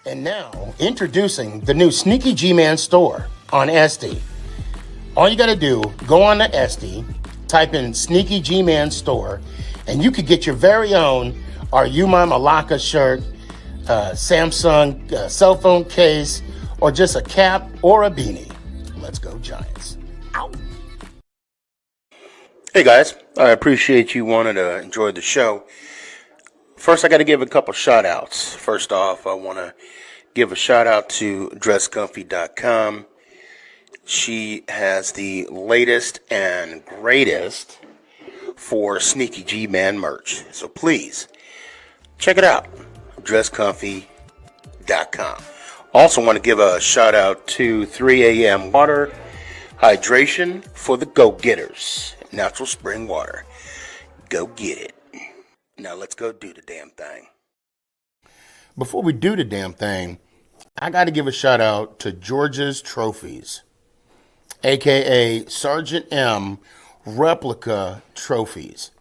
And now, introducing the new SneakyG Man store on SD. All you got to do, go on to SD, type in SneakyG Man store, and you could get your very own Are You My Malacca shirt, Samsung cell phone case, or just a cap or a beanie. Let's go Giants. Ow. Hey guys, I appreciate you wanting to enjoy the show. First, I got to give a couple shout outs. First off, I want to give a shout out to dresscomfy.com. She has the latest and greatest for SneakyG Man merch. So please, check it out. dresscomfy.com. Also want to give a shout out to 3 a.m. Water Hydration for the go-getters. Natural spring water. Go get it. Now let's go do the damn thing. Before we do the damn thing, I got to give a shout out to George's Trophies, aka Sergeant M replica trophies.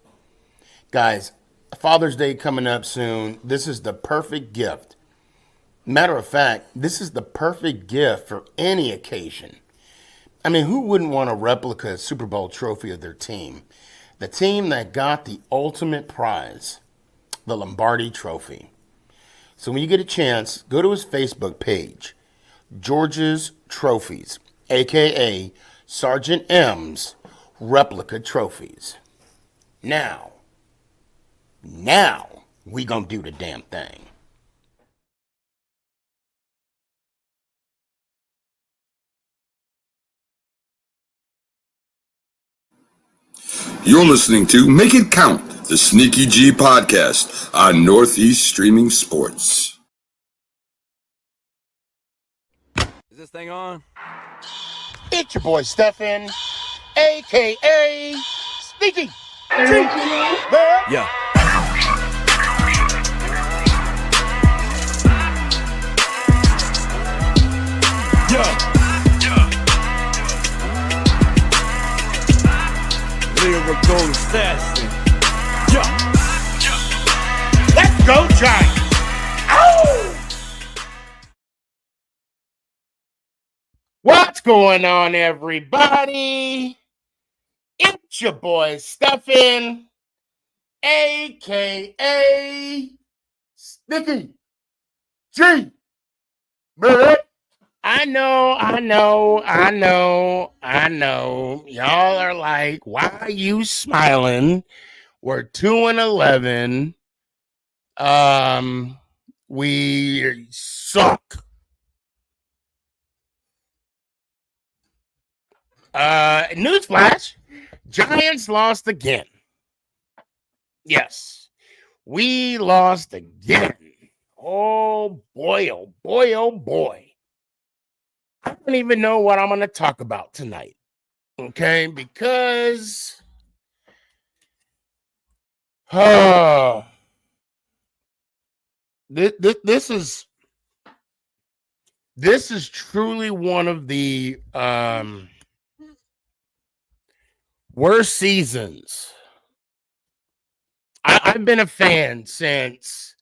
Guys, Father's Day coming up soon. This is the perfect gift. Matter of fact, this is the perfect gift for any occasion. I mean, who wouldn't want a replica Super Bowl trophy of their team? The team that got the ultimate prize, the Lombardi Trophy. So when you get a chance, go to his Facebook page, George's Trophies, a.k.a. Sergeant M's Replica Trophies. Now, we gonna do the damn thing. You're listening to Make It Count, the SneakyG podcast on Northeast Streaming Sports. Is this thing on? It's your boy Stefan, a.k.a. SneakyG. Yeah. Lyrical assassin. Let's go Giants. Ow! What's going on, everybody? It's your boy Stefan, a.k.a. SneakyG. I know. Y'all are like, why are you smiling? We're 2-11. We suck. Newsflash, Giants lost again. Yes, we lost again. Oh boy, oh boy, oh boy. I don't even know what I'm going to talk about tonight. Okay, because this is truly one of the worst seasons. I've been a fan since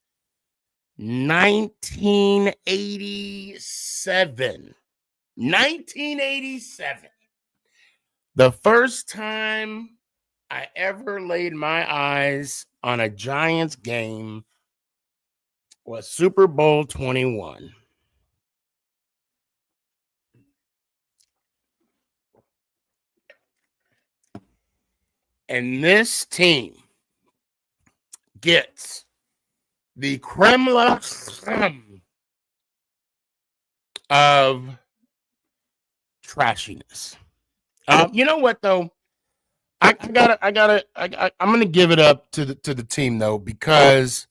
1987. 1987. The first time I ever laid my eyes on a Giants game was Super Bowl 21. And this team gets the creme la creme of trashiness. You know what though? I'm gonna give it up to the team though, because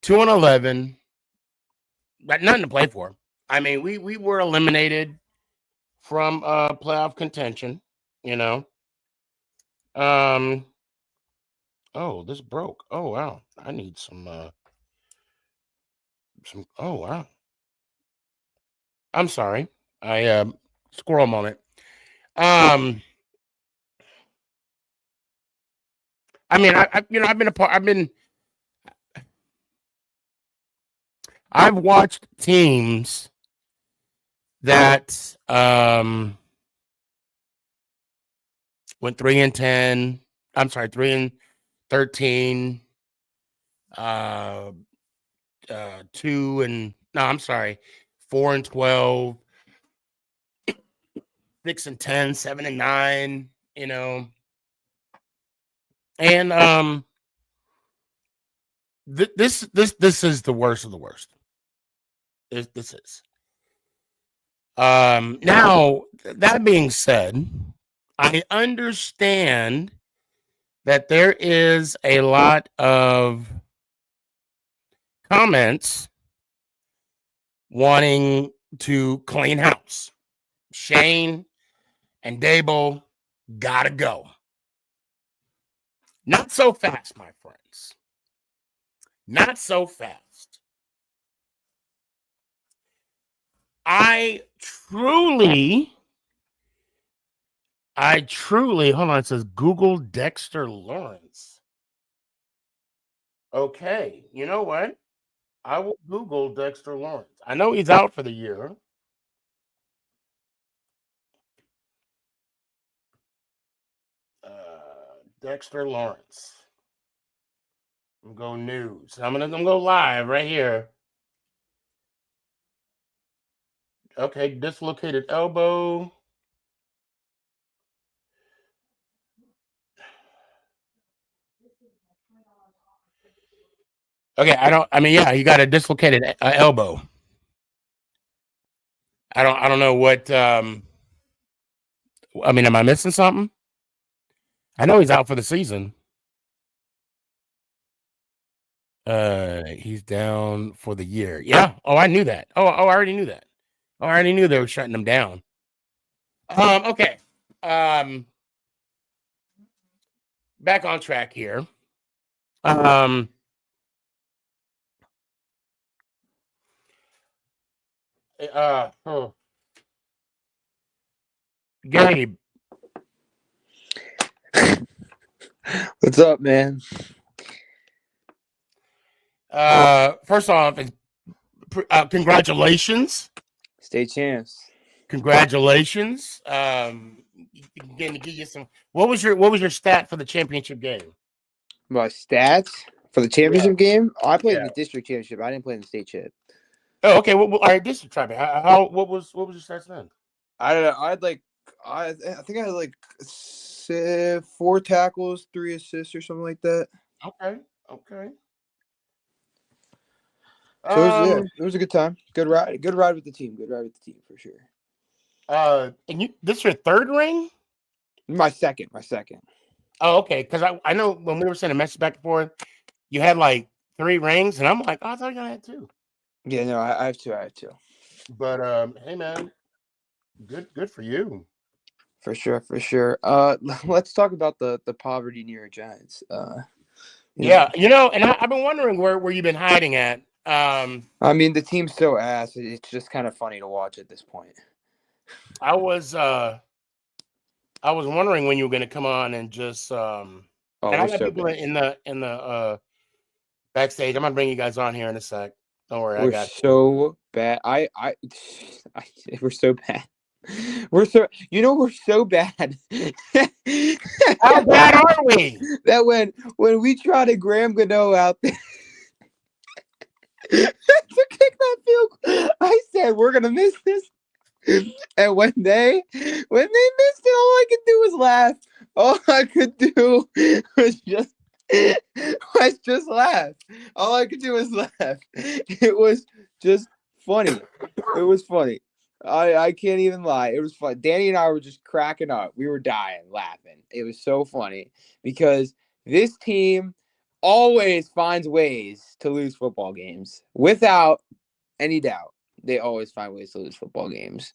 2-11, got nothing to play for. I mean, we were eliminated from playoff contention, you know. Oh, this broke. Oh wow. I need some oh wow. I'm sorry. I squirrel moment. I mean, I've been I've watched teams that went 3-10. I'm sorry, 3-13. 4-12, 6-10, 7-9. You know, and this is the worst of the worst. This is. Now, that being said, I understand that there is a lot of comments wanting to clean house. Shane and Daboll gotta go. Not so fast, my friends. Not so fast. I truly, hold on, it says Google Dexter Lawrence. Okay, you know what? I will Google Dexter Lawrence. I know he's out for the year. Dexter Lawrence. I'm going to go news. I'm gonna go live right here. Okay, dislocated elbow. Okay, yeah, he got a dislocated elbow. I don't know what. Am I missing something? I know he's out for the season. He's down for the year. Yeah. Oh, I knew that. I already knew that. I already knew they were shutting him down. Okay. Back on track here. Gabe. What's up, man? First off, congratulations. State champs. Congratulations. Getting to give you some. What was your stat for the championship game? My stats for the championship game? Oh, I played in the district championship. I didn't play in the state chip. Oh, okay. Well, all right, district try me. What was your stats then? I think I had like 4 tackles, 3 assists, or something like that. Okay. So it was a good time. Good ride with the team. For sure. And this is your third ring? My second. Oh, okay. Because I know when we were sending a message back and forth, you had like 3 rings, and I'm like, I thought you had 2. Yeah, no, I have 2. But hey, man, good for you. For sure. Let's talk about the poverty New York Giants. Yeah, and I've been wondering where you've been hiding at. I mean, the team's so ass. It's just kind of funny to watch at this point. I was wondering when you were going to come on and just and I got people in the backstage. I'm gonna bring you guys on here in a sec. Don't worry, I got so bad. We're so bad. We're so bad. How bad are we? That when we try to Graham Gano out there to kick that field goal, I said we're gonna miss this. And when they missed it, all I could do was laugh. All I could do was just laugh. All I could do was laugh. It was just funny. It was funny. I can't even lie. It was fun. Danny and I were just cracking up. We were dying laughing. It was so funny because this team always finds ways to lose football games without any doubt. They always find ways to lose football games.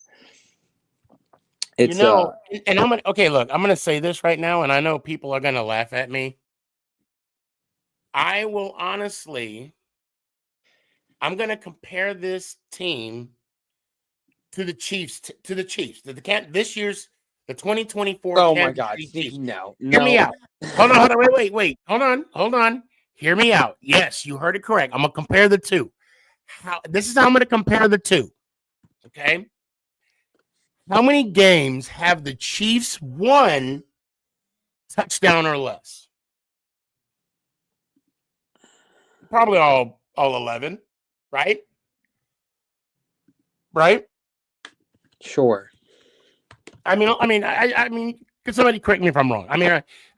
And I'm gonna say this right now, and I know people are gonna laugh at me. I will honestly, I'm gonna compare this team to the Chiefs. This year's the 2024. Oh my God! No. Hear me out. Hold on. Wait. Hold on. Hear me out. Yes, you heard it correct. I'm gonna compare the two. this is how I'm going to compare the two. Okay. How many games have the Chiefs won touchdown or less? Probably all 11, right? Right? Sure. I mean, could somebody correct me if I'm wrong?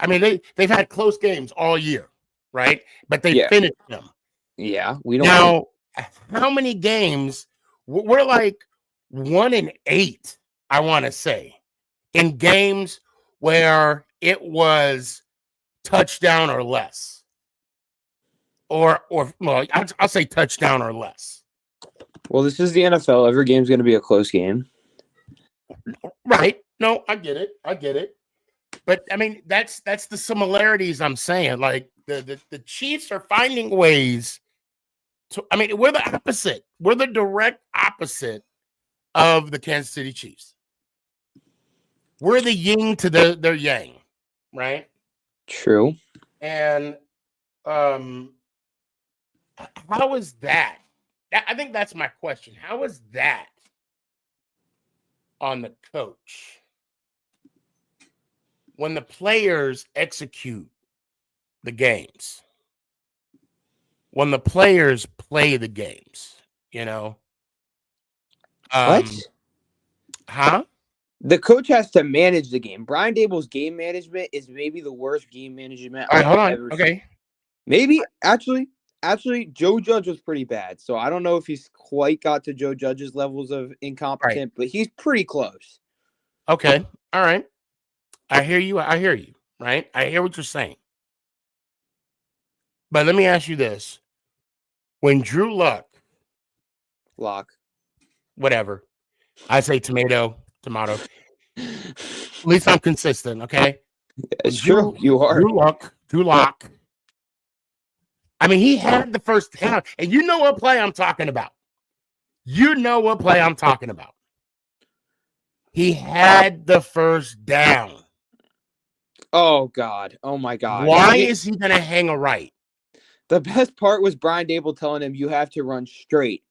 They've had close games all year, right? But they finished them. Yeah, we don't Now, how many games? We're like 1-8, I want to say, in games where it was touchdown or less, or well, I'll say touchdown or less. Well, this is the NFL. Every game's going to be a close game. Right. No, I get it. But I mean, that's the similarities I'm saying. Like the Chiefs are finding ways to. I mean, we're the opposite. We're the direct opposite of the Kansas City Chiefs. We're the yin to their yang, right? True. And how is that? I think that's my question. How is that on the coach when the players execute the games? When the players play the games, you know? What? Huh? The coach has to manage the game. Brian Daboll's game management is maybe the worst game management All right, hold on. ever Okay. seen. Maybe actually, Joe Judge was pretty bad. So I don't know if he's quite got to Joe Judge's levels of incompetent, but he's pretty close. Okay. All right. I hear you. Right? I hear what you're saying. But let me ask you this. When Drew Luck, whatever, I say tomato. At least I'm consistent, okay? It's true. You are. Drew Luck. I mean, he had the first down. And you know what play I'm talking about. He had the first down. Oh, God. Oh, my God. Why is he going to hang a right? The best part was Brian Daboll telling him you have to run straight.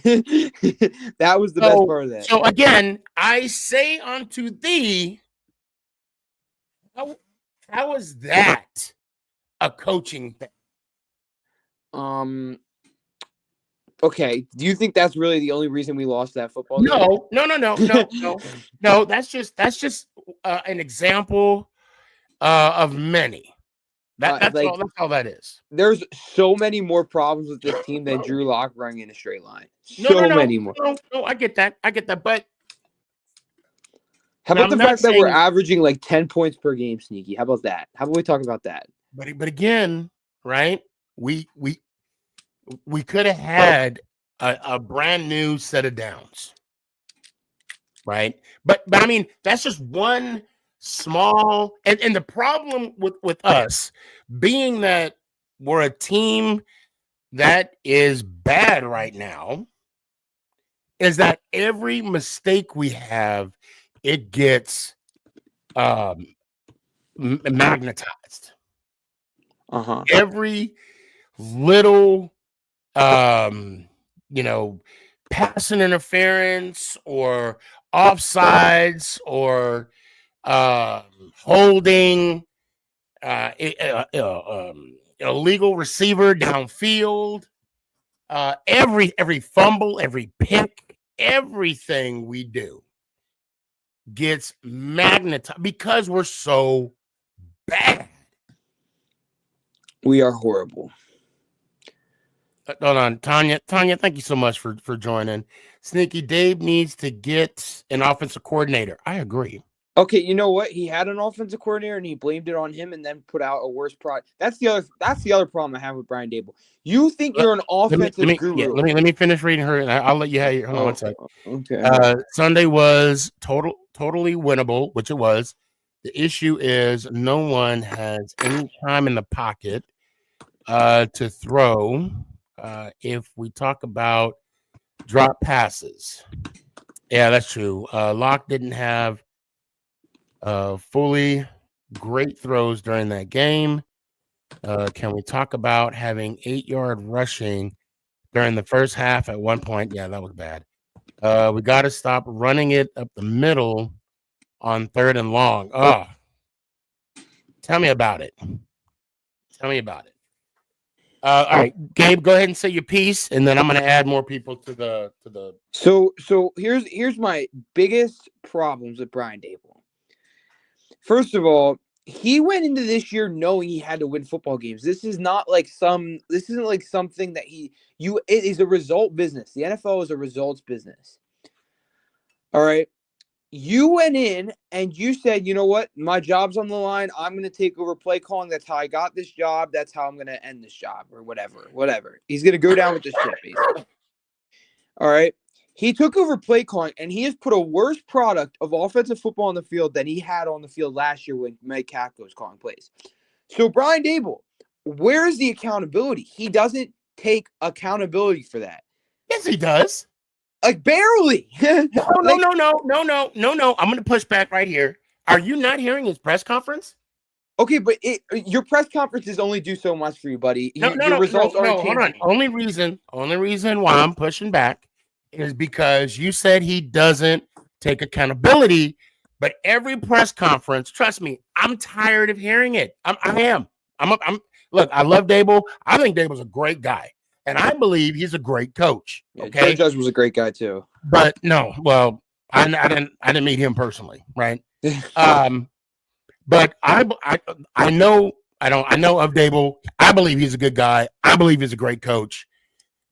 That was the best part of that. So, again, I say unto thee, how is that a coaching thing? Okay. Do you think that's really the only reason we lost that football game? No. That's just an example of many. That's all that is. There's so many more problems with this team than Drew Lock running in a straight line. Many more. No, I get that. But how about the fact that we're averaging like 10 points per game, Sneaky? How about that? How about we talk about that? But again, right? We could have had a brand new set of downs, right? But I mean, that's just one small and the problem with us being that we're a team that is bad right now is that every mistake we have, it gets magnetized. Every little passing interference or offsides or holding, illegal receiver downfield, every fumble, every pick, everything we do gets magnetized because we're so bad. We are horrible. Hold on, Tanya, thank you so much for joining. Sneaky Dave needs to get an offensive coordinator. I agree. Okay, you know what? He had an offensive coordinator and he blamed it on him and then put out a worse product. That's the other problem I have with Brian Daboll. You think you're an offensive guru. Yeah, let me finish reading her and I'll let you have your hold on one second. Okay. Sunday was totally winnable, which it was. The issue is no one has any time in the pocket to throw. If we talk about drop passes, yeah, that's true. Locke didn't have fully great throws during that game. Can we talk about having 8-yard rushing during the first half at one point. Yeah, that was bad. We got to stop running it up the middle on 3rd and long. Oh, tell me about it. Tell me about it. All right, Gabe, go ahead and say your piece, and then I'm going to add more people to the. So here's my biggest problems with Brian Daboll. First of all, he went into this year knowing he had to win football games. This isn't like something that it is a result business. The NFL is a results business. All right. You went in and you said, you know what? My job's on the line. I'm going to take over play calling. That's how I got this job. That's how I'm going to end this job or whatever. He's going to go down with the ship, basically. All right. He took over play calling, and he has put a worse product of offensive football on the field than he had on the field last year when Mike Kafka was calling plays. So Brian Daboll, where is the accountability? He doesn't take accountability for that. Yes, he does. Like barely. No. I'm going to push back right here. Are you not hearing his press conference? Okay, but your press conferences only do so much for you, buddy. Your results aren't changing. Hold on. Only reason why I'm pushing back is because you said he doesn't take accountability, but every press conference, trust me, I'm tired of hearing it. I am. Look, I love Daboll. I think Daboll's a great guy, and I believe he's a great coach. Okay, Joe Judge was a great guy too. But no, well, I didn't meet him personally, right? But I know of Daboll. I believe he's a good guy. I believe he's a great coach.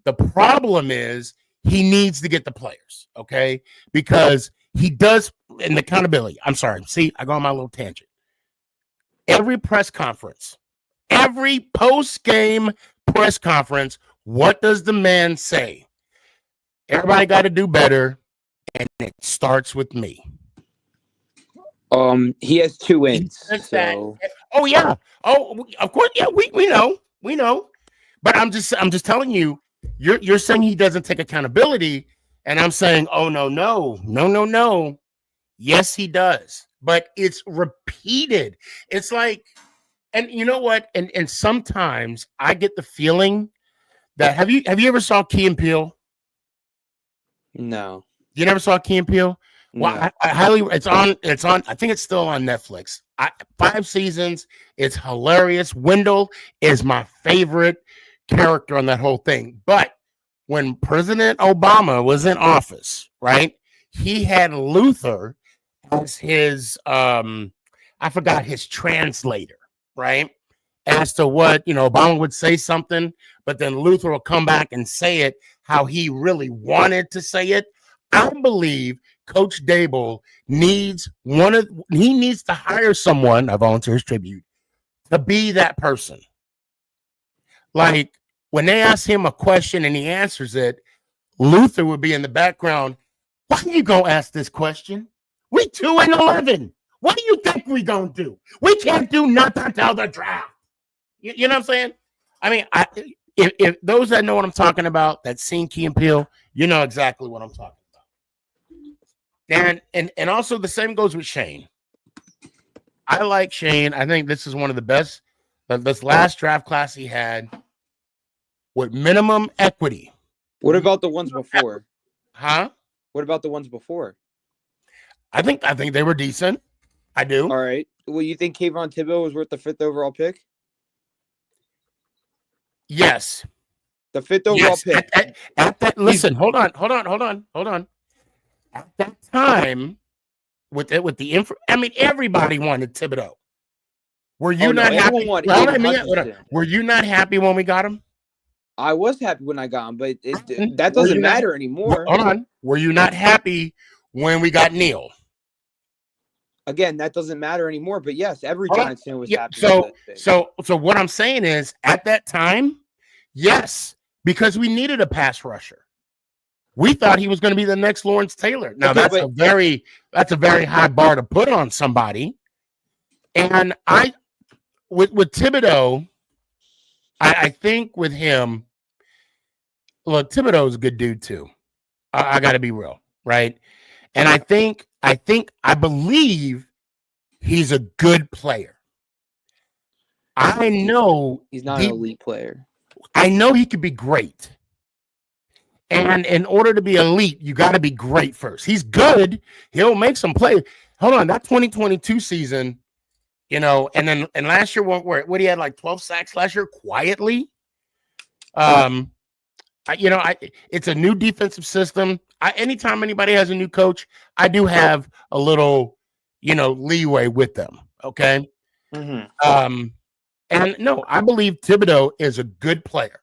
The problem is he needs to get the players, okay? Because he does in accountability. I'm sorry. See, I go on my little tangent. Every press conference, every post-game press conference, what does the man say? Everybody got to do better, and it starts with me. He has 2 wins. So. Oh yeah. Oh, of course. Yeah, we know. But I'm just telling you. You're saying he doesn't take accountability, and I'm saying, oh no. Yes, he does, but it's repeated. It's like, and you know what? And sometimes I get the feeling that have you ever saw Key and Peele? No. You never saw Key and Peele? Well, No. I highly. It's on. I think it's still on Netflix. 5 seasons. It's hilarious. Wendell is my favorite character on that whole thing. But when President Obama was in office, right, he had Luther as his I forgot his translator, right? As to what, Obama would say something, but then Luther will come back and say it how he really wanted to say it. I believe Coach Daboll needs to hire someone, a volunteer's tribute, to be that person. Like when they ask him a question and he answers it, Luther would be in the background. Why you gonna ask this question? We 2-11. What do you think we gonna do? We can't do nothing until the draft. You know what I'm saying? I mean, if those that know what I'm talking about, that seen Key and Peele, you know exactly what I'm talking about. And also the same goes with Shane. I like Shane. I think this is one of the best. This last draft class he had with minimum equity. What about the ones before? Huh? What about the ones before? I think they were decent. I do. All right. Well, you think Kayvon Thibodeau was worth the 5th overall pick? Yes. The 5th overall pick. At that, listen, hold on. At that time, with the info, I mean, everybody wanted Thibodeau. Were you not happy? Were you not happy when we got him? I was happy when I got him, but that doesn't matter anymore. Hold on. Were you not happy when we got Neil? Again, that doesn't matter anymore. But yes, every Giants fan was happy. So what I'm saying is, at that time, yes, because we needed a pass rusher. We thought he was going to be the next Lawrence Taylor. Now that's a very high bar to put on somebody. And with Thibodeau, I think with him, look, Thibodeau is a good dude too. I got to be real, right? And I believe he's a good player. I know he's not an elite player. I know he could be great. And in order to be elite, you got to be great first. He's good. He'll make some plays. Hold on, that 2022 season, and last year, what he had like 12 sacks last year quietly. It's a new defensive system. Anytime anybody has a new coach, I do have a little, leeway with them. Okay. Mm-hmm. And no, I believe Thibodeau is a good player.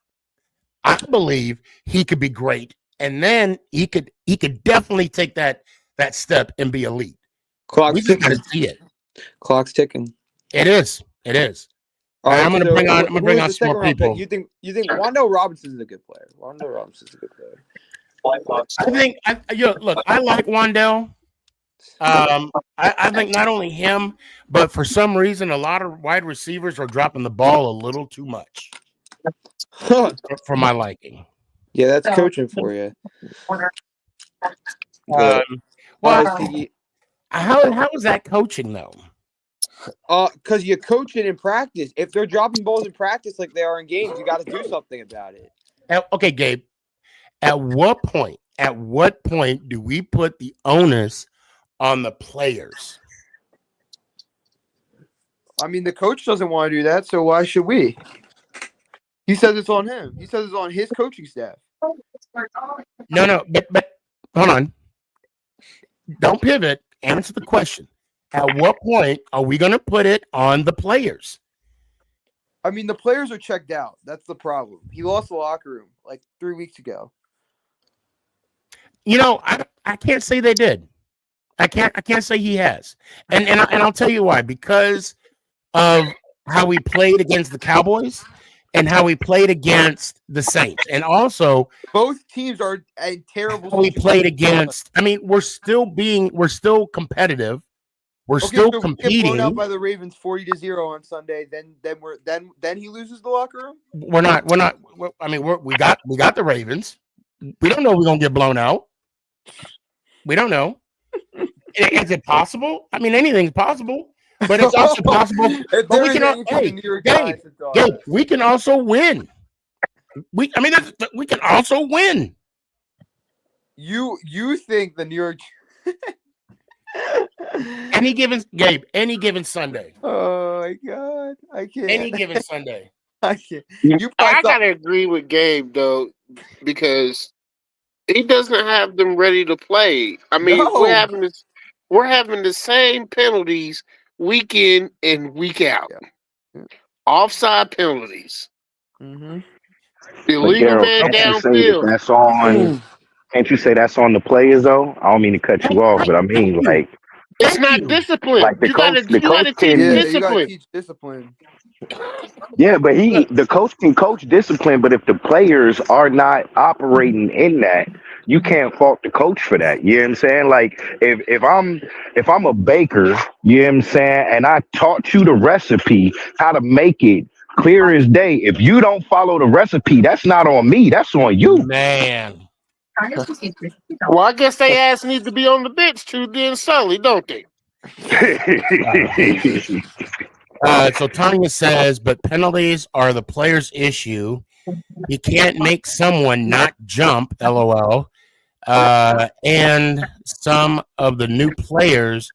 I believe he could be great, and then he could definitely take that step and be elite. Clock's We just got to ticking. see it. Clock's ticking. It is. All right, I'm gonna bring on some more people. You think Wandale Robinson's a good player? Wandale Robinson's a good player. I like Wandale. I think not only him, but for some reason, a lot of wide receivers are dropping the ball a little too much for my liking. Yeah, that's coaching for you. How is that coaching though? Because you coach it in practice. If they're dropping balls in practice like they are in games, you got to do something about it. Okay, Gabe. At what point do we put the onus on the players? I mean, the coach doesn't want to do that, so why should we? He says it's on him. He says it's on his coaching staff. No, but hold on. Don't pivot. Answer the question. At what point are we going to put it on the players? I mean, the players are checked out. That's the problem. He lost the locker room like 3 weeks ago. I can't say they did. I can't say he has. And I'll tell you why. Because of how we played against the Cowboys and how we played against the Saints. And also both teams are in terrible we played against. I mean, we're still competitive. We're still competing. Blown out by the Ravens 40-0 on Sunday. Then he loses the locker room. We're not. I mean, we got the Ravens. We don't know we're gonna get blown out. We don't know. Is it possible? I mean, anything's possible, but it's also possible. But we can also win. We can also win. You think the New York? Any given Sunday. Oh my God, I can't. Any given Sunday. I can't. I gotta agree with Gabe though, because he doesn't have them ready to play. I mean, we're having the same penalties week in and week out. Yeah. Offside penalties. Mm-hmm. Illegal man downfield. That's on. Can't you say that's on the players though? I don't mean to cut you off, but I mean like it's not discipline. Like you gotta teach discipline. You gotta teach discipline. Yeah, but the coach can coach discipline, but if the players are not operating in that, you can't fault the coach for that. You know what I'm saying? Like if I'm a baker, you know what I'm saying, and I taught you the recipe, how to make it clear as day. If you don't follow the recipe, that's not on me, that's on you. Man. Well, I guess they ass need to be on the bench too, then Sully, don't they? So Tanya says, but penalties are the player's issue. You can't make someone not jump, LOL. And some of the new players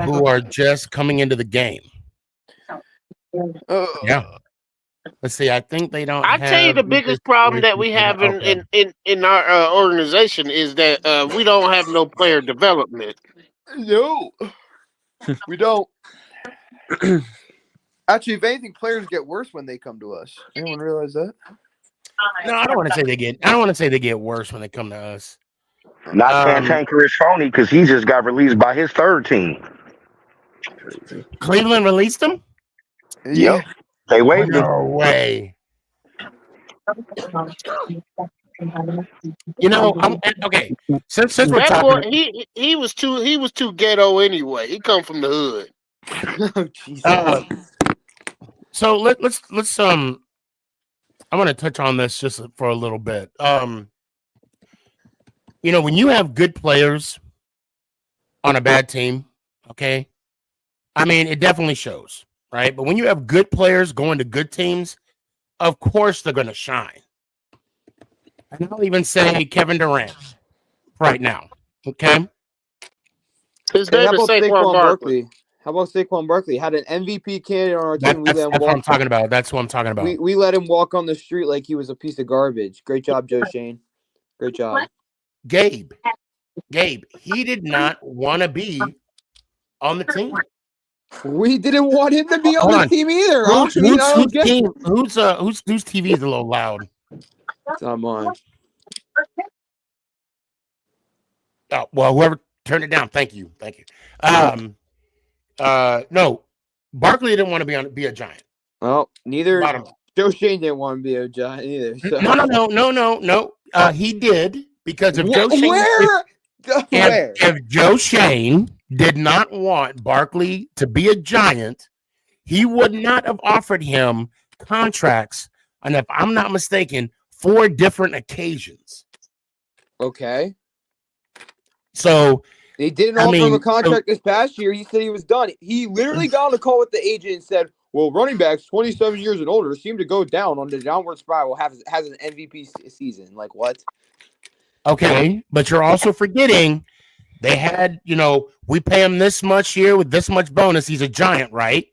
who are just coming into the game. Yeah. Let's see. I think they don't. I tell you, the biggest problem that we have in our organization is that we don't have no player development. No, we don't. Actually, if anything, players get worse when they come to us. Anyone realize that? No, I don't want to say they get. I don't want to say they get worse when they come to us. Not Cantankerous Phony, because he just got released by his third team. Cleveland released him? Yep. They waived him. No way. Okay. Since we're talking, he was too ghetto anyway. He come from the hood. Oh, Jesus. So let's I want to touch on this just for a little bit. When you have good players on a bad team, okay, I mean, it definitely shows, right? But when you have good players going to good teams, of course they're going to shine. And I'll even say Kevin Durant right now. Okay. His Hey, name how is about Saquon Saquon Barkley. Barkley? How about Saquon Barkley? Had an MVP candidate on our team. That's what I'm talking about. That's what I'm talking about. We let him walk on the street like he was a piece of garbage. Great job, Joe Shane. Great job. Gabe, he did not want to be on the team. We didn't want him to be on Hold the on. team either. Whose Whose team? Whose TV is a little loud? Come on. Oh, well, whoever turned it down. Thank you. No, Barkley didn't want to be a Giant. Well, neither Bottom line. Joe Shane didn't want to be a Giant either. So. No. He did because if Joe Shane, Where? if Joe Shane did not want Barkley to be a Giant, he would not have offered him contracts. And if I'm not mistaken, 4 different occasions. Okay. So they didn't offer him a contract this past year. He said he was done. He literally got on a call with the agent and said, well, running backs 27 years and older seem to go down on the downward spiral, has an MVP season. Like what? Okay, but you're also forgetting they had, we pay him this much here with this much bonus. He's a Giant, right?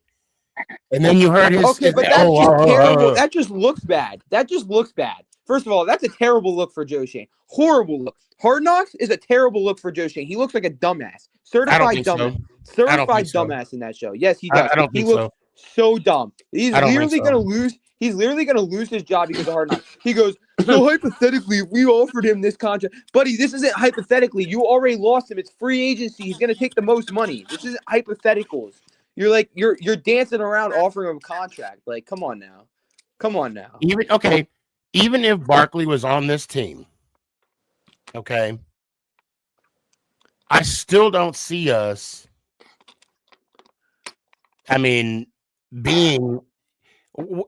And then you heard his. Okay, but that's just terrible. That just looks bad. First of all, that's a terrible look for Joe Shane. Horrible look. Hard Knocks is a terrible look for Joe Shane. He looks like a dumbass. Certified dumbass. So. Certified dumbass in that show. Yes, he does. I don't think so. So dumb. He's literally gonna lose. He's literally gonna lose his job because of Hard Knocks. He goes, so hypothetically, if we offered him this contract, buddy, this isn't hypothetically. You already lost him. It's free agency. He's gonna take the most money. This isn't hypotheticals. You're like you're dancing around offering him a contract. Like, come on now. Even if Barkley was on this team, okay, I still don't see us. I mean, being.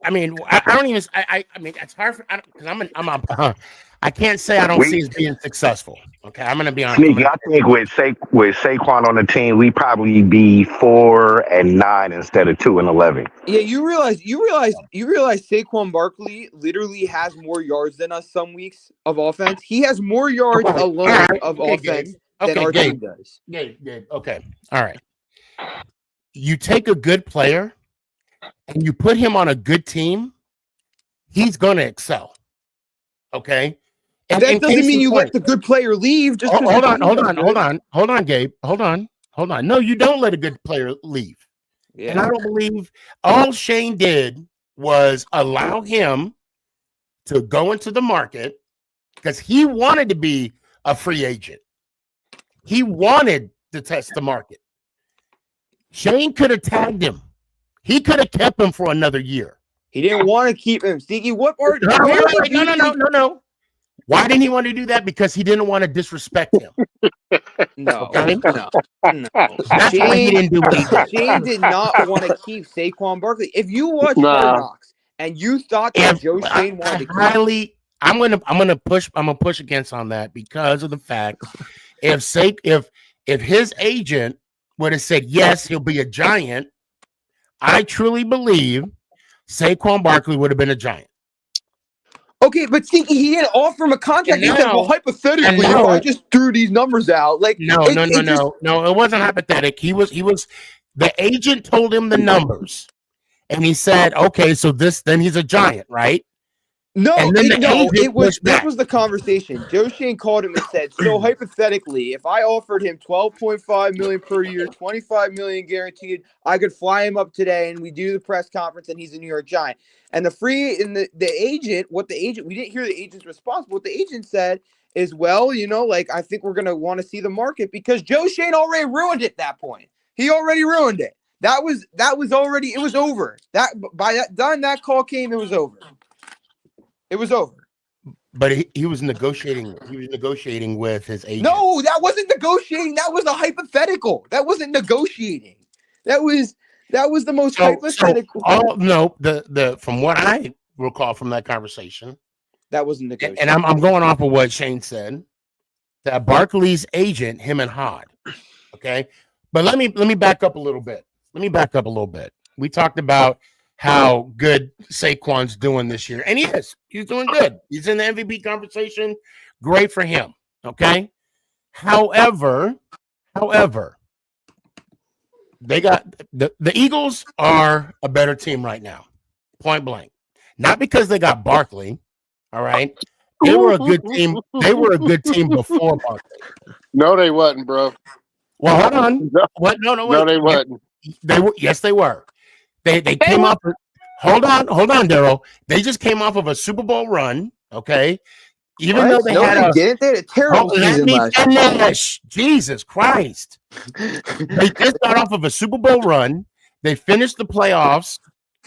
I mean, I don't even. I mean, it's hard for because I can't say I don't see us being successful. Okay, I'm gonna be honest. Sneaky, I think with Saquon on the team, we probably be 4-9 instead of 2-11. Yeah, you realize Saquon Barkley literally has more yards than us some weeks of offense. He has more yards alone of offense than our team does. Gabe. Okay, all right. You take a good player and you put him on a good team, he's going to excel. Okay? And that doesn't mean you let the good player leave. Just hold on, Gabe. Hold on. No, you don't let a good player leave. Yeah. And I don't believe all Shane did was allow him to go into the market because he wanted to be a free agent. He wanted to test the market. Shane could have tagged him. He could have kept him for another year. He didn't want to keep him. Sneaky, what part? No. Why didn't he want to do that? Because he didn't want to disrespect him. No. That's why he didn't do what he did. Shane did not want to keep Saquon Barkley. If you watch Hard Knocks and you thought that Joe Shane wanted to keep I'm gonna push against on that because of the fact if his agent would have said yes, he'll be a Giant, I truly believe Saquon Barkley would have been a Giant. Okay, but Sneaky, he didn't offer him a contract. He said, well, hypothetically, if I just threw these numbers out, like no, it wasn't hypothetical. He was the agent told him the numbers, and he said, okay, so then he's a Giant, right? No, this was the conversation. Joe Shane called him and said, so hypothetically, if I offered him $12.5 million per year, $25 million guaranteed, I could fly him up today and we do the press conference and he's a New York Giant. And the agent, we didn't hear the agent's response, but what the agent said is, well, I think we're gonna want to see the market because Joe Shane already ruined it at that point. He already ruined it. That was already, it was over. That call came, it was over. It was over. But he was negotiating. He was negotiating with his agent. No, that wasn't negotiating. That was a hypothetical. That wasn't negotiating. That was the most hypothetical. The from what I recall from that conversation, that wasn't negotiating. And I'm going off of what Shane said. That Barkley's agent, him and Hod. Okay, but let me back up a little bit. We talked about how good Saquon's doing this year. And he is. He's doing good. He's in the MVP conversation. Great for him. Okay. However, they got the Eagles are a better team right now. Point blank. Not because they got Barkley. All right. They were a good team. They were a good team before Barkley. No, they wasn't, bro. Well, hold on. No, What? No, wait. no, they wasn't. They were. Yes, they were. They came off. Hold on, Daryl. They just came off of a Super Bowl run. Okay. Even though they had they had a terrible season last year. finish. Jesus Christ. They just got off of a Super Bowl run. They finished the playoffs,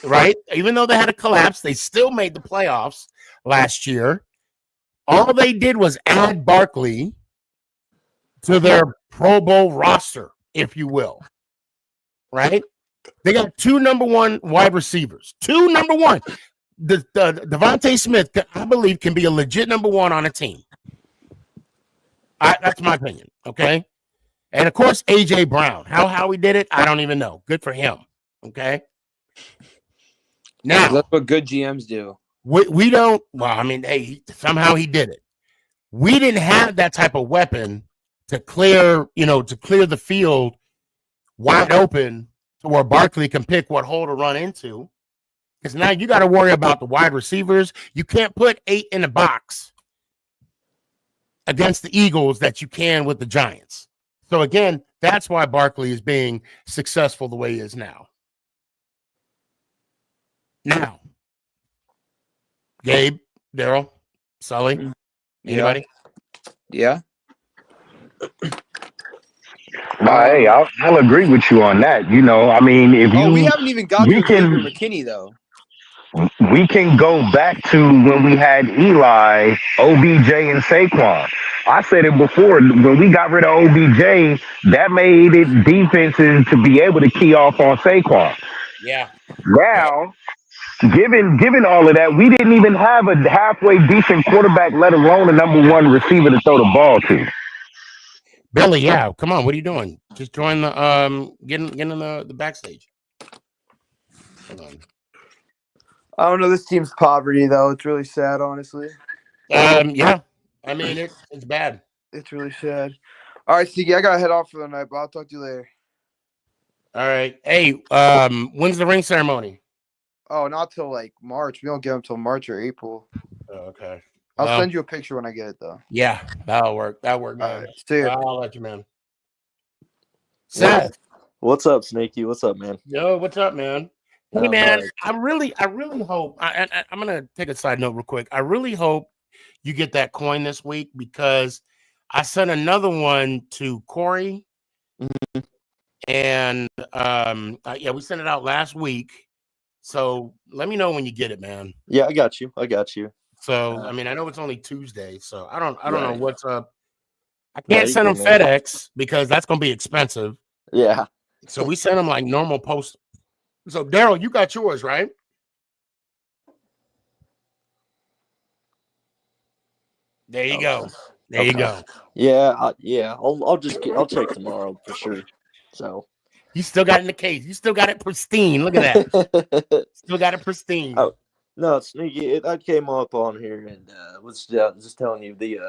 right? Even though they had a collapse, they still made the playoffs last year. All they did was add Barkley to their Pro Bowl roster, if you will. Right? They got 2 number 1 wide receivers. 2 number 1. The Devontae Smith, I believe, can be a legit number 1 on a team. That's my opinion. Okay. And of course, AJ Brown. How he did it, I don't even know. Good for him. Okay. Now that's what good GMs do. We don't. Well, I mean, hey, somehow he did it. We didn't have that type of weapon to clear the field wide open to where Barkley can pick what hole to run into. Because now you got to worry about the wide receivers. You can't put 8 in the box against the Eagles that you can with the Giants. So again, that's why Barkley is being successful the way he is now. Now, Gabe, Daryl, Sully, anybody? Yeah. Hey, I'll agree with you on that. You know, I mean, if you we haven't even got to Xavier McKinney though. We can go back to when we had Eli, OBJ, and Saquon. I said it before, when we got rid of OBJ, that made it defenses to be able to key off on Saquon. Yeah. Now, given all of that, we didn't even have a halfway decent quarterback, let alone a number 1 receiver to throw the ball to. Billy, yeah, come on. What are you doing? Just join the get in the backstage. Hold on. I don't know. This team's poverty though. It's really sad, honestly. Yeah. I mean, it's bad. It's really sad. All right, Sneaky, I gotta head off for the night, but I'll talk to you later. All right. Hey, when's the ring ceremony? Oh, not till like March. We don't get them till March or April. Oh, okay. I'll send you a picture when I get it, though. Yeah, that'll work. That'll work, man. Right, see you. I'll let you, man. Seth. What's up, Sneaky? What's up, man? Yo, what's up, man? Hey, man, I really hope. I'm gonna take a side note real quick. I really hope you get that coin this week because I sent another one to Corey, and yeah, we sent it out last week. So let me know when you get it, man. Yeah, I got you. So I mean, I know it's only Tuesday, so I don't know what's up. I can't send them FedEx because that's gonna be expensive. Yeah. So we send them like normal post. So Daryl, you got yours, right? There you go. There you go. Yeah, I'll check tomorrow for sure. So you still got it in the case. You still got it pristine. Look at that. Still got it pristine. Oh no, it's Sneaky. I came up on here and was just telling you the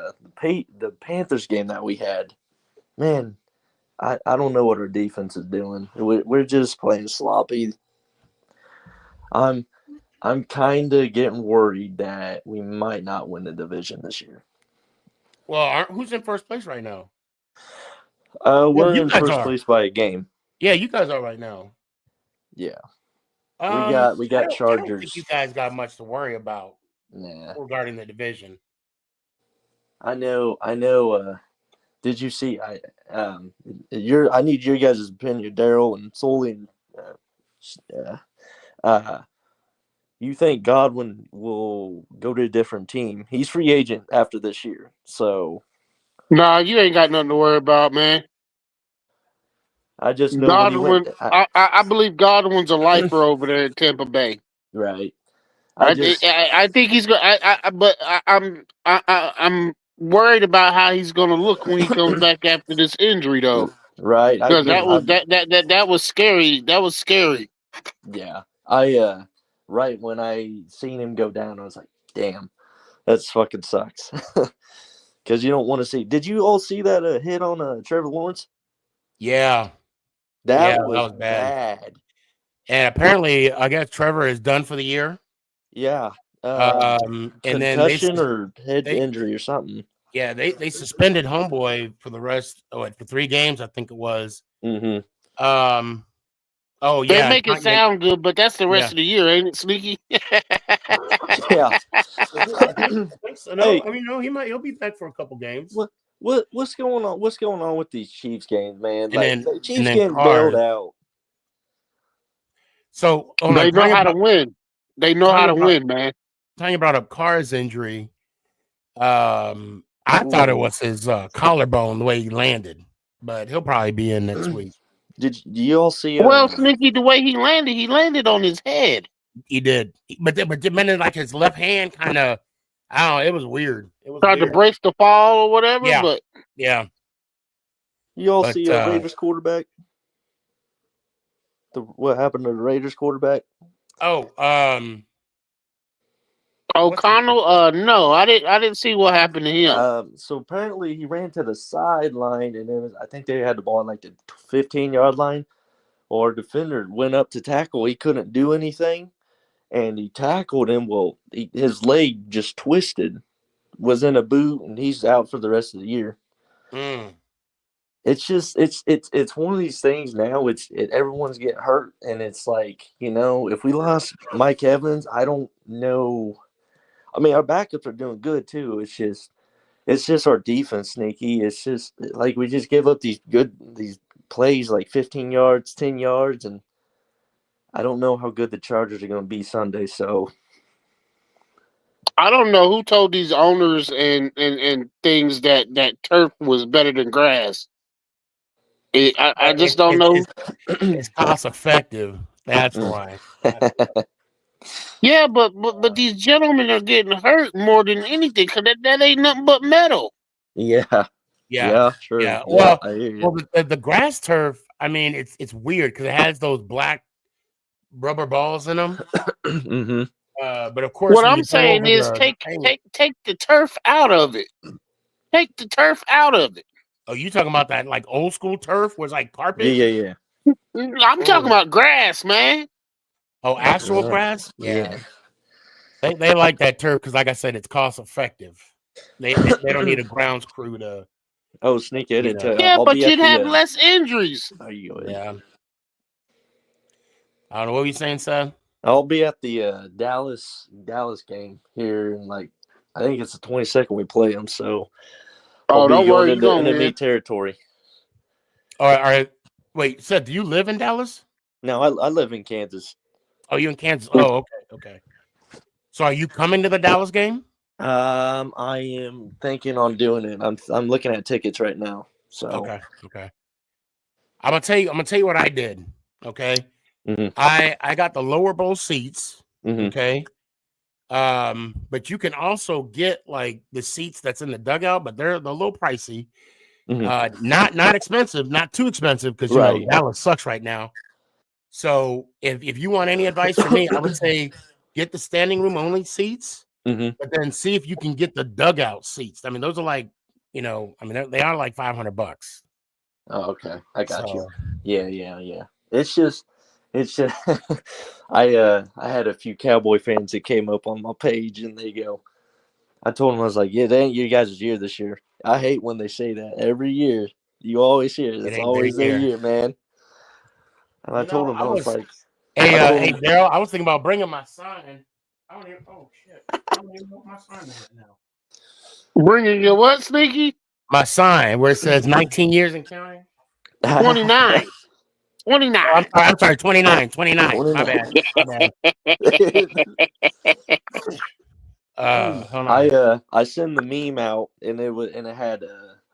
Panthers game that we had. Man, I don't know what our defense is doing. We're just playing sloppy. I'm kind of getting worried that we might not win the division this year. Well, who's in first place right now? We're in first place by a game. Yeah, you guys are right now. Yeah. We got Chargers. I don't think you guys got much to worry about regarding the division. I know. Did you see? I need your guys' opinion, Daryl and Sully. You think Godwin will go to a different team? He's free agent after this year, so. Nah, you ain't got nothing to worry about, man. I just know Godwin. I believe Godwin's a lifer over there at Tampa Bay. Right. I think he's going. But I'm worried about how he's going to look when he comes back after this injury, though. Right. Because that was scary. That was scary. Yeah. right when I seen him go down, I was like, damn, that's fucking sucks. Because you don't want to see. Did you all see that hit on Trevor Lawrence? Yeah, That that was was bad. bad. And apparently, I guess Trevor is done for the year. Yeah. And then Concussion or head they injury or something. yeah they suspended Homeboy for the rest. For 3 games, I think it was. Mm-hmm. Oh They yeah, make it sound good, but that's the rest yeah. of the year, ain't it, Sneaky? Yeah. So, no, Hey. I mean, no, he'll be back for a couple games. What's going on? What's going on with these Chiefs games, man? And The Chiefs then getting Carr. bailed out. So They know how to win. They know how to win, man. Tanya brought up Carr's injury. I thought it was his collarbone the way he landed, but he'll probably be in next week. Do you all see? Well, Sneaky, the way he landed on his head. He did, but the minute like his left hand kind of, I don't know, it was weird. It was tried to brace the fall or whatever. Yeah, but yeah. You all see Raiders quarterback? What happened to the Raiders quarterback? O'Connell? No, I didn't see what happened to him. So apparently he ran to the sideline, and I think they had the ball on like the 15-yard line. Our defender went up to tackle. He couldn't do anything, and he tackled him. Well, his leg just twisted, was in a boot, and he's out for the rest of the year. It's just it's one of these things now. Everyone's getting hurt, and it's like, if we lost Mike Evans, I don't know. I mean, our backups are doing good too. It's just our defense, Sneaky. It's just like we just give up these plays like 15 yards, 10 yards, and I don't know how good the Chargers are going to be Sunday. So I don't know who told these owners and things that turf was better than grass. I just don't know. It's cost effective. That's why. Yeah, but these gentlemen are getting hurt more than anything because that ain't nothing but metal. Yeah, true. Yeah. Well, the grass turf. I mean, it's weird because it has those black rubber balls in them. Mm-hmm. But of course, what I'm saying is take the turf out of it. Take the turf out of it. Oh, you talking about that like old school turf was like carpet? Yeah. I'm talking about grass, man. Oh, actual grass? Yeah. They like that turf because, like I said, it's cost effective. They don't need a grounds crew to. Oh, Sneaky! I didn't tell you. Yeah, but you'd have less injuries. Yeah. I don't know what you're saying, son. I'll be at the Dallas game here in I think it's the 22nd we play them. So I'll be going into enemy territory. All right. Wait, Seth, do you live in Dallas? No, I live in Kansas. Oh, you in Kansas? Oh, okay. So are you coming to the Dallas game? I am thinking on doing it. I'm looking at tickets right now. So okay. I'm gonna tell you what I did. Okay. Mm-hmm. I got the lower bowl seats. Mm-hmm. Okay. But you can also get like the seats that's in the dugout, but they're a little pricey. Mm-hmm. Not expensive, not too expensive because Dallas sucks right now. So if you want any advice from me, I would say get the standing room only seats, but then see if you can get the dugout seats. I mean, those are like, they are like $500. Oh, okay. I got you. Yeah. It's just I had a few Cowboy fans that came up on my page and they go, I told them, I was like, yeah, they ain't you guys' year this year. I hate when they say that every year. You always hear it. It's always their year, man. And I told him, I was like, hey, Daryl, I was thinking about bringing my sign. I don't even know what my sign is right now. Bringing your what, Sneaky? My sign where it says 19 years and counting. 29. 29. Oh, I'm sorry, 29. My bad. Hold on. I sent the meme out and it had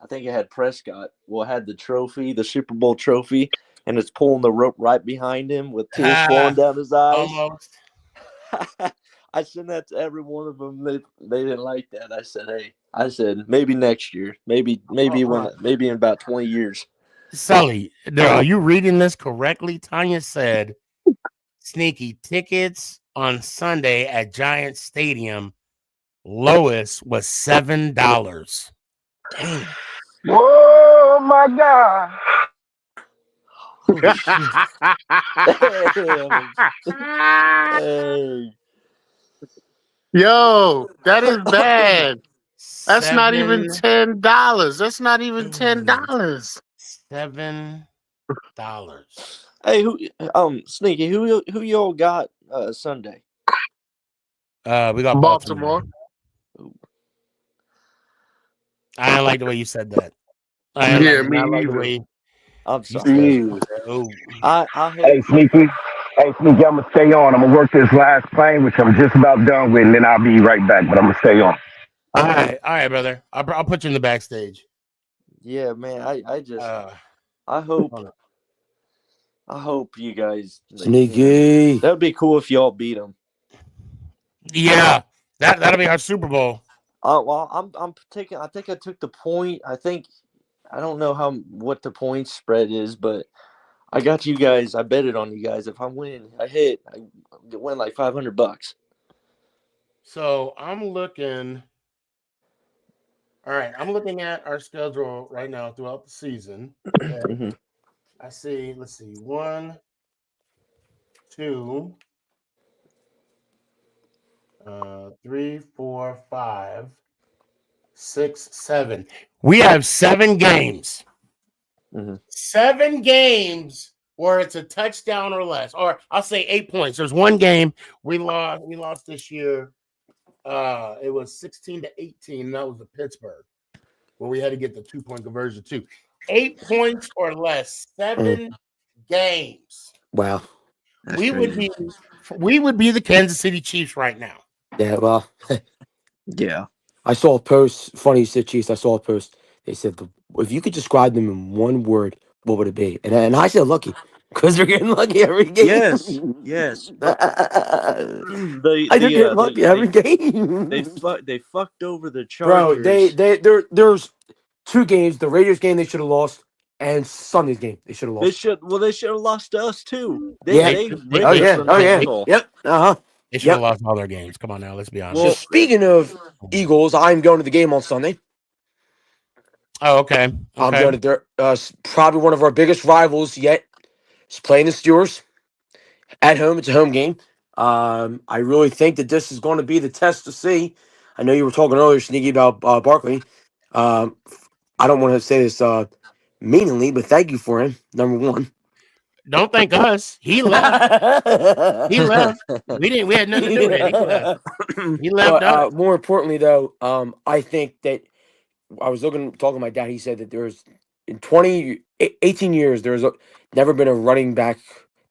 I think it had Prescott. Well, it had the trophy, the Super Bowl trophy, and it's pulling the rope right behind him with tears flowing down his eyes. Almost. I sent that to every one of them. They didn't like that. I said maybe next year, maybe in about 20 years. Sully, are you reading this correctly? Tanya said, "Sneaky tickets on Sunday at Giant Stadium, lowest was $7. Dang. Whoa, my God. Holy shit. Damn. Hey. Yo, that is bad. That's not even $7. $10. That's not even $10. $7. Hey, Sneaky, who y'all got Sunday? We got Baltimore. I don't like the way you said that. I Yeah, like, me not like the either. way I'm you sorry. said. Oh, I Hey, hope. Sneaky. Hey, Sneaky, I'm going to stay on. I'm going to work this last plane, which I'm just about done with, and then I'll be right back, but I'm going to stay on. all right, brother. I'll put you in the backstage. Yeah, man. I just Uh, I hope hold on. I hope you guys Sneaky. That would be cool if y'all beat them. Yeah, that'll be our Super Bowl. Well, I'm taking. I think I took the point. I don't know what the point spread is, but I got you guys. I bet it on you guys. If I win, I win like $500. So I'm looking. All right, I'm looking at our schedule right now throughout the season. Okay, Mm-hmm. I see. Let's see. 1, 2, 3, 4, 5, 6, 7. We have 7 games. Mm-hmm. 7 games where it's a touchdown or less, or I'll say 8 points. There's one game we lost. We lost this year. It was 16-18. And that was the Pittsburgh, where we had to get the 2-point conversion too. 8 points or less, 7 games. Wow. That's We crazy. would be the Kansas City Chiefs right now. Yeah, well, Yeah. I saw a post. Funny you said Chiefs. I saw a post. They said, if you could describe them in one word, what would it be? And I said lucky, because they're getting lucky every game. Yes. Yes. But They're getting lucky every game. they fucked over the Bro, Chargers. there's 2 games. The Raiders game they should have lost, and Sunday's game they should have lost. They should have lost to us too. Yeah. They They- ripped us from the handle. Yep. They should have Yep. lost all their games. Come on now, let's be honest. Well, So speaking of Eagles, I'm going to the game on Sunday. Oh, okay. I'm going to their probably one of our biggest rivals yet. It's playing the Steelers at home. It's a home game. I really think that this is going to be the test to see. I know you were talking earlier, Sneaky, about Barkley. I don't want to say this meanly, but thank you for him. Number one. Don't thank us. He left. He left. We had nothing to do with it. He left. He left us. More importantly, though, I think that I was talking to my dad. He said that there's in 18 years, there's never been a running back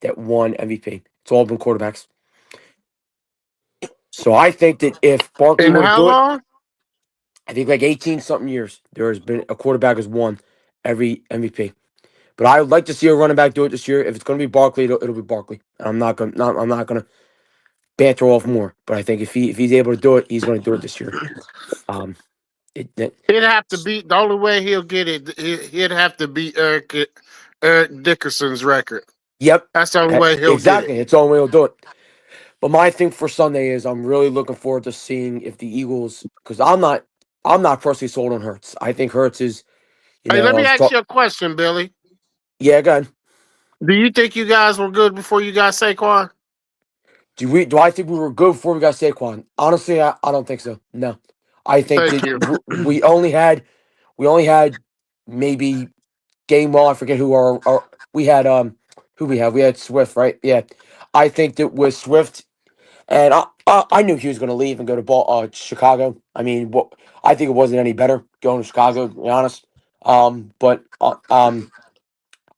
that won MVP. It's all been quarterbacks. So I think that if Barkley And were to how do it, long? I think like 18 something years, there has been a quarterback has won every MVP. But I would like to see a running back do it this year. If it's going to be Barkley, it'll be Barkley. I'm not going to banter off more. But I think if he's able to do it, he's going to do it this year. He'd have to beat the only way he'll get it. He'd have to beat Eric Dickerson's record. Yep, That's the only way he'll exactly. get it. It's the only way he'll do it. But my thing for Sunday is I'm really looking forward to seeing if the Eagles, because I'm not personally sold on Hurts. I think Hurts is, Hey, let me ask you a question, Billy. Yeah, go ahead. Do you think you guys were good before you got Saquon? Do I think we were good before we got Saquon? Honestly, I don't think so. No, I think Thank that you. we only had maybe Gainwell. I forget who we had. Who we have? We had Swift, right? Yeah, I think that with Swift, and I knew he was going to leave and go to Chicago. I mean, I think it wasn't any better going to Chicago, to be honest. But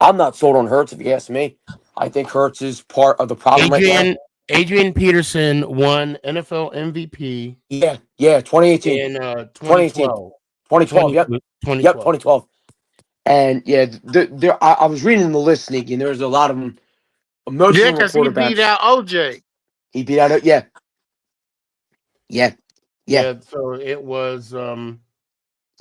I'm not sold on Hurts if you ask me. I think Hurts is part of the problem right now. Adrian Peterson won NFL MVP. Yeah, 2018. In 2012. 2012, yep. 2012. Yep, 2012. And yeah, I was reading the list, Sneaky, and there's a lot of them. Most Yeah, of them were because he quarterbacks. beat out OJ. He beat out, yeah. So it was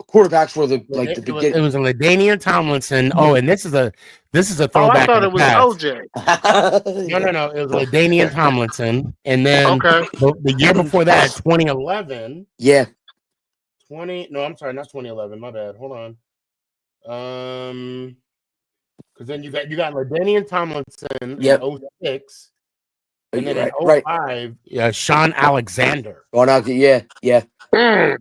quarterbacks were the It beginning. was a LaDainian Tomlinson. Oh, and this is a Oh, I throwback thought in it the was past. OJ. No. It was LaDainian Tomlinson, and then Okay. the year before that, 2011. Yeah. 20. No, I'm sorry, not 2011. My bad. Hold on. Because then you got LaDainian Tomlinson Yep. in 06, and then Right. in 05, Sean Alexander. Oh, no, yeah. Mm.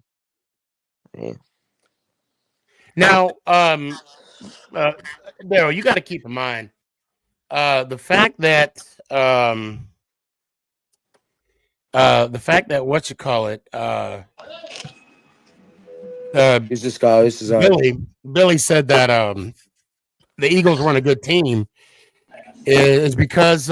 Now, Daryl, you got to keep in mind the fact that what you call it, Who's this guy? This is Billy said that the Eagles weren't a good team is because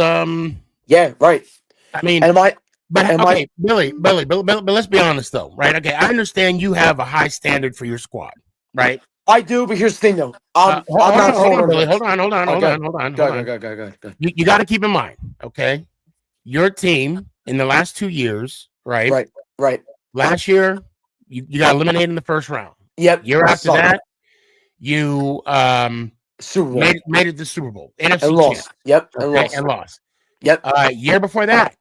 yeah, right. I mean, And okay, Billy, but let's be honest though, right? Okay, I understand you have a high standard for your squad, right? I do, but here's the thing though. I'm Hold not on, sold Billy. on Hold on. Go. You got to keep in mind, okay? Your team in the last 2 years, right? Right. Last year, you got eliminated in the first round. Yep. Year after that, you Super Bowl. made it to the Super Bowl. NFC and lost. champ. Yep. Okay, and lost. Yep. Year before that,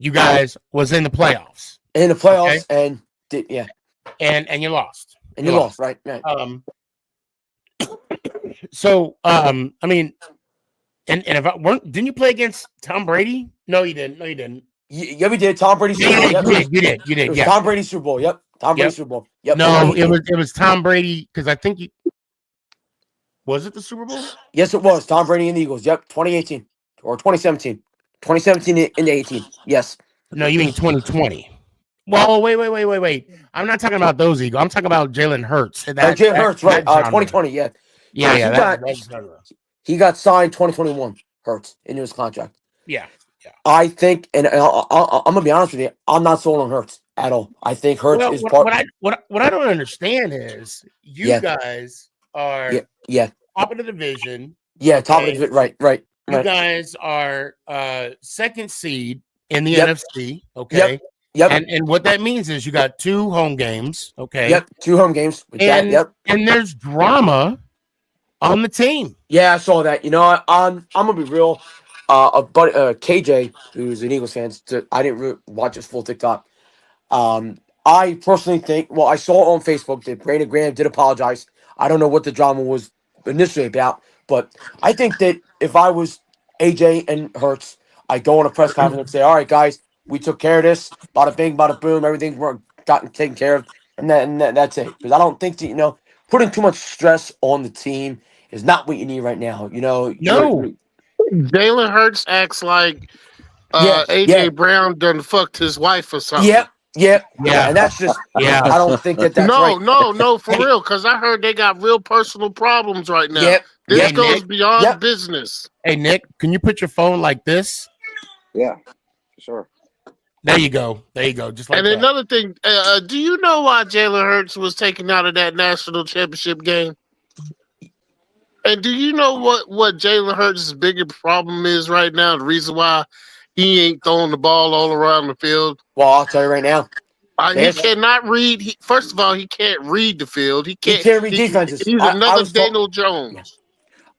you guys was in the playoffs. In the playoffs, and and you lost. And you lost, right? So I mean, and if I weren't, didn't you play against Tom Brady? No, you didn't. Yeah, we did. Tom Brady Super Bowl. You did. It was Yeah. Tom Brady Super Bowl. Yep. Tom Brady Super Bowl. Yep. No, it was Tom Brady because I think was it the Super Bowl? Yes, it was Tom Brady and the Eagles. Yep. 2018 or 2017. 2017 into 18. Yes. No, you mean 2020. Well, wait. I'm not talking about those Eagles. I'm talking about Jalen Hurts. Jalen Hurts, right? 2020. Yeah. He got signed 2021. Hurts into his contract. Yeah. I think, and I'm gonna be honest with you, I'm not sold on Hurts at all. I think Hurts is what I don't understand is you guys are top of the division. Yeah, top of the division. Right. You guys are second seed in the NFC. Okay. Yep. And what that means is you got 2 home games. Okay. Yep. 2 home games. And there's drama on the team. Yeah, I saw that. You know, I'm gonna be real. KJ, who's an Eagles fan, I didn't really watch his full TikTok. I personally think, I saw on Facebook that Brandon Graham did apologize. I don't know what the drama was initially about, but I think that if I was AJ and Hurts, I'd go on a press conference and say, all right, guys, we took care of this. Bada bing, bada boom, everything's gotten taken care of. And that's it. Because I don't think that, putting too much stress on the team is not what you need right now. No. Jalen Hurts acts like AJ Brown done fucked his wife or something. Yeah. And that's just, I don't think that's right. No, for real. Because I heard they got real personal problems right now. This goes beyond business. Hey, Nick, can you put your phone like this? Yeah, sure. There you go. Just like and that. Another thing, do you know why Jalen Hurts was taken out of that national championship game? And do you know what Jalen Hurts' bigger problem is right now? The reason why he ain't throwing the ball all around the field? Well, I'll tell you right now. He cannot read. First of all, he can't read the field. He can't read defenses. He's another Daniel Jones.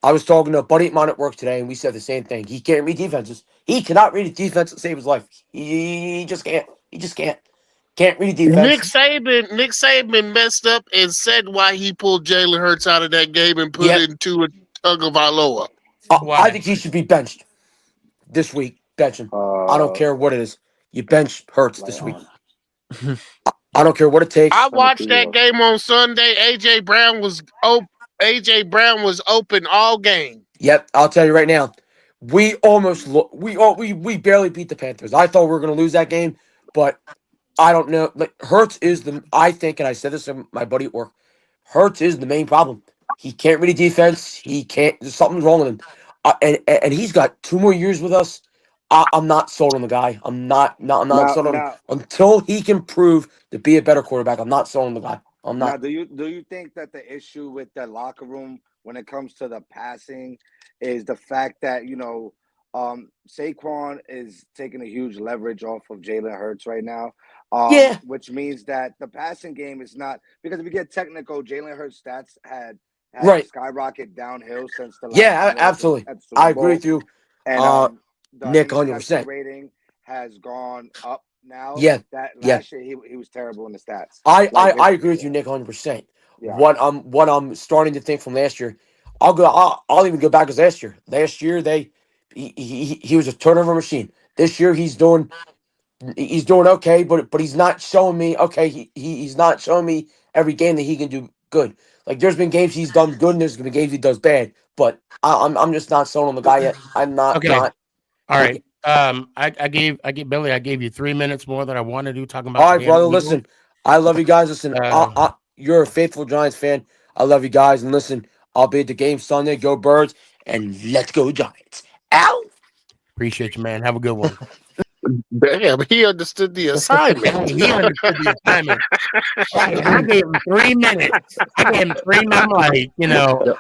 I was talking to a buddy of mine at work today, and we said the same thing. He can't read defenses. He cannot read a defense to save his life. He just can't. Can't read defense. Nick Saban messed up and said why he pulled Jalen Hurts out of that game and put it into a Tagovailoa. I think he should be benched this week. Bench him. I don't care what it is. You bench Hurts this week. I don't care what it takes. I watched that game on Sunday. AJ Brown was open all game. Yep, I'll tell you right now. We barely beat the Panthers. I thought we were going to lose that game, but I don't know. Like Hurts is I think, and I said this to my buddy at work, Hurts is the main problem. He can't read a defense. He can't. Something's wrong with him. And he's got 2 more years with us. I'm not sold on the guy. I'm not sold on him until he can prove to be a better quarterback. I'm not sold on the guy. I'm not. Now, do you think that the issue with the locker room when it comes to the passing is the fact that Saquon is taking a huge leverage off of Jalen Hurts right now, Yeah, which means that the passing game is not, because if you get technical, Jalen Hurts stats had right. skyrocketed downhill since the last Yeah, time they were absolutely. at the I Super agree Bowl, with you, and the Nick, interception 100%. rating has gone up now. Yeah, That yeah. last year he was terrible in the stats. I, I, Like I it's agree with yeah you, Nick, 100%. yeah What I'm starting to think from last year, I'll even go back as last year. Last year he was a turnover machine. This year he's doing okay, but he's not showing me okay. He's not showing me every game that he can do good. Like there's been games he's done good, and there's been games he does bad. But I'm just not sold on the guy yet. I'm not Okay. not. All right. I gave Billy. I gave you 3 minutes more than I want to do talking about All the right, damn brother. Eagles. Listen, I love you guys. Listen, Uh, you're a faithful Giants fan. I love you guys, and listen, I'll be at the game Sunday. Go Birds, and let's go Giants. Ow! appreciate you, man. Have a good one. Damn, he understood the assignment. Hey, he understood the assignment. I gave him 3 minutes. I gave him 3 minutes. I'm like,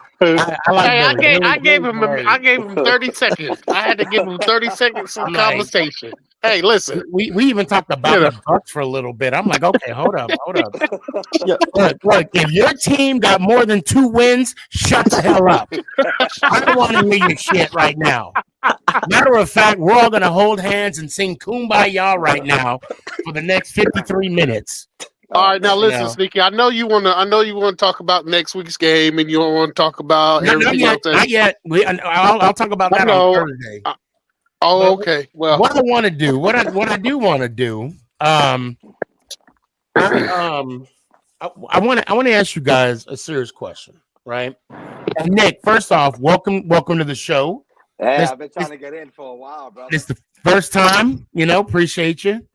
I like Hey, Billy. I Billy's gave him 30 seconds. I had to give him 30 seconds of I'm like, conversation. Hey, listen, we even talked about the Bucks for a little bit. I'm like, okay, hold up. Yeah. Look, if your team got more than 2 wins, shut the hell up. I don't want to hear your shit right now. Matter of fact, we're all gonna hold hands and sing "Kumbaya" right now for the next 53 minutes. all right, now listen, know. Sneaky. I know you want to talk about next week's game, and you don't want to talk about Not everything yet. else. Not yet. I'll talk about I that on know. Thursday. Oh, But okay. Well, what I want to do, what I do want to do, I want to ask you guys a serious question, right? And Nick, first off, welcome to the show. Hey, This I've been trying to get in for a while, brother. this the first time, appreciate you.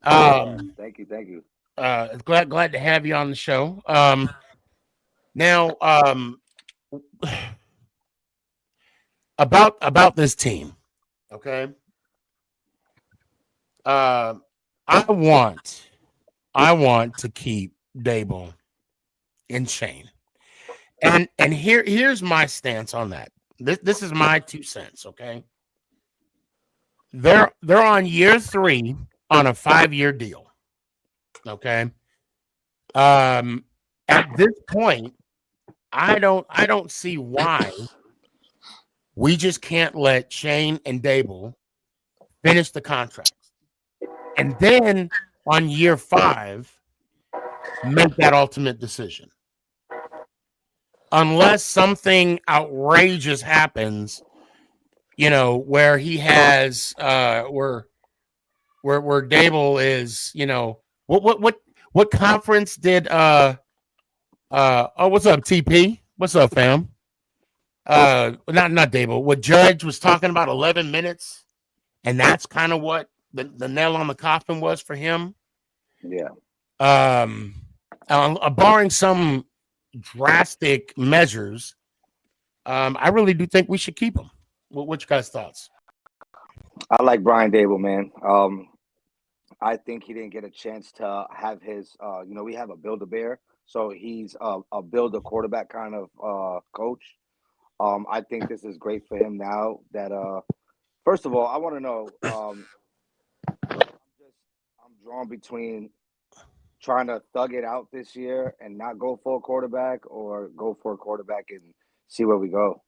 Thank you. Glad to have you on the show. Now, about this team, okay. I want to keep Daboll and Schoen, and here's my stance on that. This is my 2 cents, okay. They're on year 3 on a 5-year deal, okay. At this point, I don't see why we just can't let Shane and Daboll finish the contracts, and then on year 5 make that ultimate decision. Unless something outrageous happens, where he has where Daboll is, what conference did what's up, TP? What's up, fam? Not Daboll. What Judge was talking about 11 minutes, and that's kind of what the nail on the coffin was for him. Yeah. Barring some drastic measures, I really do think we should keep him. What you guys' thoughts? I like Brian Daboll, man. I think he didn't get a chance to have his. We have a Build-A-Bear, so he's a build-a-quarterback kind of coach. I think this is great for him now. That first of all, I want to know. I'm drawn between trying to thug it out this year and not go for a quarterback, or go for a quarterback and see where we go.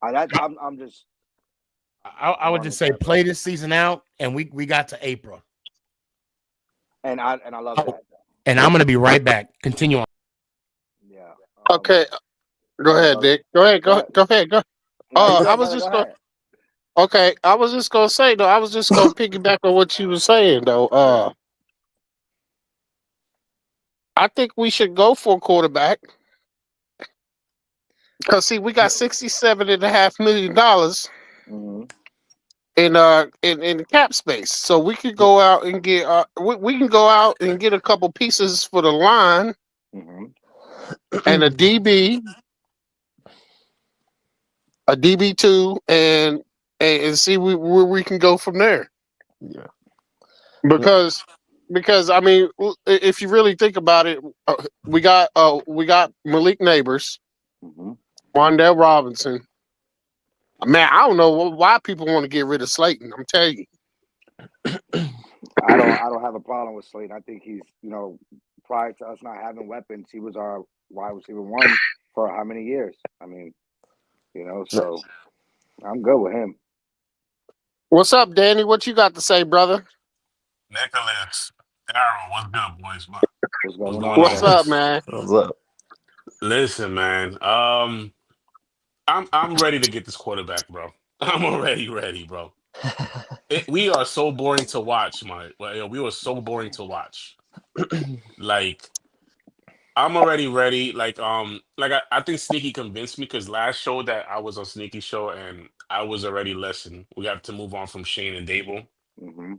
I'm just. I would just say play this season out, and we got to April. And I love that. And I'm gonna be right back. Continue on. Yeah. okay. Go ahead, Nick. Go ahead. Go ahead. Go. I was just going. Okay, I was just gonna say though. I was just gonna piggyback on what you were saying though. I think we should go for a quarterback because see, we got $67.5 million in cap space, so we could go out and get we can go out and get a couple pieces for the line and a DB2, and see where we can go from there. Yeah. Because I mean, if you really think about it, we got Malik Neighbors, Wandale Robinson, Man, I don't know why people want to get rid of Slayton. I'm telling you. I don't have a problem with Slayton. I think he's, prior to us not having weapons, he was our wide receiver one for how many years? I mean, so I'm good with him. What's up, Danny? What you got to say, brother? Nicholas, Daryl, what's good, boys? What's What's going going on? What's on? up, man? What's up? Listen, man. I'm ready to get this quarterback, bro. I'm already ready, bro. We are so boring to watch, man. Well, we were so boring to watch. Like, I'm already ready. I think Sneaky convinced me because last show that I was on Sneaky show and I was already listening. We have to move on from Shane and Daboll. Mm-hmm.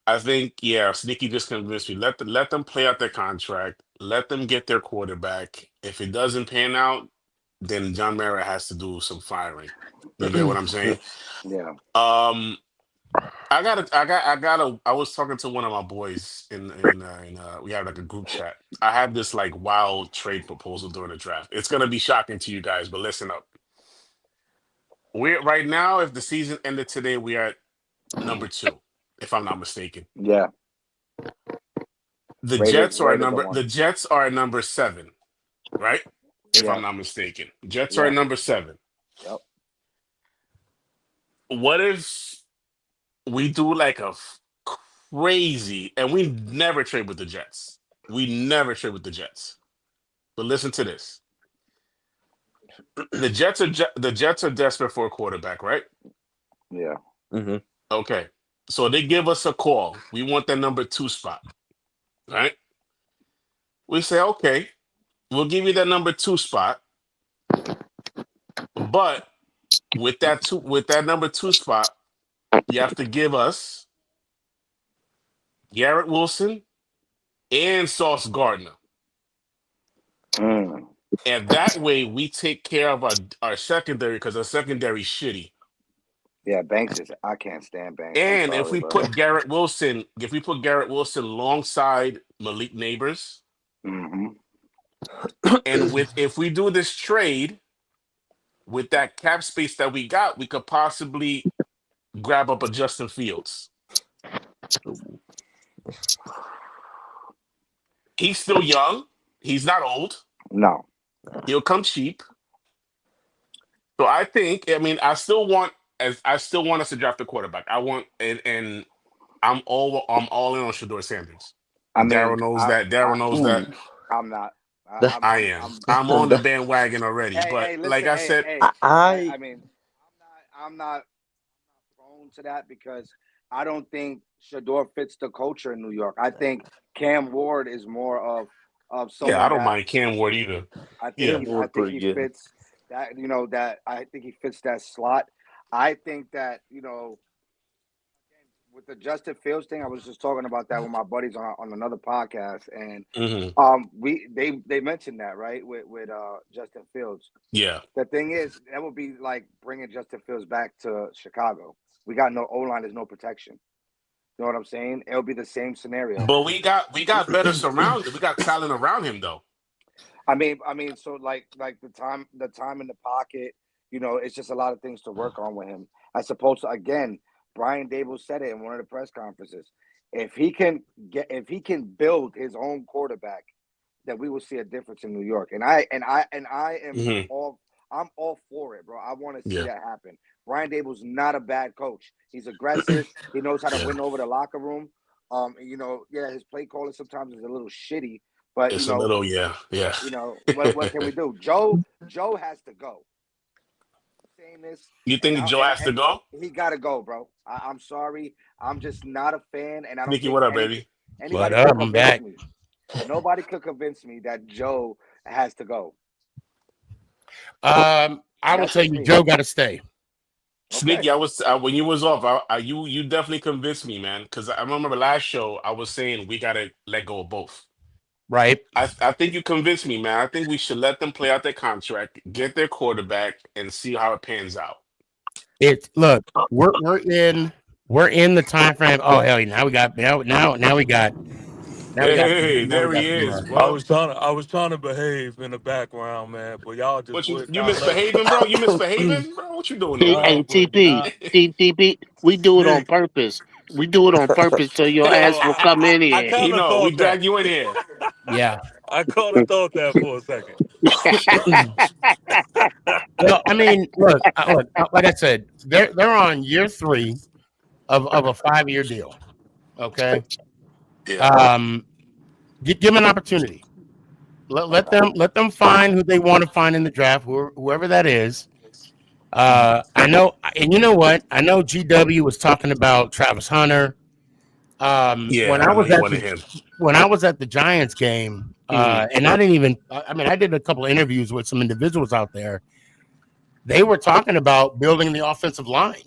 I think, Sneaky just convinced me. Let them play out their contract. Let them get their quarterback. If it doesn't pan out, then John Mara has to do some firing. You get what I'm saying? Yeah. Um, I was talking to one of my boys we had like a group chat. I had this like wild trade proposal during the draft. It's gonna be shocking to you guys, but listen up. We're right now, if the season ended today, we are at number 2, if I'm not mistaken. Yeah. The Raiders, Jets are Raiders are the one. Jets are at number 7, right? If Yeah. I'm not mistaken. Jets are Yeah. at number 7. Yep. What if we do like a crazy, and we never trade with the Jets. We never trade with the Jets. But listen to this. The Jets are desperate for a quarterback, right? Yeah. Mm-hmm. Okay. So they give us a call. We want that number 2 spot, right? We say, okay, we'll give you that number 2 spot, but with that number 2 spot, you have to give us Garrett Wilson and Sauce Gardner. Mm. And that way we take care of our secondary because our secondary is shitty. Yeah, Banks is. I can't stand Banks. I'm And sorry, but. if we put Garrett Wilson alongside Malik Neighbors, Mm-hmm. and if we do this trade with that cap space that we got, we could possibly grab up a Justin Fields. He's still young. He's not old. No. He'll come cheap. So I still want us to draft a quarterback. I want and I'm all in on Shador Sanders. I mean, Daryl knows that. Daryl knows that. I'm not. I am. I'm on the bandwagon already. But Hey, like listen. I Hey, said, hey. I mean, I'm not prone to that because I don't think Shador fits the culture in New York. I think Cam Ward is more of I someone don't that mind Cam Ward either. I think Yeah. I think he fits that. That I think he fits that slot. I think that with the Justin Fields thing, I was just talking about that with my buddies on another podcast, and they mentioned that, right, with Justin Fields. Yeah. The thing is, that would be like bringing Justin Fields back to Chicago. We got no O-line, there's no protection. You know what I'm saying? It'll be the same scenario. But we got better surrounded. We got talent around him though. I mean, so like the time in the pocket, it's just a lot of things to work on with him. I suppose again, Brian Daboll said it in one of the press conferences. If he can build his own quarterback, then we will see a difference in New York. And I am I'm all for it, bro. I want to see that happen. Brian Daboll's not a bad coach. He's aggressive. He knows how to win over the locker room. His play calling sometimes is a little shitty, but it's a little, yeah. what can we do? Joe has to go. Saying this, you think Joe has to go? He got to go, bro. I'm sorry. I'm just not a fan, and I don't. Nikki, what up, baby? Anybody What up? could I'm back. convince me. Nobody could convince me that Joe has to go. I will tell you, Joe got to stay. Sneaky, I was when you was off. You definitely convinced me, man. Because I remember last show I was saying we gotta let go of both. Right. I think you convinced me, man. I think we should let them play out their contract, get their quarterback, and see how it pans out. Look, we're in the time frame. Oh hell, now we got Now we got Hey, now we there he got is, I bro. was trying to behave in the background, man, but y'all just What would you not let me. misbehaving, bro? You misbehaving, bro? What you doing over Y'all there? Hey, would TP, not TP, we do it on sneak. purpose. We do it on purpose so your Yo, ass will come in I here. kind You of know, we thought that. drag you in here. yeah. I kind of thought that for a second. Well, I mean, look, like I said, they're on year 3 of a 5-year deal. Okay. Yeah. Um, give them an opportunity. Let them find who they want to find in the draft, whoever that is. I know, and you know what? I know GW was talking about Travis Hunter. When Yeah, I I know was he at wanted him. the Giants game, Mhm. and I didn't even. I mean, I did a couple of interviews with some individuals out there. They were talking about building the offensive line.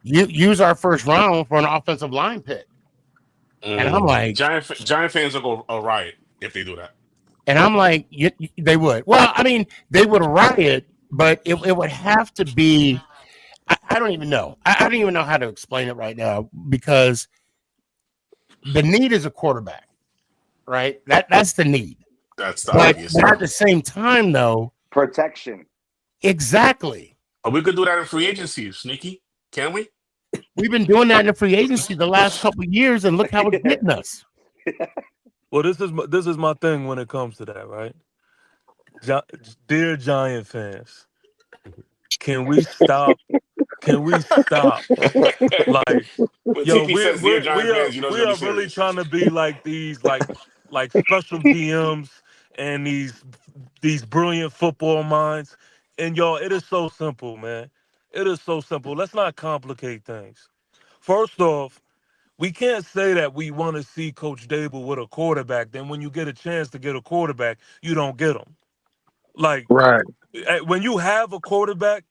Use our first round for an offensive line pick, and I'm like, Giant fans will go a riot if they do that. they would. Well, I mean, they would riot, but it would have to be. I don't even know. I don't even know how to explain it right now because the need is a quarterback, right? That's the need. That's the But obvious at need. the same time, though, Protection. exactly. But we could do that in free agency, Sneaky. Can we? We've been doing that in the free agency the last couple of years, and look how it's Yeah. getting us. Well, this is my thing when it comes to that, right? Dear Giant fans, can we stop? Can we stop? Like, When yo, TP says, "Dear Giant fans," you know it's we gonna be are really serious. trying to be like these like special GMs and these brilliant football minds. And y'all, it is so simple, man. It is so simple. Let's not complicate things. First off, we can't say that we want to see Coach Dable with a quarterback. Then when you get a chance to get a quarterback, you don't get him. Like Right. when you have a quarterback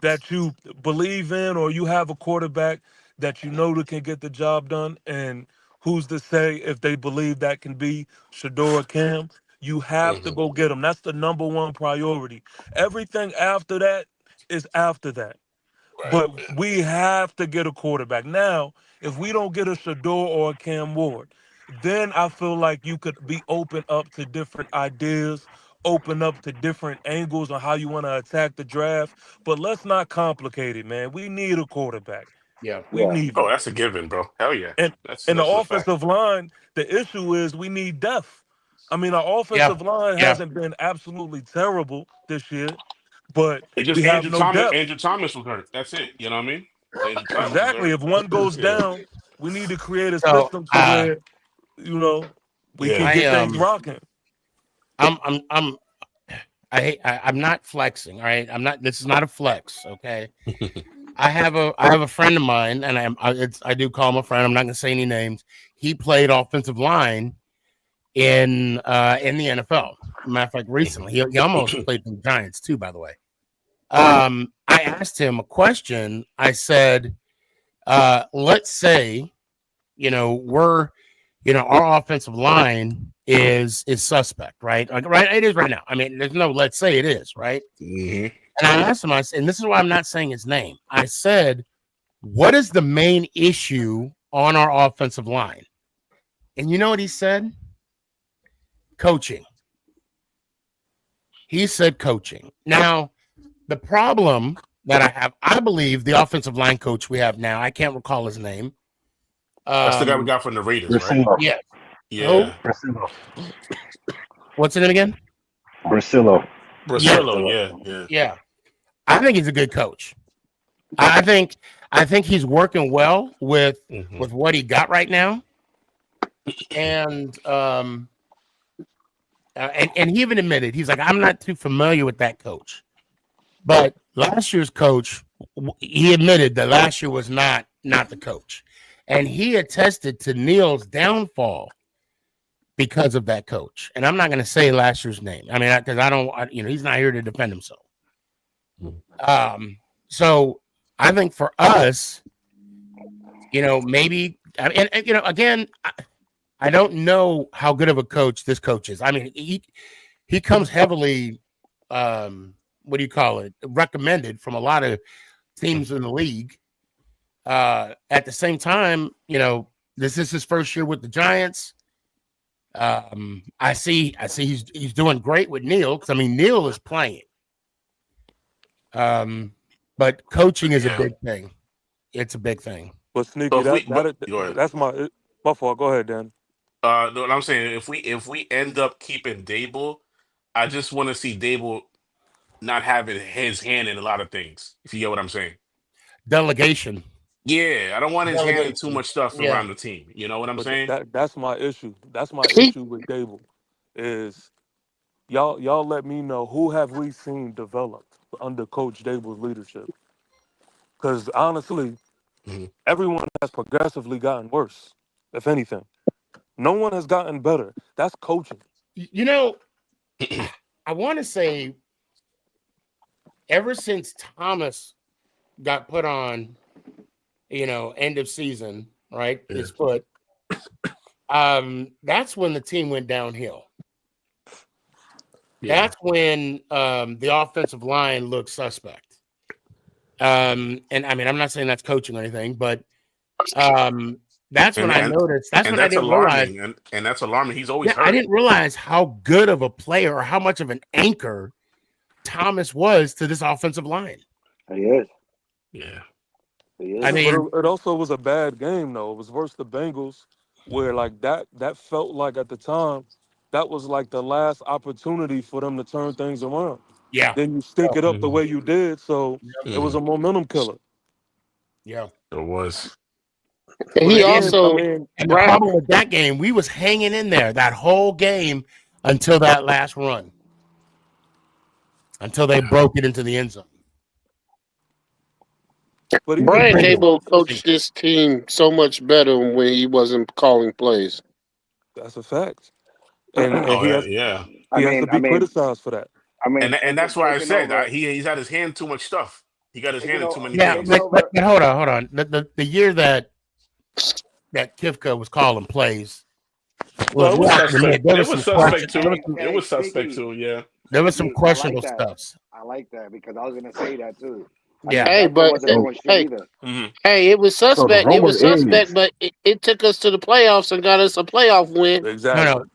that you believe in, or you have a quarterback that you know that can get the job done, and who's to say if they believe that can be Shador or Cam, you have to Hmm. go get them. That's the number one priority. Everything after that is after that. Right. But we have to get a quarterback. Now, if we don't get a Shador or a Cam Ward, then I feel like you could be open up to different ideas, open up to different angles on how you want to attack the draft. But let's not complicate it, man. We need a quarterback. Yeah. We Yeah. need Oh, one. that's a given, bro. Hell yeah. And That's in the a fact. offensive line, the issue is we need depth. I mean, our Yeah. offensive line Yeah. hasn't been absolutely terrible this year, but It we just have Andrew no Thomas. depth. Andrew Thomas was hurt. That's it. You know what I mean? Andrew Thomas was Exactly. hurt. If one goes Yeah. down, we need to create a So system to where, you know, we can Yeah. get I things rocking. I'm I'm not flexing. All right. I'm not. This is not a flex. Okay. I have a friend of mine, and I do call him a friend. I'm not gonna say any names. He played offensive line in the NFL. Matter of fact, recently he almost played for the Giants too. By the way, I asked him a question. I said, let's say, we're, our offensive line is suspect, right? Like, right, it is right now. I mean, there's no let's say it is, right? Hmm. And I asked him, I said, and this is why I'm not saying his name. I said, what is the main issue on our offensive line? And you know what he said? Coaching. He said coaching. Now, the problem that I have, I believe the offensive line coach we have now, I can't recall his name. That's the guy we Um, got from the Raiders, right? Brasillo. yeah. Who? Yeah. Brasillo. What's the name again? Brasillo. Yeah. Brasillo. Yeah. Yeah. Yeah. I think he's a good coach. I think he's working well Hmm. with what he got right now. And he even admitted, he's like, I'm not too familiar with that coach. But last year's coach, he admitted that last year was not the coach. And he attested to Neil's downfall because of that coach. And I'm not going to say last year's name. I mean, because I don't, he's not here to defend himself. So I think for us, maybe, and again, I don't know how good of a coach this coach is. I mean, he comes heavily, what do you call it, recommended from a lot of teams in the league. At the same time, this is his first year with the Giants. I see he's doing great with Neil because I mean Neil is playing. But coaching is a Yeah. big thing. It's a big thing. But So Sneaky, if we, but that go ahead. that's my fault. Go ahead, Dan. No, what I'm saying, if we end up keeping Dable, I just want to see Dable not having his hand in a lot of things. If you get what I'm saying. Delegation. Yeah, I don't want his hand in too Delegation. much stuff Yeah. around the team. You know what I'm But saying? that's my issue. That's my He issue with Dable. Is y'all let me know who have we seen develop under Coach Dable's leadership? Because honestly, Mhm. everyone has progressively gotten worse. If anything, no one has gotten better. That's coaching. You know, I want to say ever since Thomas got put on, end of season, right? Yeah. His foot. That's when the team went downhill. Yeah. That's when the offensive line looked suspect. And I mean, I'm not saying that's coaching or anything, but that's when And I and noticed. That's and when I that's didn't realize. alarming. And that's alarming. He's always Yeah, I hurt. didn't realize how good of a player or how much of an anchor Thomas was to this offensive line. He is. Yeah. He I is. But mean, it also was a bad game though. It was versus the Bengals, where like that felt like at the time that was like the last opportunity for them to turn things around. yeah, Then you stink it up the hmm way you did, so it was hmm a momentum killer. yeah. It was. But he again, I also mean, And the Brian. problem with that game, we was hanging in there that whole game until that last run, until they Yeah. broke it into the end zone. but even Brian Bengals. still, Dable coached this team so much better when he wasn't calling plays. that's a fact. And Oh yeah. Yeah. I he has to mean, I be mean, criticized for that. I mean, And taking that's why I taking said over, he's had his hand too much stuff. He got his hand in too many Yeah, taking things. over. but hold on. The year that Kivka was calling plays Well, was it was rocky to me. suspect. There It was was some suspect question. too. It Hey, was suspect Sneaky, too. Yeah. There was some Sneaky. I like questionable that. stuffs. I like that because I was gonna say that too. I mean, Yeah, Hey, Kefka but wasn't doing shit hey, either. hmm hey, it was So the suspect. It rumor was suspect, is, but it took us to the playoffs and got us a playoff win. no. Exactly.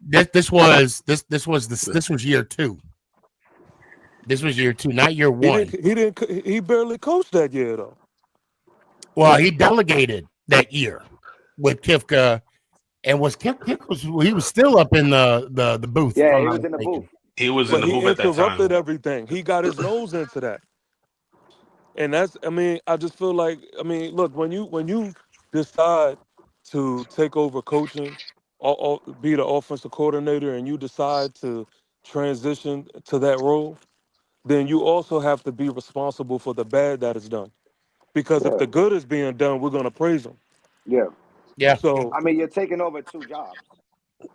This was year two. This was year two, not year one. He barely coached that year though. Well, he delegated that year with Kivka, and he was still up in the booth, if Yeah, I'm he not was in the booth. mistaken. He was in But the he booth at that interrupted time. everything. He got his nose into that. And that's I mean, I just feel like I mean, look, when you decide to take over coaching or be the offensive coordinator and you decide to transition to that role, then you also have to be responsible for the bad that is done. Because if Yeah, the good is being done, we're gonna praise them. yeah. Yeah, So I mean, you're taking over two jobs.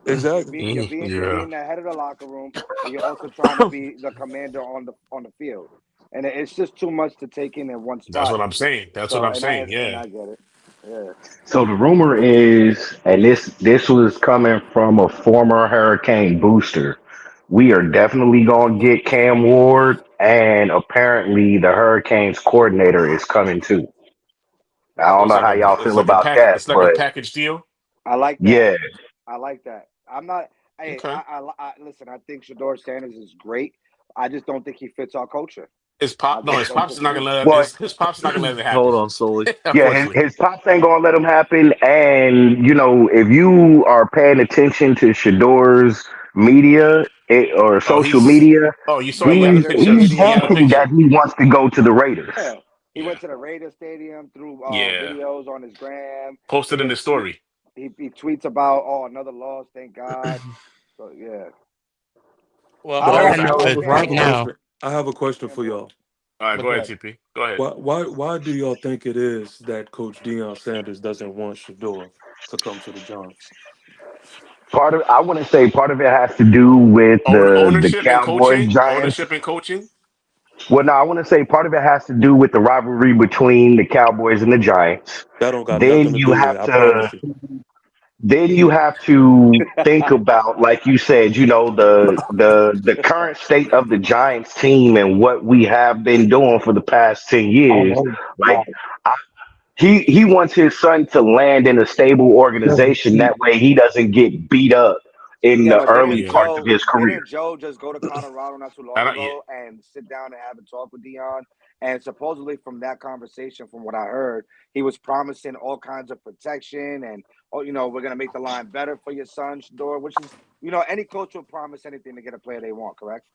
exactly. You're Yeah. being the head of the locker room, and you're also trying to be the commander on the field. And it's just too much to take in one That's spot. what I'm saying. That's what So, I'm saying. and Yeah. I get it. Yeah. so the rumor is, and this was coming from a former Hurricane booster. We are definitely gonna get Cam Ward, and apparently the Hurricanes coordinator is coming too. I So don't know how y'all it's feel like a about pack. that, It's like a but package deal. I like that. yeah, I like that. I'm not. Hey, Okay. I listen. I think Shador Sanders is great. I just don't think he fits our culture. His I pop. No, just his don't pops is think not he. gonna let well, his pops is not gonna let it happen. Hold on, Sully. yeah, Unfortunately. his pops ain't gonna let him happen. And if you are paying attention to Shador's media or Oh, social he's. media, Oh, you saw. He had the he's Raiders picture. he's He had a Stadium. hinting that picture. he wants to go to the Raiders. Yeah, he Yeah. went to the Raiders Stadium through Yeah. videos on his gram. Posted in Even the story. he tweets about another loss. Thank God. So yeah, well, I all But I like know I is like I Cam have right a Ward. now. question. I have a question Cam for Ward. y'all. All right, What's go ahead, that? TP. Go ahead. Why do y'all think it is that Coach Deion Sanders doesn't want Shador to come to the Giants? I want to say part of it has to do with the Ownership and Cowboys coaching. Giants. Ownership and coaching. Well, no, I want to say part of it has to do with the rivalry between the Cowboys and the Giants. That don't got Then nothing to you do with it. have I to promise you. then you have to think about, like you said, the current state of the Giants team and what we have been doing for the past 10 years. Like I, he wants his son to land in a stable organization. That way he doesn't get beat up in Yeah, the but early didn't Yeah. parts of Joe his career. didn't Joe just go to Colorado not too I long don't. Yeah. ago and sit down and have a talk with Dion? And supposedly from that conversation, from what I heard, he was promising all kinds of protection and we're gonna make the line better for your son, Shador, which is any coach will promise anything to get a player they want, correct?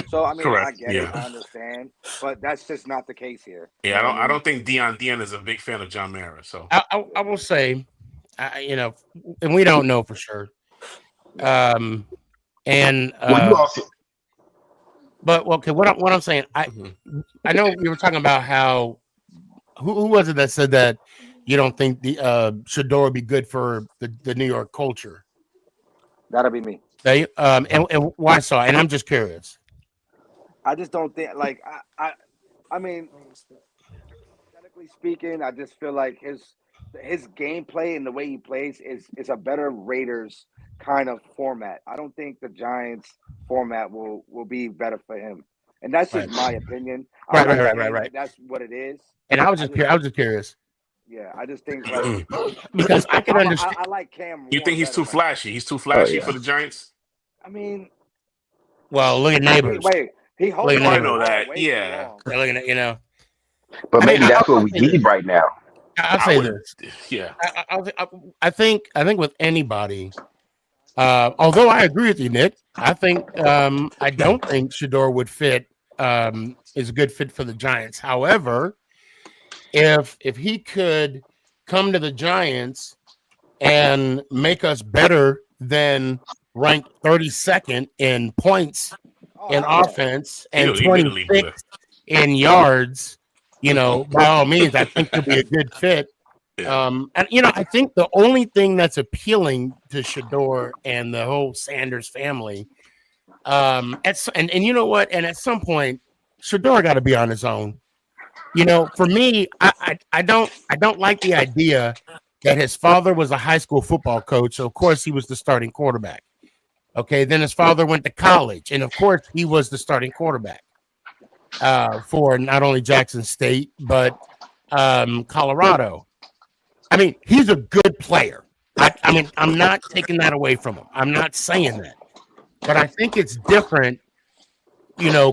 So I mean, I Correct. get it, Yeah. I understand, but that's just not the case here. You Yeah. know I what I don't. I mean? don't think Dion is a big fan of John Mara. So I will say, and we don't know for sure. Yeah. And Well, you also but okay, what I'm saying, Mhm. I know you were talking about how who was it that said that you don't think the Shador would be good for the New York culture? That'll be me. They and why so? And I'm just curious. I just don't think I mean, aesthetically speaking, I just feel like his gameplay and the way he plays is a better Raiders kind of format. I don't think the Giants format will be better for him, and that's Right, just my opinion. I'm right, right, not right, right, saying right. that that's what it is. And I just I was just curious yeah, I just think like because I can understand. I like Cam You more think he's better. too Like flashy? He's too Oh flashy yeah. for the Giants. I mean, Well, look at neighbors. he Look holds at No, I on to the know neighbors. ball that. way too Yeah. long. Yeah, look at but I mean, maybe that's what I'll we say this. need right now. I'll I say would. this. Yeah. I think with anybody, although I agree with you, Nick, I don't think Shador would fit is a good fit for the Giants. However, if he could come to the Giants and make us better than ranked 32nd in points Oh in hell yeah! offense and He literally do that. 26th in yards, by all means, I think he'll be a good fit. Yeah. And I think the only thing that's appealing to Shador and the whole Sanders family, and you know what? And at some point, Shador got to be on his own. For me, I don't like the idea that his father was a high school football coach, so of course he was the starting quarterback. Okay, then his father went to college, and of course he was the starting quarterback for not only Jackson State but Colorado. I mean, he's a good player. I mean, I'm not taking that away from him. I'm not saying that, but I think it's different.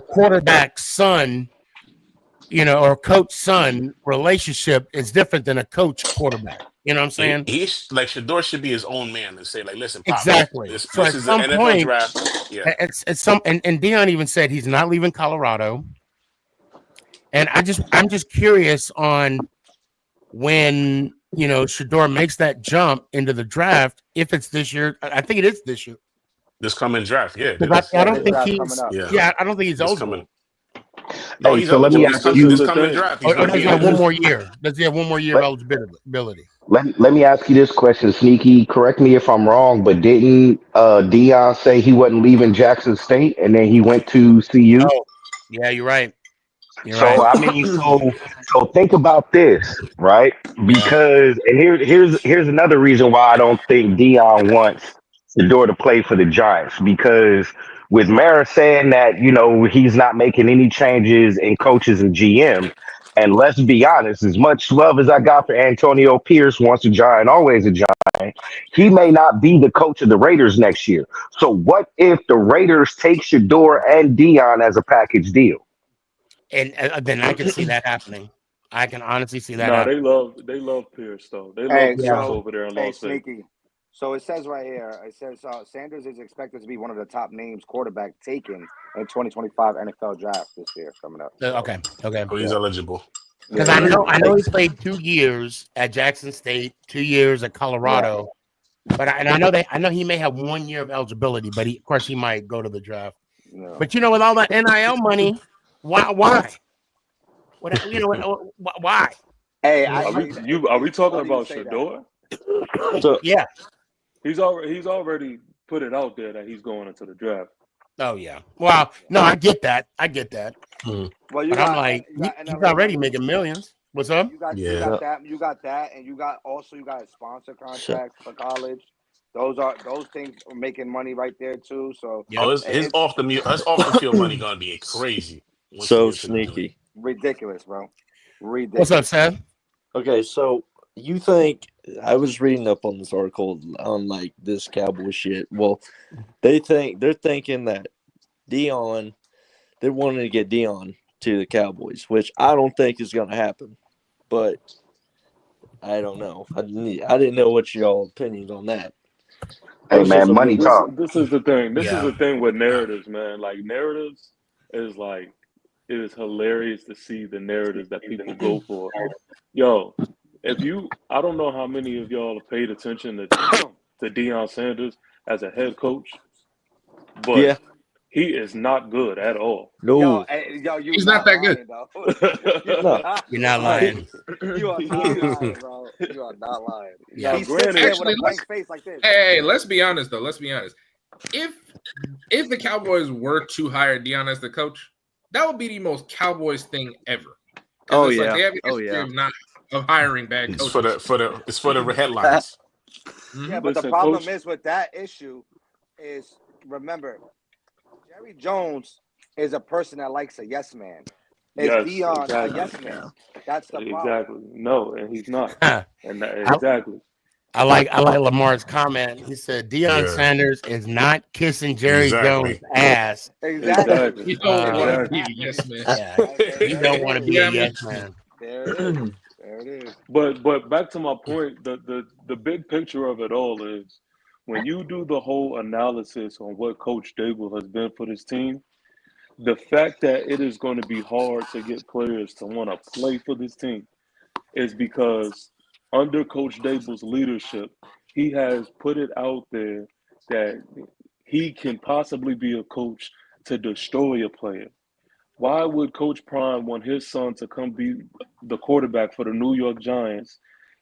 Quarterback son, or coach son relationship is different than a coach quarterback. You know what I'm saying? He's like Shador should be his own man and say like, listen, pops, Exactly. this So this at is the some NFL point, draft. Yeah. it's some, and Dion even said he's not leaving Colorado. And I'm just curious on when Shador makes that jump into the draft. If it's this year, I think it is this year. This coming draft. Yeah, it Because is. I Yeah, don't this think draft coming he's. up. Yeah. Yeah, I don't think he's This eligible. coming. No, Hey, he's so let me eligible. ask This you. coming draft, he's Or gonna does be he have one eligible. more year? Does he have one more year of Let, eligibility? let me ask you this question, Sneaky. Correct me if I'm wrong, but didn't Dion say he wasn't leaving Jackson State and then he went to CU? Oh, yeah, you're right. You're So right. I mean, so think about this, right? Yeah. Because and here's another reason why I don't think Dion wants Shador to play for the Giants. Because with Mara saying that he's not making any changes in coaches and GM, and let's be honest, as much love as I got for Antonio Pierce, once a Giant, always a Giant, he may not be the coach of the Raiders next year. So what if the Raiders take Shador and Dion as a package deal? And then I could see that happening. I can honestly see that No, happening. they love Pierce though. They love Hey, Yeah. Pierce so over there in hey, Las Vegas. Sneaky. So it says right here, it says Sanders is expected to be one of the top names quarterback taken in 2025 NFL draft this year coming up. So Okay. Okay. Oh, he's yeah, eligible. Because yeah, yeah, I know he played 2 years at Jackson State, 2 years at yeah, Colorado. But I know he may have 1 year of eligibility, but of course he might go to the draft. yeah. But with all that NIL money, why? Why? Hey, Are we it's talking funny you about say that. Shador? So Yeah. He's already put it out there that he's going into the draft. Oh yeah. Well, no, I get that. Mhm. Well, But I'm like, you got he's NLA already money. making millions. What's up? You Yeah. got no, that, and you got a sponsor so contract for college. Those things are making money right there too. So Yep. Oh, it's his off the field money gonna be crazy once he so gets to the joint. sneaky. ridiculous, bro. What's up, Ridiculous. Sam? Okay, so you think I was reading up on this article on like this Cowboy shit. Well, they're thinking that Dion, they're wanting to get Dion to the Cowboys, which I don't think is going to happen. But I don't know. I didn't know what y'all opinions on that. Hey That's just man, a money talk. this is the thing. This is Yeah. the thing with narratives, man. Like narratives is like it is hilarious to see the narratives that people go for. Yo, I don't know how many of y'all have paid attention to Deion Sanders as a head coach, but Yeah. he is not good at all. No. You He's not not that good. lying though. You No. not You're not lying. lying. You are not lying, bro. You are not lying. Yeah. Now, He sits granted, there with a Actually, blank face like this. hey, let's be honest though. Let's be honest. If the Cowboys were to hire Dion as the coach, that would be the most Cowboys thing ever. Because it's like they have a history of hiring bad It's coaches. for the headlines. Yeah, but the listen, problem coach. is with that issue is remember Jerry Jones is a person that likes a yes man. Is Yes, Dion exactly. a yes man? That's the problem. Exactly. No, and he's not. I, And exactly. I like Lamar's comment. He said Deion Yeah, Sanders is not kissing Jerry Jones' exactly. ass. Exactly. You don't want to be a Exactly. yes man. Yeah, you There don't it want to is. be a Yeah, I mean, yes man. There it is. There it is. But back to my point, the big picture of it all is when you do the whole analysis on what Coach Daboll has been for this team, the fact that it is going to be hard to get players to want to play for this team is because under Coach Daboll's leadership, he has put it out there that he can possibly be a coach to destroy a player. Why would Coach Prime want his son to come be the quarterback for the New York Giants?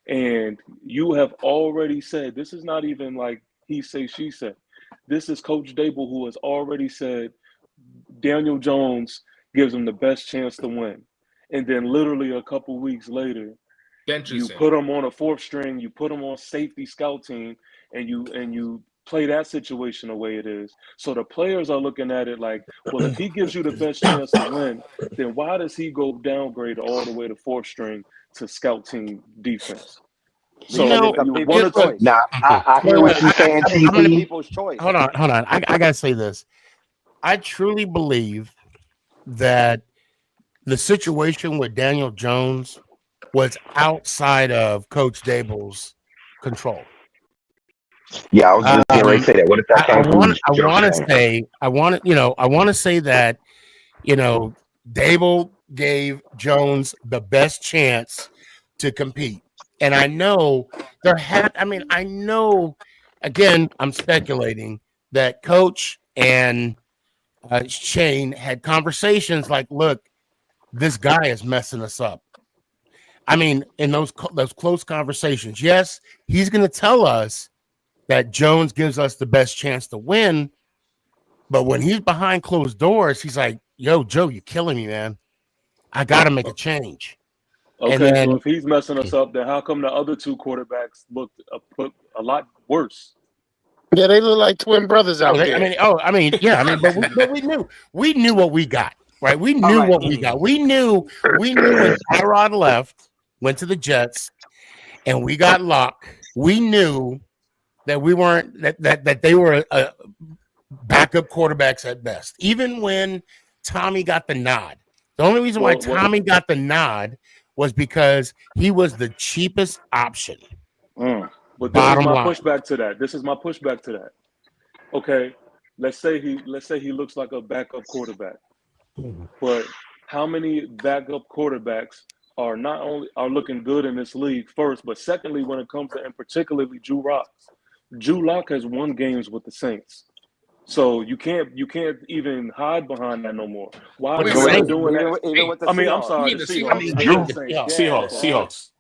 And you have already said, this is not even like he say, she said. This is Coach Dable who has already said Daniel Jones gives him the best chance to win. And then literally a couple weeks later, you benches him. put him on a fourth string, you put him on safety scout team, and you play that situation the way it is. So the players are looking at it like, well, if he gives you the best chance to win, then why does he go downgrade all the way to fourth string to scout team defense? You Because So know, it's the you people's one of two. choice. Now I wait, hear wait, what you're saying, It's the TP. people's choice. hold on. I gotta say this. I truly believe that the situation with Daniel Jones was outside of Coach Daboll's control. Yeah, I was just getting ready to Um, say that. What if that I came from Joe want to Schoen? say, I want to say that, Daboll gave Jones the best chance to compete, and I know I know. Again, I'm speculating that Coach and Shane had conversations like, "Look, this guy is messing us up." I mean, in those close conversations, yes, he's going to tell us that Jones gives us the best chance to win. But when he's behind closed doors, he's like, "Yo, Joe, you're killing me, man. I got to make a change." And Okay, so then, if he's messing us up, then how come the other two quarterbacks looked put a lot worse? Yeah, they look like twin brothers out there. yeah, but we knew what we got, right? We All knew right. what we got. We knew when Tyrod left, went to the Jets, and we got Locke. We knew that we weren't that they were backup quarterbacks at best. Even when Tommy got the nod, the only reason why Well, Tommy got the nod was because he was the cheapest option. but this is Bottom my line. pushback to that. This is my pushback to that. Okay, let's say he looks like a backup quarterback. But how many backup quarterbacks are not only are looking good in this league first, but secondly, when it comes to and particularly Drew Lock. Drew Lock has won games with the Saints. So you can't even hide behind that no more. Why are Wait, you wait, not wait. doing that? Even with the I mean, I'm Seahawks. You sorry, mean the the Seahawks. Seahawks? I mean Drew the Saints. Yeah, Yeah, my fault.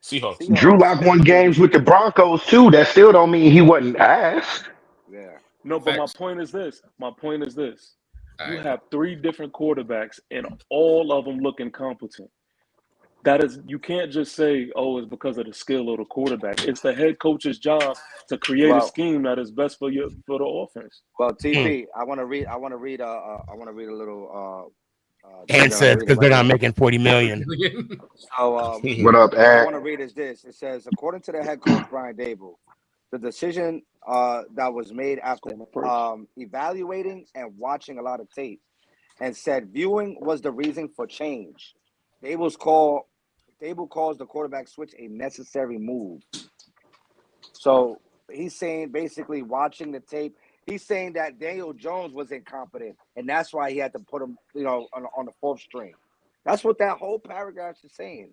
Seahawks. Drew Lock won games with the Broncos too. That still don't mean he wasn't asked. Yeah. No, but my Facts. point is this. My point is this. All You right. have three different quarterbacks and all of them look incompetent. That is, you can't just say, "Oh, it's because of the skill of the quarterback." It's the head coach's job to create a Well, scheme that is best for the offense. well, Hmm. TP. I want to read. I want to read. I want to read a little They're And gonna says read it because they're right not here. making 40 million. So What up, what I Ed? want to read is this. It says, according to the head coach Brian Dable, the decision that was made after evaluating and watching a lot of tape, and said viewing was the reason for change. Dable calls the quarterback switch a necessary move. So he's saying basically watching the tape, he's saying that Daniel Jones was incompetent, and that's why he had to put him, on the fourth string. That's what that whole paragraph is saying.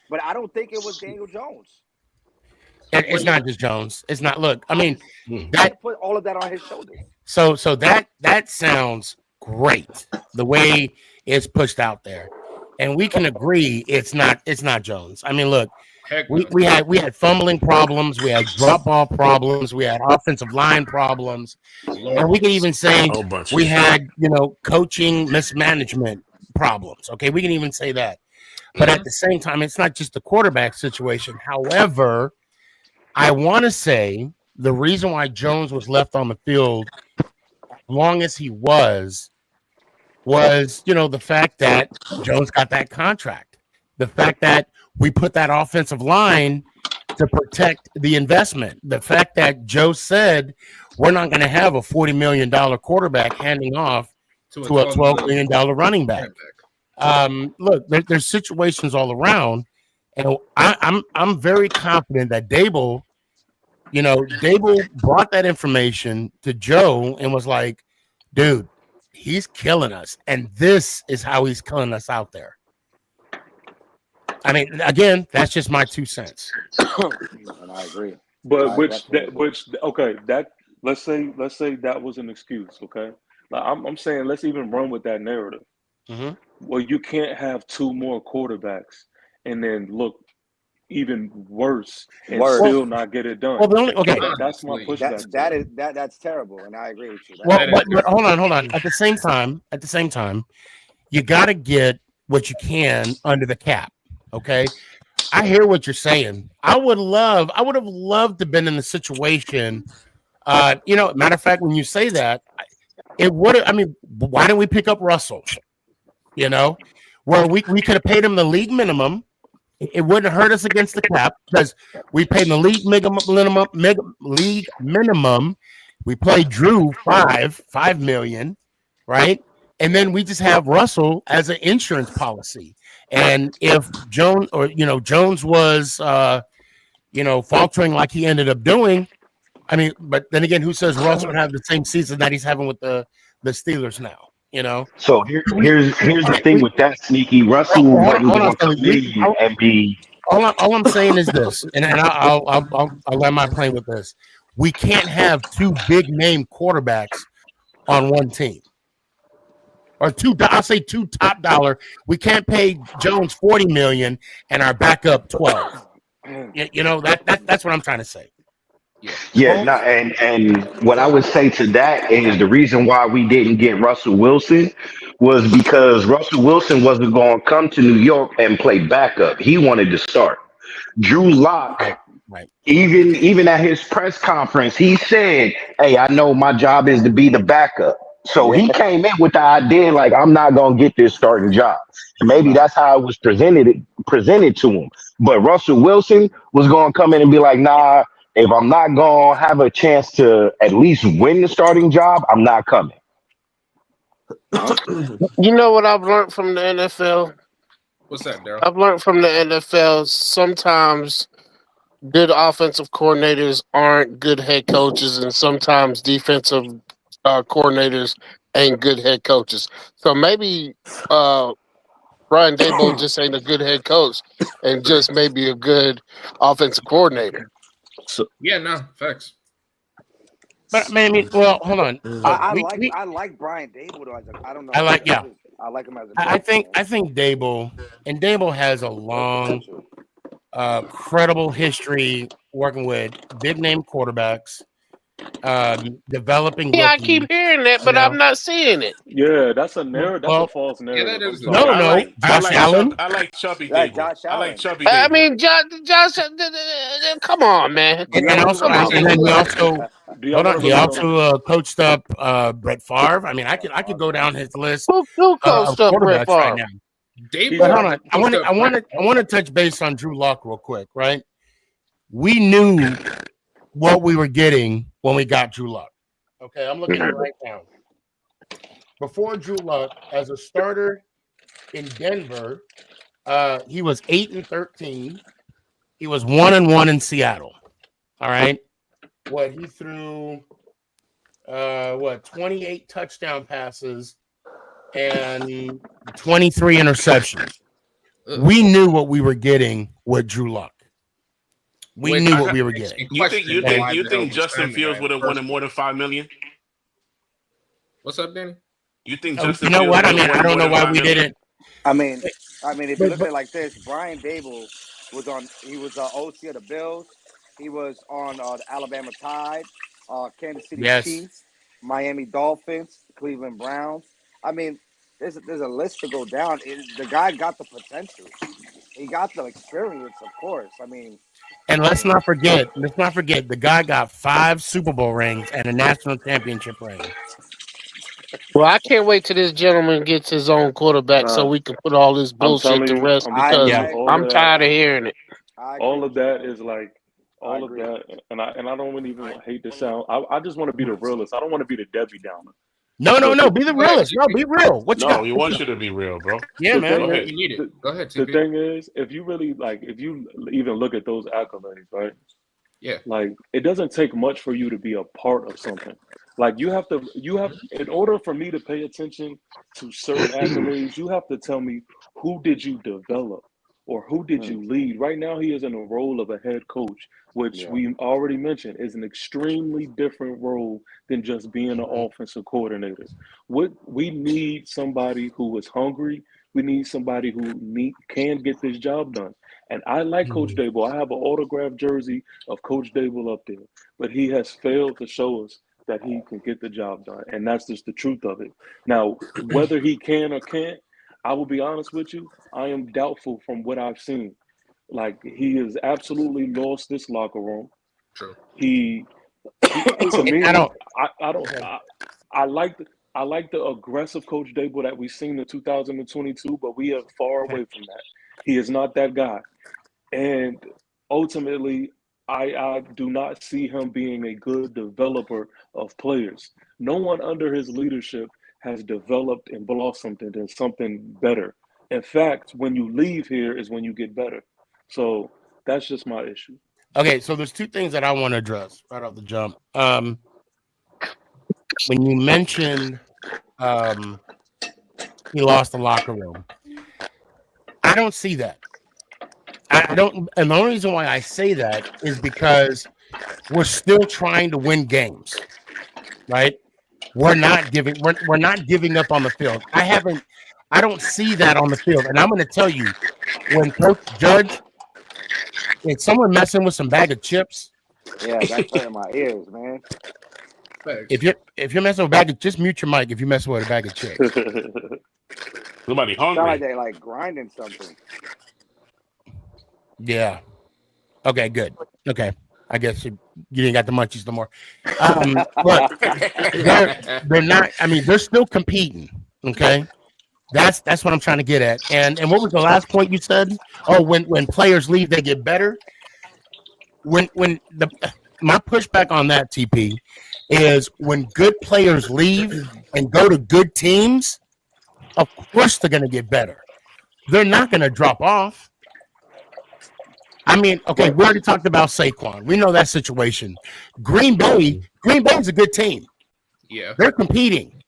But I don't think it was Daniel Jones. It's not just Jones. It's not. Look, I mean, He that. put all of that on his shoulders. So that sounds great. The way it's pushed out there, and we can agree it's not Jones. I mean, look, we had fumbling problems, we had drop ball problems, we had offensive line problems, and we can even say we had coaching mismanagement problems. Okay, we can even say that. But at the same time, it's not just the quarterback situation. However, I want to say the reason why Jones was left on the field as long as he was the fact that Jones got that contract. The fact that we put that offensive line to protect the investment. The fact that Joe said we're not going to have a $40 million quarterback handing off to a $12 million running back. Look, there's situations all around, and I'm very confident that Daboll brought that information to Joe and was like, dude, he's killing us. And this is how he's killing us out there. I mean, again, that's just my 2 cents. And I agree. But let's say that was an excuse, okay? Like I'm saying, let's even run with that narrative. Mm-hmm. Well, you can't have 2 more quarterbacks and then look even worse and still not get it done. Well, that's my pushback. That's terrible, and I agree with you. But hold on. At the same time, you got to get what you can under the cap. Okay, I hear what you're saying. I would have loved to have been in the situation. Matter of fact, when you say that, it would. I mean, why didn't we pick up Russell? Where we could have paid him the league minimum. It wouldn't hurt us against the cap because we paid the league minimum. We played Drew $5 million, right? And then we just have Russell as an insurance policy. And if Jones was faltering like he ended up doing, I mean, but then again, who says Russell would have the same season that he's having with the Steelers now? So here's the thing with that, Sneaky. Russell wasn't going to come in and be. All I'm saying is this, and I'll land my plane with this. We can't have 2 big name quarterbacks on one team, or 2. I'll say 2 top dollar. We can't pay Jones $40 million and our backup 12. That's what I'm trying to say. Yeah, no, and what I would say to that is the reason why we didn't get Russell Wilson was because Russell Wilson wasn't going to come to New York and play backup. He wanted to start. Drew Lock, right. Even at his press conference, he said, "Hey, I know my job is to be the backup." So he came in with the idea like, "I'm not going to get this starting job." And maybe that's how it was presented to him. But Russell Wilson was going to come in and be like, "Nah. If I'm not going to have a chance to at least win the starting job, I'm not coming." You know what I've learned from the NFL? What's that, Daryl? I've learned from the NFL sometimes good offensive coordinators aren't good head coaches, and sometimes defensive coordinators ain't good head coaches. So maybe Brian Daboll just ain't a good head coach and just maybe a good offensive coordinator. So facts. But I mean, well, hold on. I like Brian Daboll though. I don't know. I like him as a I think Daboll has a long, credible history working with big name quarterbacks, developing. Yeah, I keep hearing that, but I'm not seeing it. Yeah, that's a narrative. That's a false narrative. Yeah, that is. No. Josh Allen. I like Chubby Yeah, Daboll. Josh I like Allen. Chubby Daboll. I mean, Josh, come on, man. And then Do y'all Hold want on. to He really know? also coached up Brett Favre. I mean, I could go down his list Who of coached up Brett quarterbacks right Favre? now. Daboll But hold on. I coached want up to touch base on Drew Lock real quick, right? We knew what we were getting when we got Drew Lock. Okay, I'm looking at it right now. Before Drew Lock, as a starter in Denver, he was 8-13. He was 1-1 in Seattle. All right. What he threw 28 touchdown passes and 23 interceptions. We knew what we were getting with Drew Lock. We knew what we were getting. You think Justin Fields would have wanted more than $5 million? What's up, Danny? You think You Justin know Fields what? I would mean, have I wanted don't more know than why $5 we million? didn't. I mean, if you look at it like this, Brian Dable was OC of the Bills. He was on the Alabama Tide, Kansas City Yes. Chiefs, Miami Dolphins, Cleveland Browns. I mean, there's a list to go down. The guy got the potential. He got the experience, of course. I mean, And let's not forget, the guy got 5 Super Bowl rings and a national championship ring. Well, I can't wait till this gentleman gets his own quarterback so we can put all this bullshit to rest because I'm tired of hearing it. All of that is like all of that, and I don't even hate to sound. I just want to be the realist. I don't want to be the Debbie Downer. No. Be the realist. No, be real. What you got? We want you to be real, bro. Yeah, man. Go ahead. You need it. Go ahead, The TP. thing is, if you really if you even look at those accolades, right? Yeah. Like, it doesn't take much for you to be a part of something. Like, you have, in order for me to pay attention to certain accolades, you have to tell me, who did you develop or who did you lead? Right now, he is in the role of a head coach, which we already mentioned is an extremely different role than just being an offensive coordinator. We need somebody who is hungry. We need somebody who can get this job done. And I like Coach Daboll. I have an autographed jersey of Coach Daboll up there, but he has failed to show us that he can get the job done. And that's just the truth of it. Now, whether he can or can't, I will be honest with you, I am doubtful from what I've seen. Like, he has absolutely lost this locker room. True. To me, I like the aggressive Coach Daboll that we've seen in 2022, but we are far away from that. He is not that guy. And ultimately, I do not see him being a good developer of players. No one under his leadership has developed and blossomed into something better. In fact, when you leave here is when you get better. So that's just my issue. Okay, so there's 2 things that I want to address right off the jump. When you mentioned he lost the locker room, I don't see that. I don't, and the only reason why I say that is because we're still trying to win games, right? We're not giving up on the field. I don't see that on the field, and I'm going to tell you, when Coach Judge, if someone messing with some bag of chips, yeah, that's hurting my ears, man. If you're messing with a bag of, just mute your mic if you're messing with a bag of chips. Somebody Sound hungry. like they like grinding something. Yeah. Okay, good. Okay. I guess you didn't got the munchies no more. Look, they're not, I mean, they're still competing. Okay. That's what I'm trying to get at. And what was the last point you said? Oh, when players leave, they get better. My pushback on that, TP, is when good players leave and go to good teams, of course they're going to get better. They're not going to drop off. I mean, okay, we already talked about Saquon. We know that situation. Green Bay's a good team. Yeah, they're competing.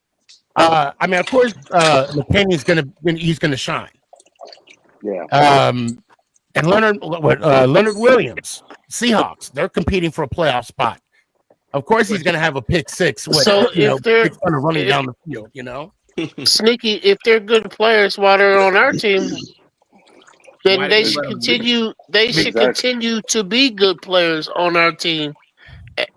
I mean, of course, McKinney's gonna shine. Yeah. And Leonard Williams, Seahawks, they're competing for a playoff spot. Of course, he's gonna have a pick six. If they're running down the field, Sneaky, if they're good players while they're on our team, then they should continue. They should continue to be good players on our team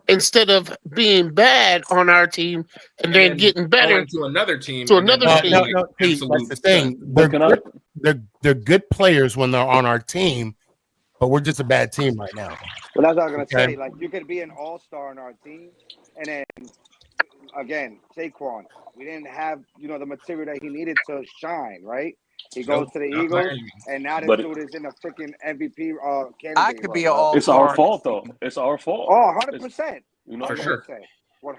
instead of being bad on our team and then getting better to another team. No, that's the thing. They're good players when they're on our team, but we're just a bad team right now. Well, that's what I was gonna Okay. say. Like, you could be an all-star in our team, and then again, Saquon, we didn't have the material that he needed to shine. Right? He goes Nope, to the not by Eagles, any means. and now this But dude is in a freaking MVP I candidate could be run, an bro. it's our all-star. fault, though. It's our fault. Oh, It's 100%. For sure. 100%.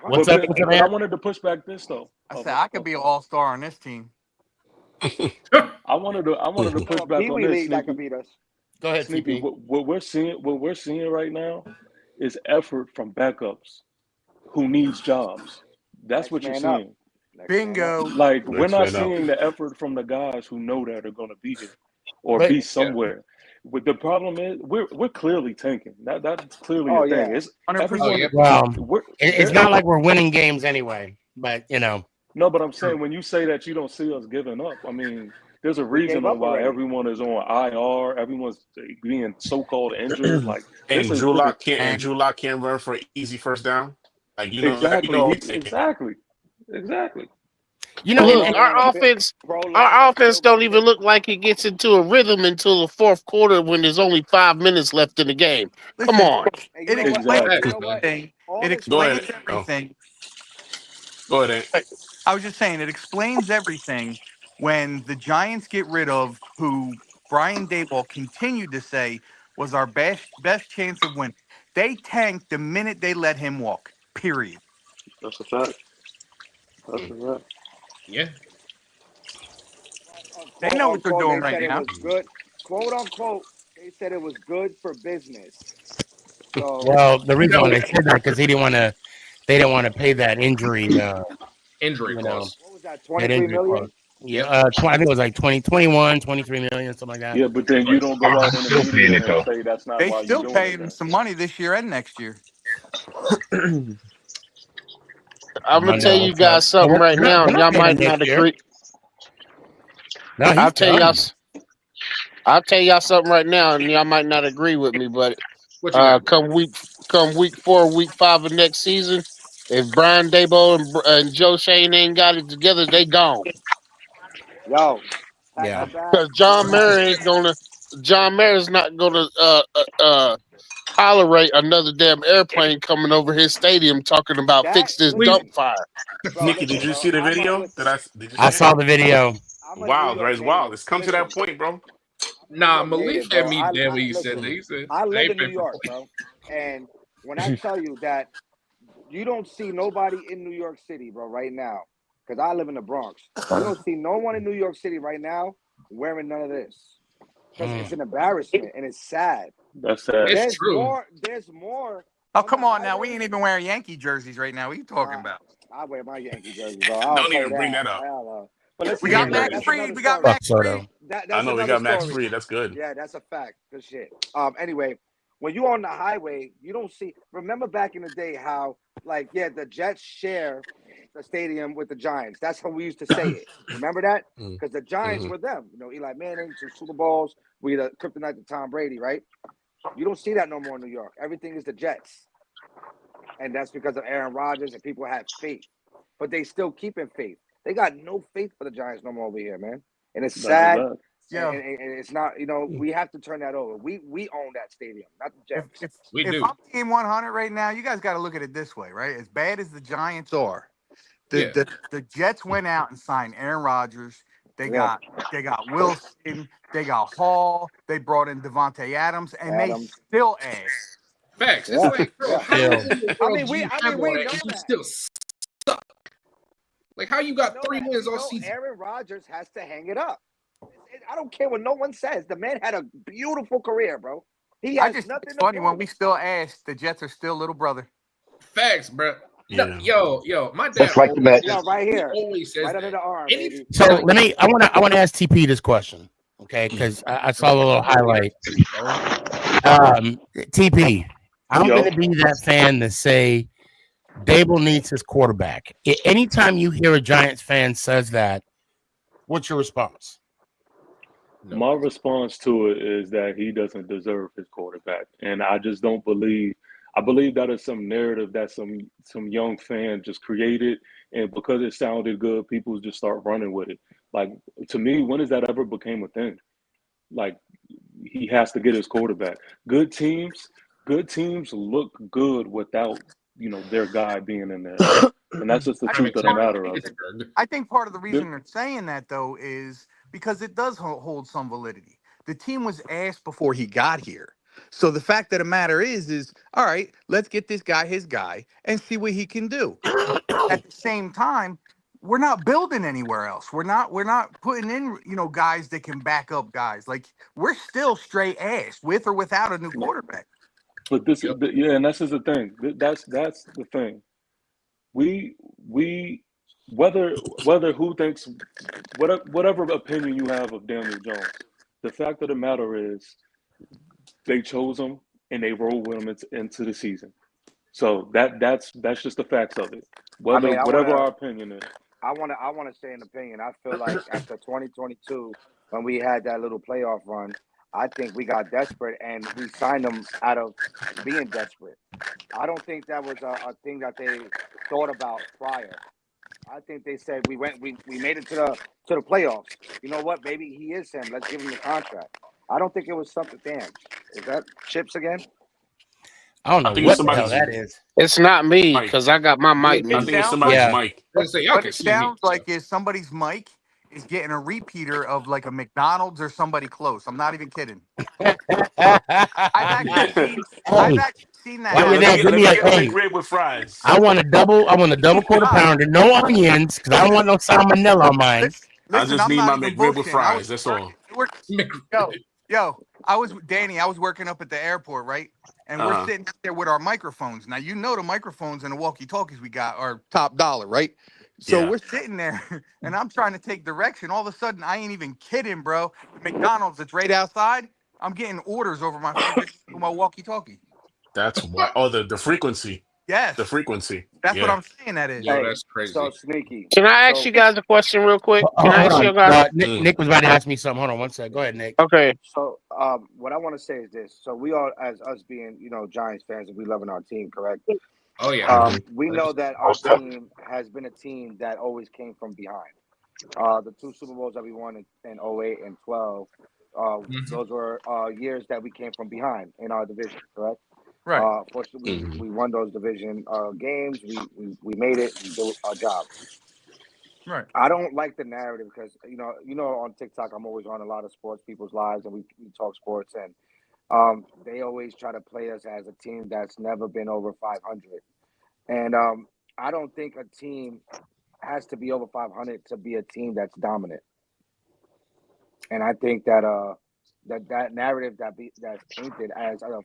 What's 100%. up? What's up, But I man? wanted to push back this though. I said I could be an all-star on this team. I wanted to push A back Pee on Wee this, League that could Sneaky. beat us. Go ahead, Sneaky. TP. What we're seeing right now is effort from backups who needs jobs. That's Next what you're man up. seeing. Next man up. Bingo. Like, we're Next not man up. seeing the effort from the guys who know that are going to be here or But be somewhere. But the problem is we're clearly tanking. That's clearly Oh a thing. yeah. It's 100%. everyone. well, We're, it's not like we're winning games anyway. But no, but I'm saying when you say that you don't see us giving up, I mean, there's a We reason gave on up why already. everyone is on IR. Everyone's being so-called injured. Like, And this is Drew this is Lock can't run for an easy first down. Like exactly we take it. exactly. Look, Bro let him our offense field goal don't even kick. look like it gets into a rhythm until the fourth quarter when there's only 5 minutes left in the game. Come Listen, on. Hey, you it know what? explains But you Exactly. know what? everything. All It this Go explains ahead. pressure. No. everything. Go ahead. I was just saying, it explains everything when the Giants get rid of who Brian Daboll continued to say was our best chance of winning. They tanked the minute they let him walk. Period. That's a fact. That's a fact. Yeah. They Quote know what they're unquote, doing they right said it now. was good. Quote unquote, they said it was good for business. So well, the reason why No they said that because he didn't want to. They didn't want to pay that injury. injury clause. what was that? That 23 injury clause. million? Yeah, Yep. I think it was like 21, 23 million, something like that. Yeah, but then you don't go out in the Still paying media it and though. say that's not They why you're still doing pay it. him Then some money this year and next year. I'm I gonna tell know. you So, guys something right now, we're and not y'all paying him might this not year. agree. No, he's I'll tell y'all. done. I'll tell y'all something right now, and y'all might not agree with me, but What you got? come week 4, week 5 of next season, if Brian Daboll and Joe Shane ain't got it together, they gone. Yo, pack Yeah. your bag. Because John Mayer is not gonna tolerate another damn airplane coming over his stadium talking about That fix this Please. dump fire. bro, Nikki, listen, did you bro. see the video? Did you I see it? saw the video. I'm a New Wow, York right? Wow, native. it's come to Listen, that point, bro. I'm a New Nah, York Malik native, had bro. me dead when you said that. Listen. He said I they live ain't in New paying for York, bro. And when I tell you that you don't see nobody in New York City, bro, right now, because I live in the Bronx. You don't see no one in New York City right now wearing none of this. Because it's an embarrassment and it's sad. that's sad. It's There's true. more. There's more Oh, on the come on now. We highway. ain't even wearing Yankee jerseys right now. What are you talking about? I wear my Yankee jersey, bro. I don't Don't play even bring that. that up. Hell no. But We listen, got anyway, Max that's Freed. another We got story. Fuck Max Freed. Soto. I That's know we another got Max story. Free. That's good. Yeah, that's a fact. Good shit. Anyway, when you on the highway, you don't see. Remember back in the day how, like, yeah, the Jets share the stadium with the Giants. That's how we used to say it. Remember that? Because the Giants Mm-hmm. were them. Eli Manning, 2 Super Bowls. We the kryptonite to Tom Brady, right? You don't see that no more in New York. Everything is the Jets, and that's because of Aaron Rodgers and people have faith, but they still keeping faith. They got no faith for the Giants no more over here, man, and it's That's a sad. fact. Yeah. And it's not, we have to turn that over. We own that stadium, not the If Jets. if We if do. I'm team 100 right now, you guys got to look at it this way, right? As bad as the Giants are, the Yeah. the Jets went out and signed Aaron Rodgers. They Yeah, got Wilson. They got Hall. They brought in Devontae Adams, and they Adams. still asked. Facts. It's Yeah, like, bro, yeah. how Still. in the I world mean, do you I have mean, all we that know and you that. still suck? Like, how you We got know 3 that. wins We all know season? Aaron Rodgers has to hang it up. I don't care what no one says. The man had a beautiful career, bro. He I has just think nothing it's to funny when prove. we still ask. The Jets are still little brother. Facts, bro. No, Yeah. yo, my dad Just like the always Mets. says, Right he here, always says right under that. the arm, Any baby. So like, I want to ask TP this question, okay? Because I saw the little highlight. TP, I'm Yo, going to be that fan to say Dable needs his quarterback. Anytime you hear a Giants fan says that, what's your response? no. my response to it is that he doesn't deserve his quarterback, and I just don't believe. I believe that is some narrative that some young fan just created, and because it sounded good, people just start running with it. Like, to me, when has that ever became a thing? Like, he has to get his quarterback. Good teams look good without their guy being in there, and that's just the truth of the matter of it. I think part of the The- reason they're saying that though is because it does hold some validity. The team was asked before he got here. So the fact of the matter is all right, let's get this guy his guy and see what he can do. At the same time, we're not building anywhere else. We're not putting in, guys that can back up guys. Like we're still straight ass with or without a new quarterback. But and that's just the thing. That's the thing. We whether who thinks whatever opinion you have of Daniel Jones, the fact of the matter is they chose him and they roll with him into the season. So that's just the facts of it. Whatever our opinion is. I want to say an opinion. I feel like after 2022, when we had that little playoff run, I think we got desperate and we signed him out of being desperate. I don't think that was a thing that they thought about prior. I think they said we made it to the playoffs. You know what? Maybe he is him. Let's give him the contract. I don't think it was something. Damn, is that Chips again? I don't know what the hell that is. It's not me because I got my mic It muted. sounds somebody's like, mic. what it sounds like is somebody's mic is getting a repeater of like a McDonald's or somebody close. I'm not even kidding. I've actually seen that. Why would that? Give me a McRib with fries. I want a double quarter pounder, no onions, because I don't want no salmonella on mine. I just I'm need not my even McRib with bullshitting. fries. That's all. Yo, I was working up at the airport, right? And we're sitting there with our microphones. Now, the microphones and the walkie-talkies we got are top dollar, right? So we're sitting there, and I'm trying to take direction. All of a sudden, I ain't even kidding, bro. McDonald's, it's right outside. I'm getting orders over my walkie-talkie. That's why. Oh, the frequency. Yes. The frequency. That's what I'm saying that is. Yo, that's crazy. So sneaky. Can I ask you guys a question real quick? Can I Hold ask you on. guys? Nick was about to ask me something. Hold on one sec. Go ahead, Nick. Okay. So what I want to say is this. So we all, as us being, Giants fans, and we loving our team, correct? Oh, yeah. We know that our team has been a team that always came from behind. The two Super Bowls that we won in 08 and 12, those were years that we came from behind in our division, correct? Right. Fortunately, we won those division games. We made it. We did our job. Right. I don't like the narrative because on TikTok I'm always on a lot of sports people's lives and we talk sports and they always try to play us as a team that's never been over 500. And I don't think a team has to be over 500 to be a team that's dominant. And I think that that narrative that's painted as a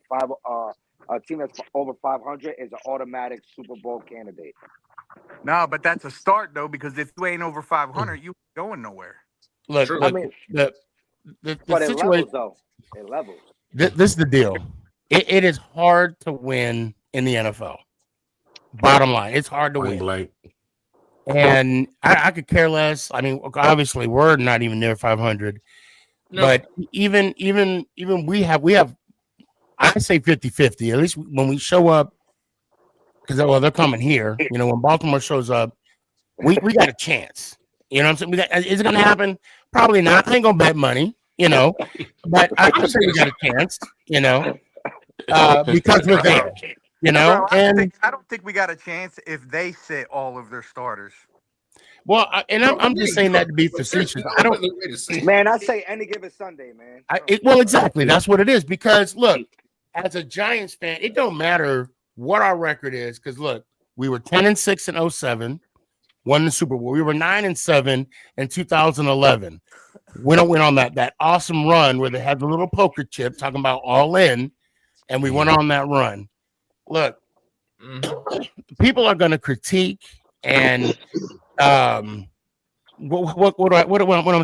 team that's over 500 is an automatic Super Bowl candidate. No, but that's a start though, because if you ain't over 500, you ain't going nowhere. Look, I mean, the but it situation. levels though. It levels. This is the deal. It is hard to win in the NFL. Bottom line, it's hard to win. Blank. And I could care less. I mean, obviously, we're not even near 500. No. But even we have. I say 50-50. At least when we show up, because they're coming here. When Baltimore shows up, we got a chance. You know what I'm saying? Is it going to happen? Probably not. I ain't going to bet money. But I say we got a chance. Because we're there. Bro, I don't think we got a chance if they sit all of their starters. Well, I'm just saying that to be facetious. I don't. Man, I say any given Sunday, man. Well, exactly. That's what it is. Because look, as a Giants fan, it don't matter what our record is. Because look, we were 10-6 in 07, won the Super Bowl. We were 9-7 in 2011. We don't win on that awesome run where they had the little poker chip talking about all in, and we went on that run. Look, people are going to critique and what I'm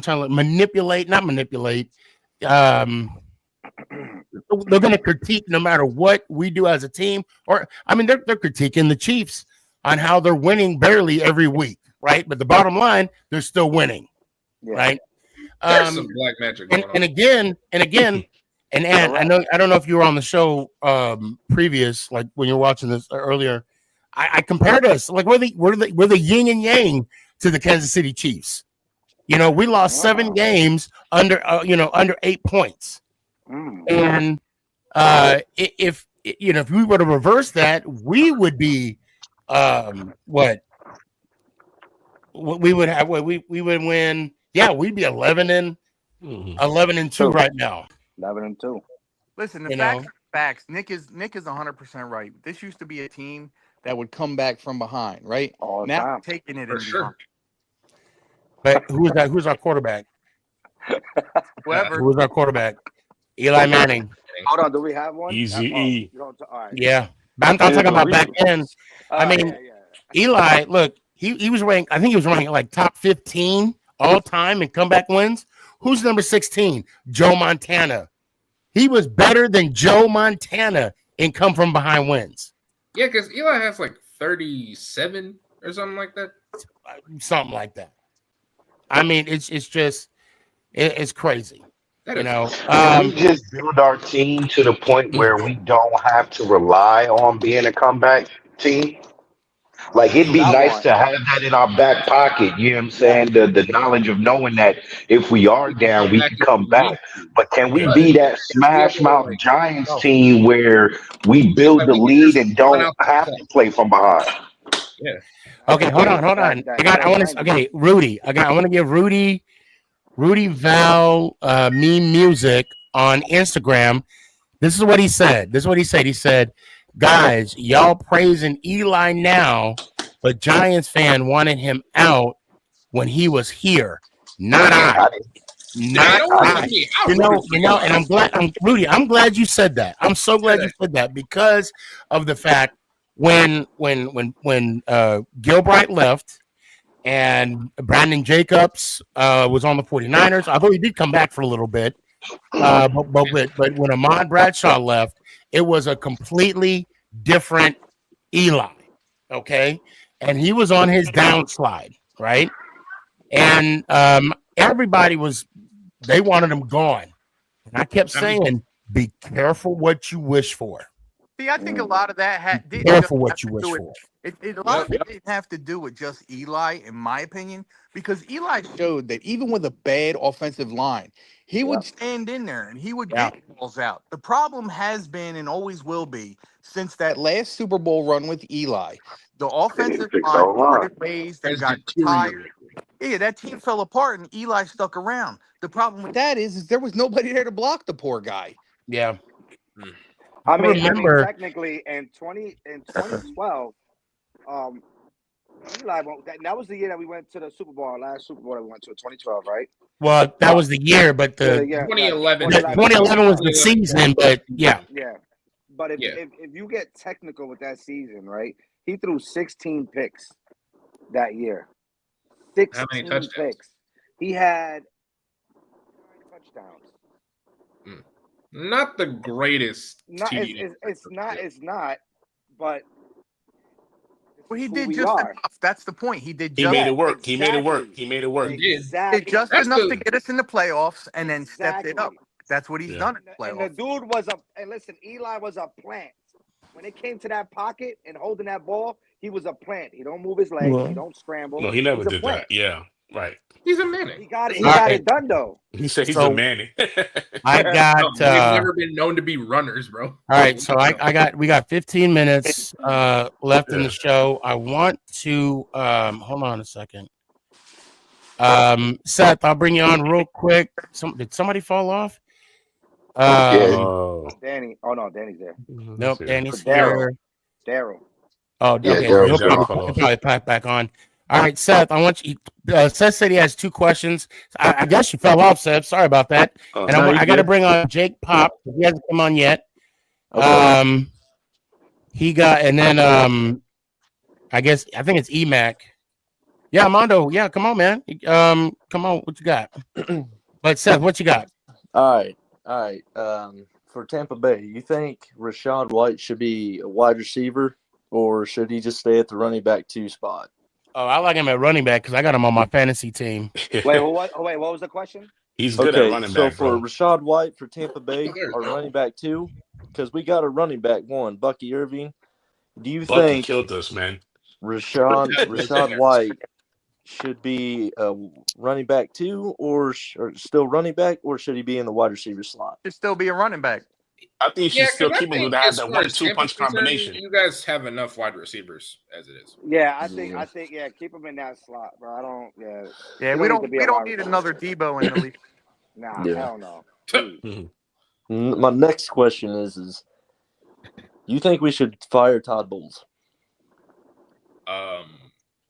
trying to manipulate, not manipulate. They're going to critique no matter what we do as a team, or they're critiquing the Chiefs on how they're winning barely every week, right? But the bottom line, they're still winning, right? There's some black magic going on. And again. And I don't know if you were on the show previous, like when you were watching this earlier. I compared us like we're the yin and yang to the Kansas City Chiefs. We lost 7 games under 8 points, And if if we were to reverse that, we would be what we would have. What we would win. Yeah, we'd be 11-2 right now. 11-2. Listen, the You facts know, are facts. Nick is 100% right. This used to be a team that would come back from behind, right? All the Now time. taking it For in sure. behind. but who's that? Who's our quarterback? Whoever. Who's our quarterback? Eli Manning. Hold on, do we have one? Easy E. You don't. All right. Yeah, but I'm talking about back then. I mean, Eli. Look, he was ranked. I think he was ranked like top 15 all time in comeback wins. Who's number 16? Joe Montana. He was better than Joe Montana in come from behind wins. Yeah, because Eli has like 37 or something like that. Something like that. I mean, it's just it's crazy. That You is know, We just build our team to the point where we don't have to rely on being a comeback team. Like it'd be That nice one. to have that in our back pocket. You know what I'm saying? The knowledge of knowing that if we are we can down, come we back can if come we need back. to. But can we Yeah. But be that if we smash ever mouth like Giants no, team where we build like the we can lead just and run don't out the have clock. to play from behind? Yeah. okay, hold on. That I want to. 90. Okay, Rudy. I want to give Rudy Val meme music on Instagram. This is what he said. He said, "Guys, y'all praising Eli now, but Giants fan wanted him out when he was here. Not I. Hey, Not don't worry about I. me. I rooted for you. And I'm glad you said that. I'm so glad you said that because of the fact when Gilbright left and Brandon Jacobs was on the 49ers, although he did come back for a little bit. But when Ahmad Bradshaw left, it was a completely different Eli. Okay. And he was on his downslide, right? And everybody they wanted him gone. And I kept I mean, saying, be careful what you wish for. See, I think a lot of that didn't Careful just what have you to wish do it. for. A lot of it didn't have to do with just Eli, in my opinion, because Eli showed that even with a bad offensive line, he would stand in there and he would Yeah. get balls out. The problem has been and always will be since that last Super Bowl run with Eli, the offensive line parted ways, they has got deteriorated. tired. Yeah, that team fell apart and Eli stuck around. The problem with that is there was nobody there to block the poor guy. Yeah. I I mean, remember. technically, in 2012, Eli won't. That was the year that we went to the Super Bowl. Our last Super Bowl that we went to, 2012, right? Well, that was the year, but the Yeah, 2011. 2011 was the season, but yeah. Yeah, but if you get technical with that season, right? He threw 16 picks that year. How many 16 touchdowns? picks. He had 9 touchdowns. Not the greatest. It's not. But Well, he who did we just are. enough. That's the point. He did He just made it work. exactly. He made it work. He made it work. He did. Exactly. did just That's enough the- to get us in the playoffs and then stepped it up. Exactly. That's what he's Yeah. done in the And the playoffs. dude was and listen, Eli was a plant. When it came to that pocket and holding that ball, he was a plant. He don't move his legs. Well, He don't scramble. No, he never He's a did plant. that. Yeah. Right. He's a Manning. He got it. He All got right. it done though. He said he's So- a Manning. I got They've never been known to be runners, bro. all right, so we got 15 minutes left in the show. I want to hold on a second. Seth, I'll bring you on real quick. Did somebody fall off? Oh. Danny. Oh no, Danny's there. Nope, Danny's Daryl. here. Daryl. Oh, Yeah, okay. Daryl He'll fell probably pop back on. All right, Seth, I want you. Seth said he has 2 questions. I guess you fell off, Seth. Sorry about that. And I got to bring on Jake Pop. He hasn't come on yet. He got, and then I think it's EMAC. Yeah, Mondo. Yeah, come on, man. Come on. What you got? But Seth, what you got? All right. For Tampa Bay, you think Rachaad White should be a wide receiver, or should he just stay at the running back 2 spot? Oh, I like him at running back because I got him on my fantasy team. Wait, what was the question? He's good at running back, so for bro. Rachaad White for Tampa Bay, or running back 2, because we got a running back 1, Bucky Irving. Do you Bucky think killed us, man. Rachaad White should be a running back too, or still running back, or should he be in the wide receiver slot? Should still be a running back. I think you should Yeah, still because I keep him think to have as that far as 1-2 Tampa's punch concerned, combination. you guys have enough wide receivers as it is. Yeah, I think keep him in that slot, bro. I don't. Yeah. Yeah, He we need to don't be we a don't wide need receiver. another Debo in the league. Nah, Yeah. hell no. Please. My next question is you think we should fire Todd Bowles?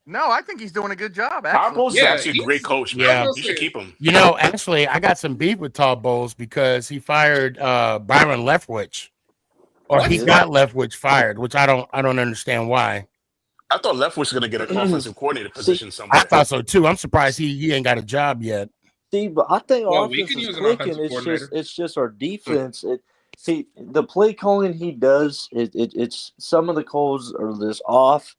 No, I think he's doing a good job. Todd Actually, Bowles is actually a great coach, man. Yeah. You should keep him. You know, actually, I got some beef with Todd Bowles because he fired Byron Leftwich, or he got Leftwich fired, which I don't understand why. I thought Leftwich was going to get an offensive coordinator position somewhere. I thought so too. I'm surprised he ain't got a job yet. See, but I think our we offense could is use an clicking. offensive It's just our defense. The play calling he does, it's some of the calls are just off,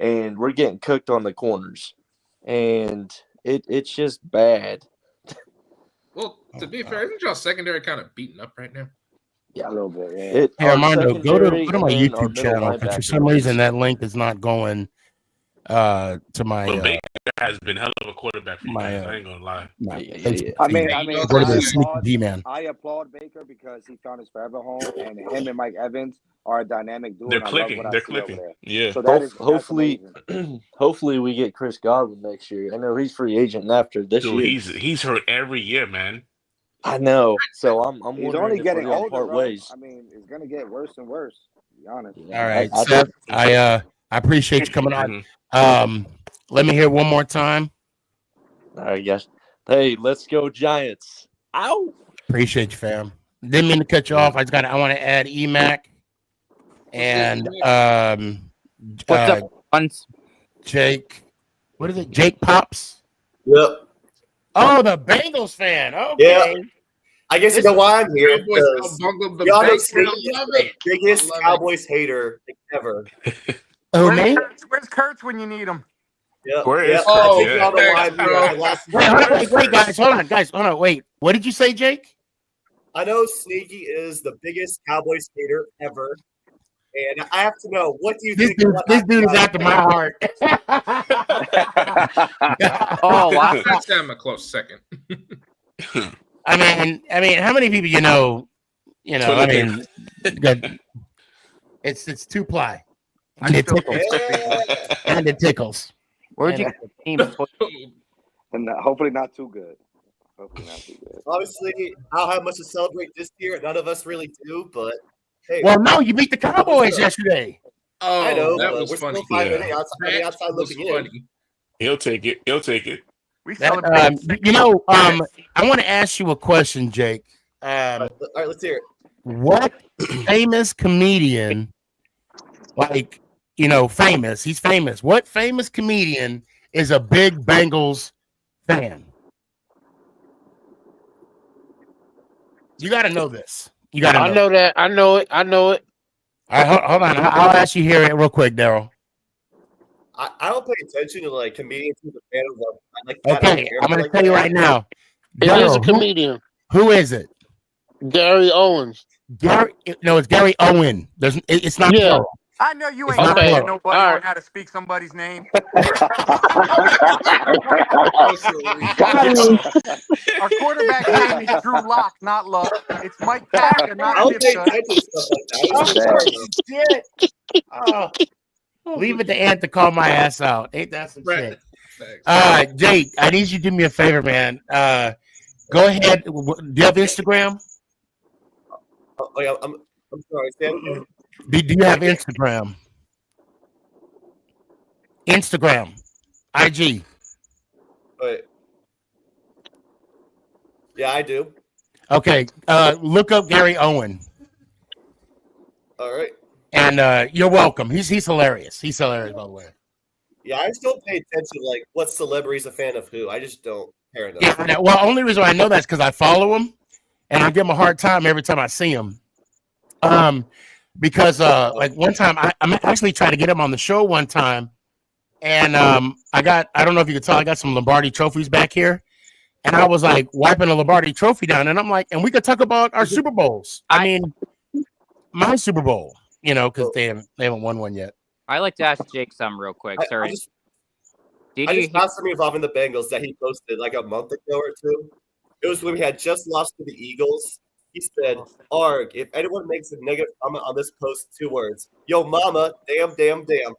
and we're getting cooked on the corners, and it's just bad. Well, to be fair, isn't y'all secondary kind of beaten up right now? Yeah, a little bit. Yeah. Hey, Armando, go to my YouTube channel because for some reason that link is not going to my. But Baker has been hell of a quarterback for you guys. I ain't gonna lie. I mean, go to the SneakyG, man. I applaud Baker because he found his forever home, and him and Mike Evans are a dynamic duo. They're and I clicking. love what They're I see over clicking. there. Yeah. So that's hopefully, amazing. hopefully we get Chris Godwin next year. I know he's free agent after this Dude, year. he's hurt every year, man. I know. So I'm He's wondering only if getting we're gonna older, part bro. ways. I mean, it's gonna get worse and worse. To be honest. All right, Seth. I appreciate you coming on. Let me hear one more time. All right, guys. Hey, let's go Giants! Ow! Appreciate you, fam. Didn't mean to cut you off. I want to add EMAC and what's up, once Jake. What is it? Jake Pops. Yep. Oh, the Bengals fan. Okay. Yeah. I guess you know why I'm here. Because y'all know Sneaky is the biggest Cowboys hater ever. Oh, man. Where's Kurtz when you need him? Yep. Where is yep. Kurtz? Oh, y'all know why I'm here. Wait, guys. Hold on. Wait. What did you say, Jake? I know Sneaky is the biggest Cowboys hater ever. And I have to know, what do you think? This dude is after my heart. Oh, wow. That's him a close second. I mean, how many people you know? I mean, it's two ply, and it tickles, and it tickles. Where'd you get the team? And hopefully not too good. Hopefully not too good. Obviously, I don't have much to celebrate this year. None of us really do, but hey. Well, no, you beat the Cowboys yesterday. Oh, I know, that but was we're funny. still 5 minutes outside looking in. He'll take it. We I want to ask you a question, Jake. All right, let's hear it. What famous comedian, famous? He's famous. What famous comedian is a big Bengals fan? You got to know this. You got to know. I know that. I know it. All right, hold on. I'll ask you here real quick, Daryl. I don't pay attention to comedians who's a fan of Okay, I'm going to tell you right now. It is a comedian. Who is it? Gary Owens. It's Gary Owen. It's not. Yeah. plural. I know you ain't Okay. gonna get nobody All on right. how to speak somebody's name. Our quarterback name is Drew Lock, not Luck. It's Mike Packer, not I'll pay Pipka. attention to stuff like that. Shit. Oh. Leave it to Ant to call my ass out. Ain't that some shit? Jake, I need you to do me a favor, man. Go ahead. Do you have Instagram? Oh, yeah, I'm sorry. Sam. Do you have Instagram? IG. Wait. Yeah, I do. Okay. Look up Gary Owen. All right. And you're welcome. He's hilarious. He's hilarious, by the way. Yeah, I still pay attention to what celebrity's a fan of who. I just don't care enough. Yeah, well, only reason I know that's because I follow him, and I give him a hard time every time I see him. Because one time I'm actually trying to get him on the show one time, and I don't know if you could tell, I got some Lombardi trophies back here, and I was wiping a Lombardi trophy down, and I'm like, and we could talk about our Super Bowls. I mean, my Super Bowl, because they haven't won one yet. I like to ask Jake something real quick. Sorry. I just saw something involving the Bengals that he posted like a month ago or two. It was when we had just lost to the Eagles. He said, "Arg, if anyone makes a negative comment on this post, 2 words. Yo, mama, damn, damn, damn."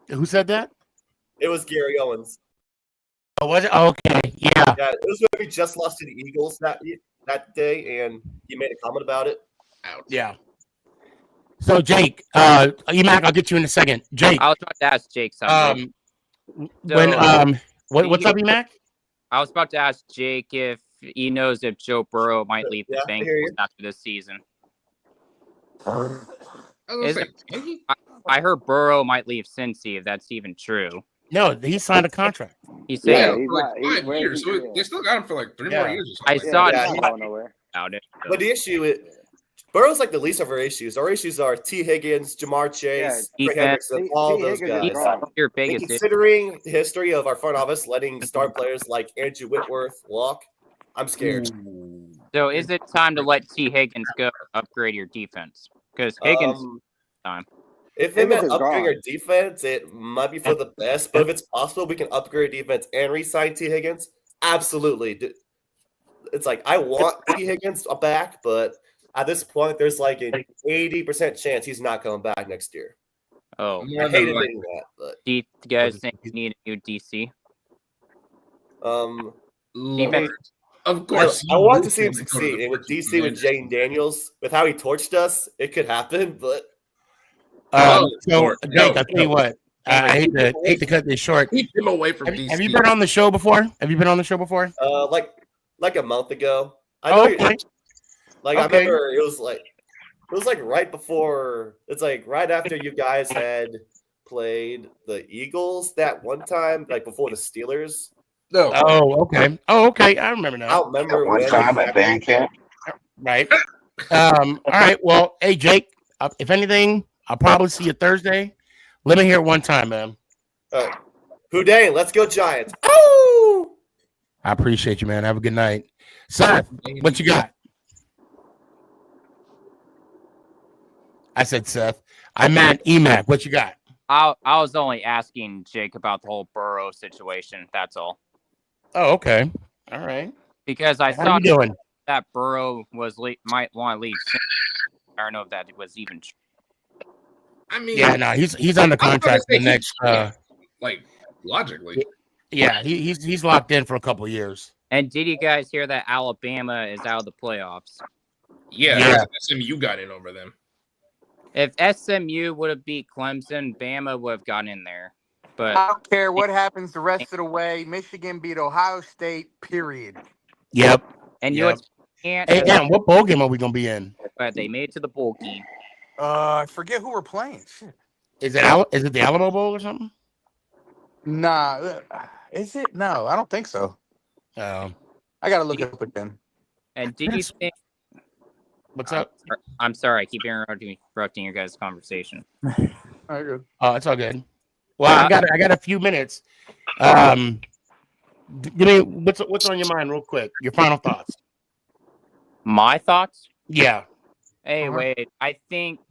Who said that? It was Gary Owens. Oh, was it? Oh, okay, yeah. Yeah, it was when we just lost to the Eagles that day, and he made a comment about it. Ouch. Yeah. So, Jake, Emac, I'll get you in a second. Jake. I was about to ask Jake something. What's up, Emac? I was about to ask Jake if he knows if Joe Burrow might leave the Bengals after this season. I heard Burrow might leave Cincy, if that's even true. No, he signed a contract. He said for like 5 years, so they still got him for like 3 more years. I saw it about it. But the issue is, Burrow's like the least of our issues. Our issues are T. Higgins, Jamar Chase, Trey Hendrickson, all those guys. Your biggest And considering the history of our front office letting star players like Andrew Whitworth walk, I'm scared. So is it time to let T. Higgins go, upgrade your defense? Because Higgins time. If they meant upgrading our defense, it might be for the best. But if it's possible we can upgrade defense and re-sign T. Higgins, absolutely. It's like I want T. Higgins back, but at this point, there's like an 80% chance he's not coming back next year. Oh, I hate admitting that. But do you guys think you need a new DC? Of course. I want to see him succeed. And with DC, with Jane Daniels, with how he torched us, it could happen. But Jake, I'll tell you what. I hate to cut this short. Keep him away from DC. Have you been on the show before? Like a month ago. Okay. I remember it was like right before. It's like right after you guys had played the Eagles that one time, like before the Steelers. No. Oh, okay. Oh, okay. I remember now. I don't remember one time at band camp. Right. All right. Well, hey, Jake. If anything, I'll probably see you Thursday. Let me hear it one time, man. Houday, let's go Giants. Oh! I appreciate you, man. Have a good night. Seth, what you got? I said Seth. I meant Emac. What you got? I was only asking Jake about the whole Burrow situation. That's all. Oh, okay. All right. Because I How saw you doing? that Burrow might want to leave. I don't know if that was even true. I mean, yeah, no, he's under contract for the next. Like logically. Yeah, he's locked in for a couple of years. And did you guys hear that Alabama is out of the playoffs? Yeah. SMU got in over them. If SMU would have beat Clemson, Bama would have gotten in there. But I don't care what happens the rest of the way. Michigan beat Ohio State, period. Yep. And yep. can't. Hey, Dan, what bowl game are we gonna be in? But they made it to the bowl game. I forget who we're playing. Shit. Is it the Alamo Bowl or something? Nah, is it? No, I don't think so. I gotta look it up again. And did you think? What's up? I'm sorry, I keep interrupting your guys' conversation. All right, oh, it's all good. Well, I got a few minutes. Give me what's on your mind, real quick. Your final thoughts. My thoughts? Yeah. Hey, wait.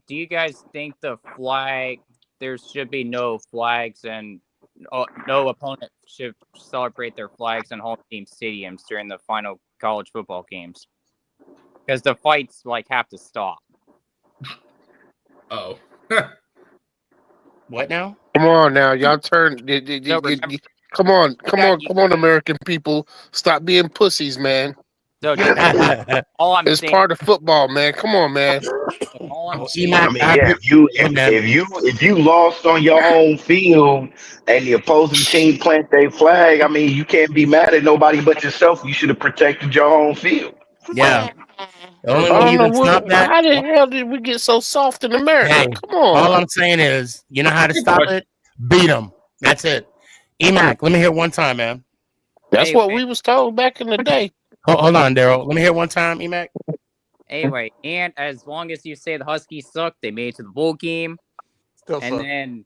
Do you guys think the flag? There should be no flags, and no opponent should celebrate their flags in home team stadiums during the final college football games, because the fights have to stop. Oh. What now? Come on now, y'all turn. Come on, American people, stop being pussies, man. So all I'm it's saying, part of football, man. Come on, man. If you lost on your own field and the opposing team plant their flag, I mean, you can't be mad at nobody but yourself. You should have protected your own field. Yeah. How the hell did we get so soft in America? Hey, come on. All I'm saying is, you know how to stop it? Beat them. That's it. Emac, let me hear it one time, man. That's what we was told back in the day. Hold on, Daryl. Let me hear it one time, Emac. Anyway, and as long as you say the Huskies suck, they made it to the bowl game. Still and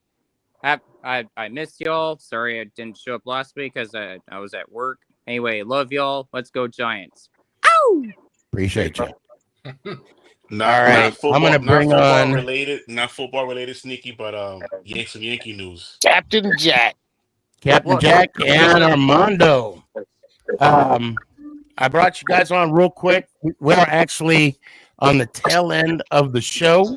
suck. Then I missed y'all. Sorry I didn't show up last week because I was at work. Anyway, love y'all. Let's go Giants. Ow! Appreciate you. All right, I'm gonna bring not football related, sneaky, but some Yankee news. Captain Jack. Captain Jack and Armando. I brought you guys on real quick. We're actually on the tail end of the show.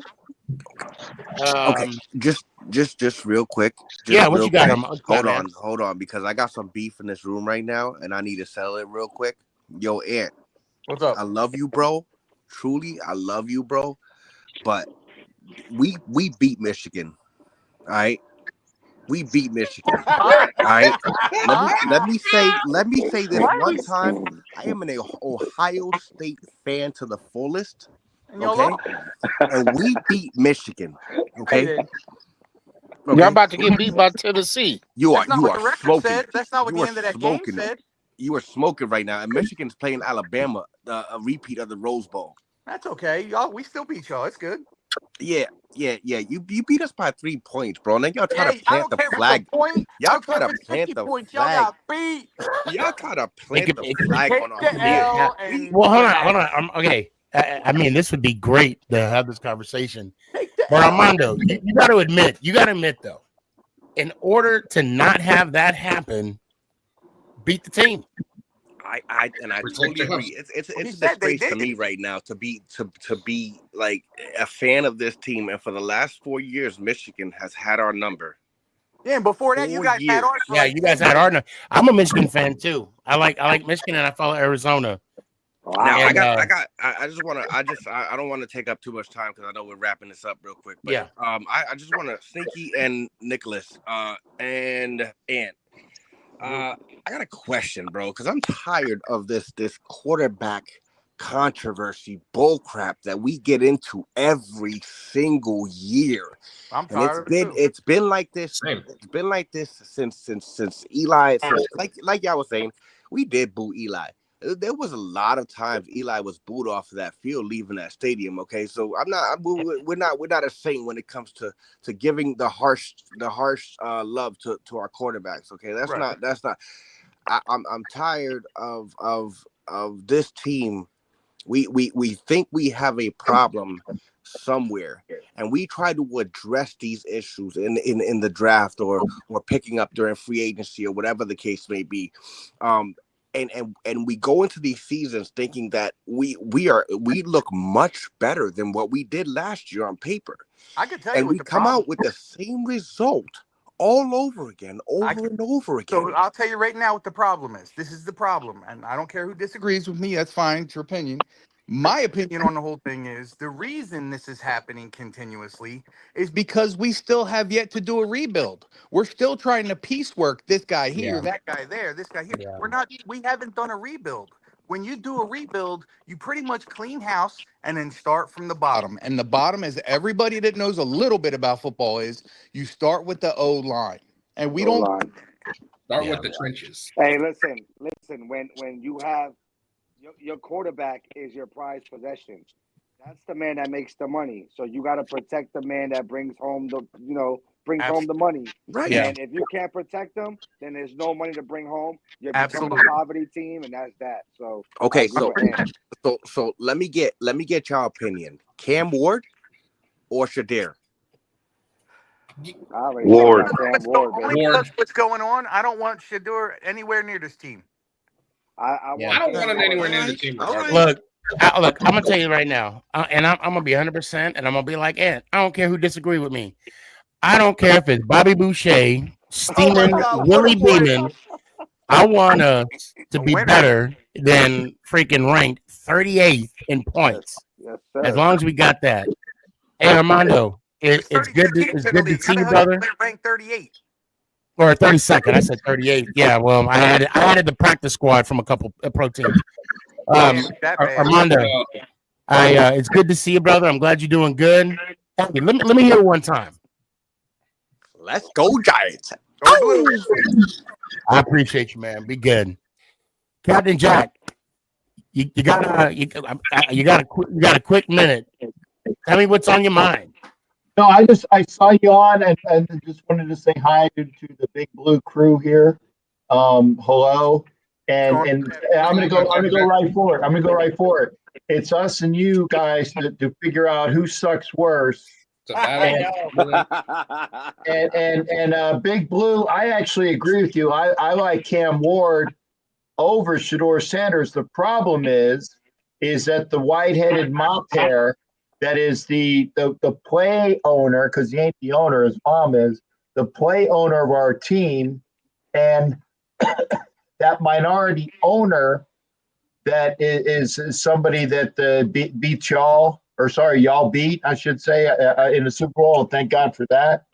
Okay, just real quick. Yeah, what you got, Hold on, because I got some beef in this room right now, and I need to settle it real quick. Yo, Ant, what's up? I love you, bro. Truly, I love you, bro. But we beat Michigan. All right, we beat Michigan. All right. Let me say this one time. I am an Ohio State fan to the fullest. Okay, and we beat Michigan. Okay. Y'all about to get beat by Tennessee. You are That's not what the record smoking. said. That's not what the end of that game said. You are smoking right now. And Michigan's playing Alabama, a repeat of the Rose Bowl. That's okay. Y'all, we still beat y'all. It's good. Yeah. You beat us by 3 points, bro. And then y'all try to plant the flag. Y'all try to plant the flag. Y'all got beat. Y'all try to plant the flag on our field. Well, hold on. Okay. I mean, this would be great to have this conversation. But Armando, you got to admit, though, in order to not have that happen, beat the team. I totally agree. It's a disgrace to me right now to be like a fan of this team. And for the last 4 years, Michigan has had our number. Yeah, and before that, you guys had ours. Yeah, you guys had our number. I'm a Michigan fan too. I like Michigan, and I follow Arizona. Now I don't want to take up too much time because I know we're wrapping this up real quick. But, yeah. I just want to Sneaky and Nicholas and Ant. I got a question, bro, because I'm tired of this quarterback controversy bullcrap that we get into every single year. I'm tired. It's been like this. It's been like this since Eli. Like y'all was saying, we did boo Eli. There was a lot of times Eli was booed off of that field, leaving that stadium. Okay, so we're not a saint when it comes to giving the harsh love to our quarterbacks. Okay, that's not. I'm tired of this team. We think we have a problem somewhere, and we try to address these issues in the draft or picking up during free agency or whatever the case may be. And we go into these seasons thinking that we look much better than what we did last year on paper. I can tell you, and we come out with the same result all over again, and over again. So I'll tell you right now what the problem is. This is the problem, and I don't care who disagrees with me. That's fine. It's your opinion. My opinion on the whole thing is the reason this is happening continuously is because we still have yet to do a rebuild. We're still trying to piecework this guy here, that guy there, this guy here. Yeah. We haven't done a rebuild. When you do a rebuild, you pretty much clean house and then start from the bottom. And the bottom, as everybody that knows a little bit about football is, you start with the O line. And we don't start with the trenches. Hey, listen, when you have your quarterback is your prized possession. That's the man that makes the money. So you got to protect the man that brings home the home the money. Right. And if you can't protect them, then there's no money to bring home. You're becoming a poverty team, and that's that. So okay, so let me get y'all opinion. Cam Ward or Shadir? Ward. What's going on? I don't want Shadir anywhere near this team. I don't want him anywhere near the team. Look, I'm gonna tell you right now, and I'm gonna be 100%, and I'm gonna be like Ant. I don't care who disagree with me. I don't care if it's Bobby Boucher, Steeman, Willie Beeman. I want us to be better than freaking ranked 38th in points. Yes, as long as we got that. Hey, Armando, it's good to see you, brother. Ranked 38. Or 32nd. I said 38th. Yeah, well, I added the practice squad from a couple of pro teams. Armando, it's good to see you, brother. I'm glad you're doing good. Hey, let me hear it one time. Let's go, Giants. Oh! I appreciate you, man. Be good. Captain Jack, you got a quick minute. Tell me what's on your mind. No, I saw you on and just wanted to say hi to the Big Blue crew here. Hello, and I'm gonna go right for it. It's us and you guys to figure out who sucks worse It's a battle. And Big Blue, I actually agree with you. I like Cam Ward over Shador Sanders. The problem is that the white-headed mop hair that is the play owner, because he ain't the owner, his mom is, the play owner of our team, and that minority owner that is somebody that beat y'all, or sorry, y'all beat, I should say, in the Super Bowl. Thank God for that.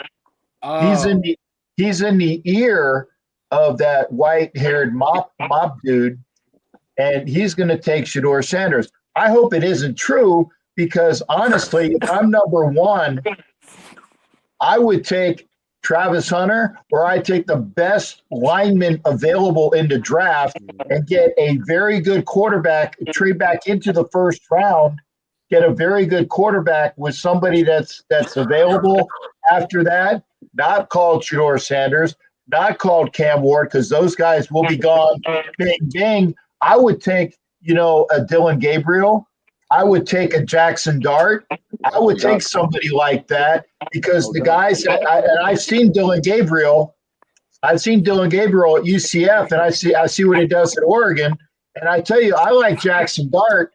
He's in the ear of that white-haired mop dude, and he's going to take Shador Sanders. I hope it isn't true, because honestly, if I'm number one, I would take Travis Hunter, or I take the best lineman available in the draft and get a very good quarterback, trade back into the first round, get a very good quarterback with somebody that's available after that, not called Shador Sanders, not called Cam Ward, because those guys will be gone. Bing, bing. I would take, a Dylan Gabriel. I would take a Jackson Dart. I would take somebody like that, because the guys and I've seen Dylan Gabriel. I've seen Dylan Gabriel at UCF, and I see what he does at Oregon. And I tell you, I like Jackson Dart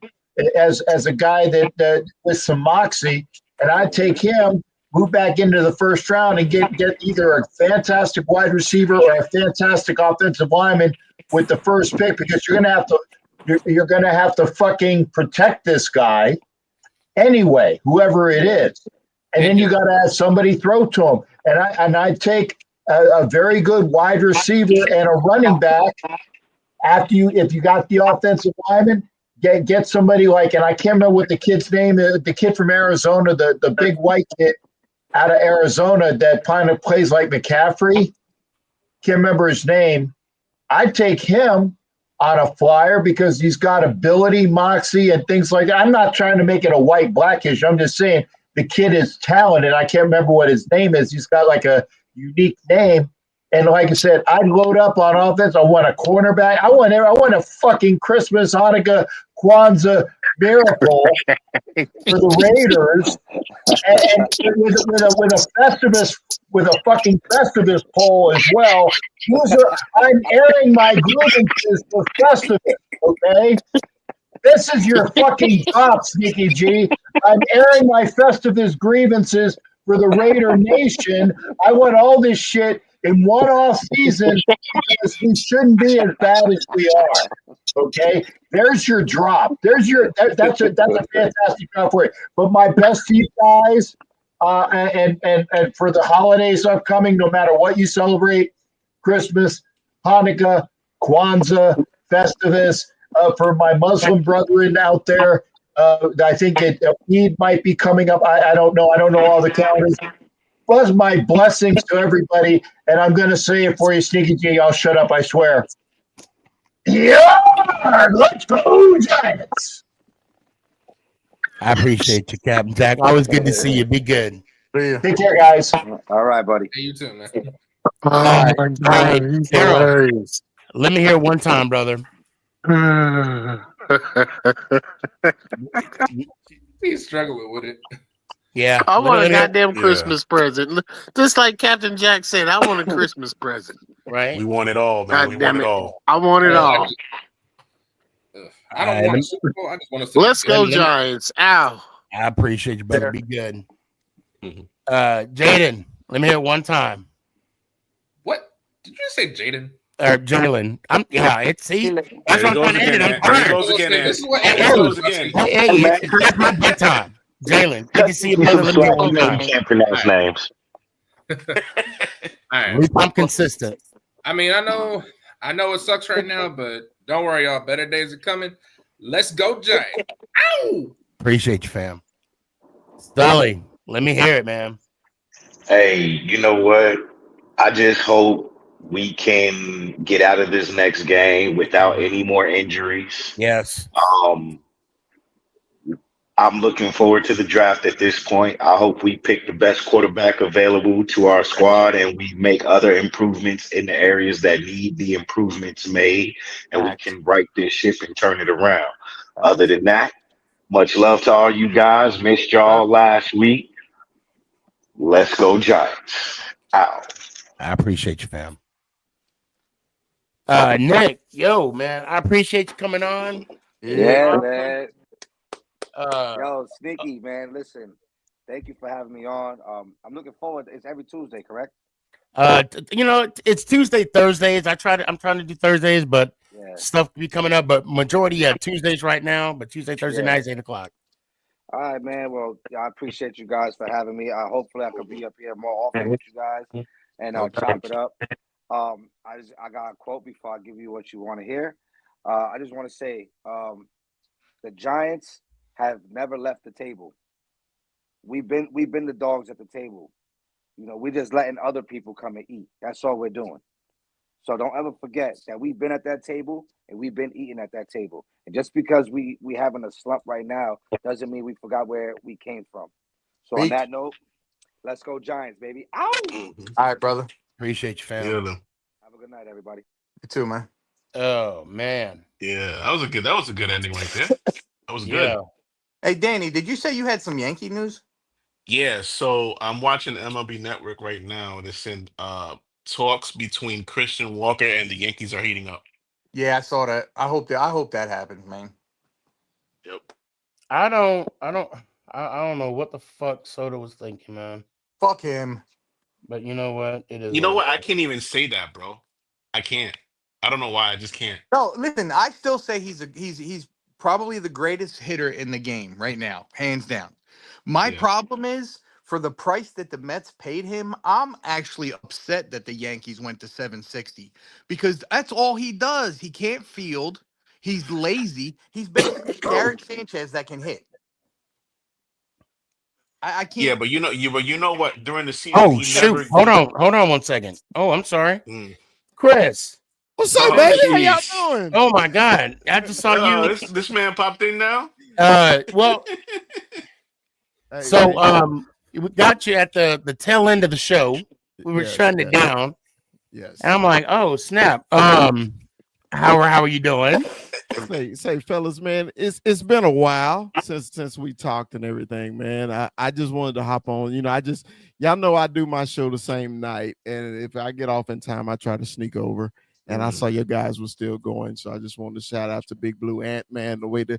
as a guy that with some moxie, and I'd take him, move back into the first round, and get either a fantastic wide receiver or a fantastic offensive lineman with the first pick, because you're gonna have to fucking protect this guy anyway, whoever it is. And then you got to have somebody throw to him. And I take a very good wide receiver and a running back if you got the offensive lineman, get somebody like, and I can't remember what the kid's name is, the kid from Arizona, the big white kid out of Arizona that kind of plays like McCaffrey. Can't remember his name. I'd take him on a flyer because he's got ability, moxie, and things like that. I'm not trying to make it a white-black issue. I'm just saying the kid is talented. I can't remember what his name is. He's got like a unique name. And like I said, I'd load up on offense. I want a cornerback. I want a fucking Christmas, Hanukkah, Kwanzaa miracle for the Raiders, and with a fucking Festivus poll as well. I'm airing my grievances for Festivus, okay? This is your fucking job, Sneaky G. I'm airing my Festivus grievances for the Raider Nation. I want all this shit in one off season, because we shouldn't be as bad as we are. Okay, there's your drop. That's a fantastic drop for it. But my best to you guys, and for the holidays upcoming, no matter what you celebrate, Christmas, Hanukkah, Kwanzaa, Festivus, for my Muslim brethren out there, I think Eid might be coming up. I don't know. I don't know all the calendars. Was my blessings to everybody, and I'm going to say it for you, Sneaky G. I'll shut up, I swear. Yeah, let's go, Giants. I appreciate you, Captain Jack. Always good to see you. Be good. Take care, guys. All right, buddy. Hey, you too, man. All right, Daryl, let me hear it one time, brother. He's struggling with it. Yeah. I want a goddamn Christmas present. Just like Captain Jack said, I want a Christmas present. Right? We want it all, man. God We want it all. I want it all. I don't want a Super Bowl. I just want to. Let's go, Giants. Ow. I appreciate you, brother. Be good. Jaden, let me hear it one time. What? Did you just say Jaden? Or Jalen. That's what I'm trying to end it. There he goes again. Hey, that's my big time. Jalen, good to see you, brother. Let me hear it one time. Can't pronounce names. All right. At least I'm consistent. I mean, I know it sucks right now, but don't worry, y'all. Better days are coming. Let's go, Giants. Ow! Appreciate you, fam. Stolly, let me hear it, man. Hey, you know what? I just hope we can get out of this next game without any more injuries. Yes. I'm looking forward to the draft at this point. I hope we pick the best quarterback available to our squad, and we make other improvements in the areas that need the improvements made, and we can right this ship and turn it around. Other than that, much love to all you guys. Missed y'all last week. Let's go Giants. Out. I appreciate you, fam. Nick, yo, man, I appreciate you coming on. Yeah, man. Uh, Yo, Sneaky, man. Listen, thank you for having me on. I'm looking forward. It's every Tuesday, correct? It's Tuesday, Thursdays. I'm trying to do Thursdays, but Yeah. stuff be coming up. But majority, Tuesdays right now. But Tuesday, Thursday nights, 8:00. All right, man. Well, I appreciate you guys for having me. Hopefully I could be up here more often with you guys and chop it up. I got a quote before I give you what you want to hear. I just want to say, the Giants have never left the table. We've been the dogs at the table. We're just letting other people come and eat. That's all we're doing. So don't ever forget that we've been at that table and we've been eating at that table. And just because we having a slump right now doesn't mean we forgot where we came from. So on that note, let's go Giants, baby. Ow! All right, brother. Appreciate you, fam. Have a good night, everybody. You too, man. Oh man. Yeah, that was a good ending right there. That was good. Hey, Danny, did you say you had some Yankee news? Yeah, so I'm watching MLB Network right now, and it's in talks between Christian Walker and the Yankees are heating up. Yeah, I saw that. I hope that happens, man. Yep. I don't know what the fuck Soto was thinking, man. Fuck him. But you know what? It is. You know what? I can't even say that, bro. I can't. I don't know why. I just can't. No, listen. I still say he's probably the greatest hitter in the game right now, hands down. My problem is for the price that the Mets paid him. I'm actually upset that the Yankees went to 760 because that's all he does. He can't field. He's lazy. He's basically Garrett Sanchez that can hit. I can't. Yeah, but you know what? During the season, oh shoot! Hold on 1 second. Oh, I'm sorry, Chris. What's up, baby? How y'all doing? Oh my God! I just saw you. This man popped in now. Well. We got you at the tail end of the show. We were shutting it down. Yes. And I'm like, oh snap. How are you doing? Say, fellas, man, it's been a while since we talked and everything, man. I just wanted to hop on. Y'all know I do my show the same night, and if I get off in time, I try to sneak over. And I saw your guys were still going, so I just wanted to shout out to Big Blue Ant, man, the way to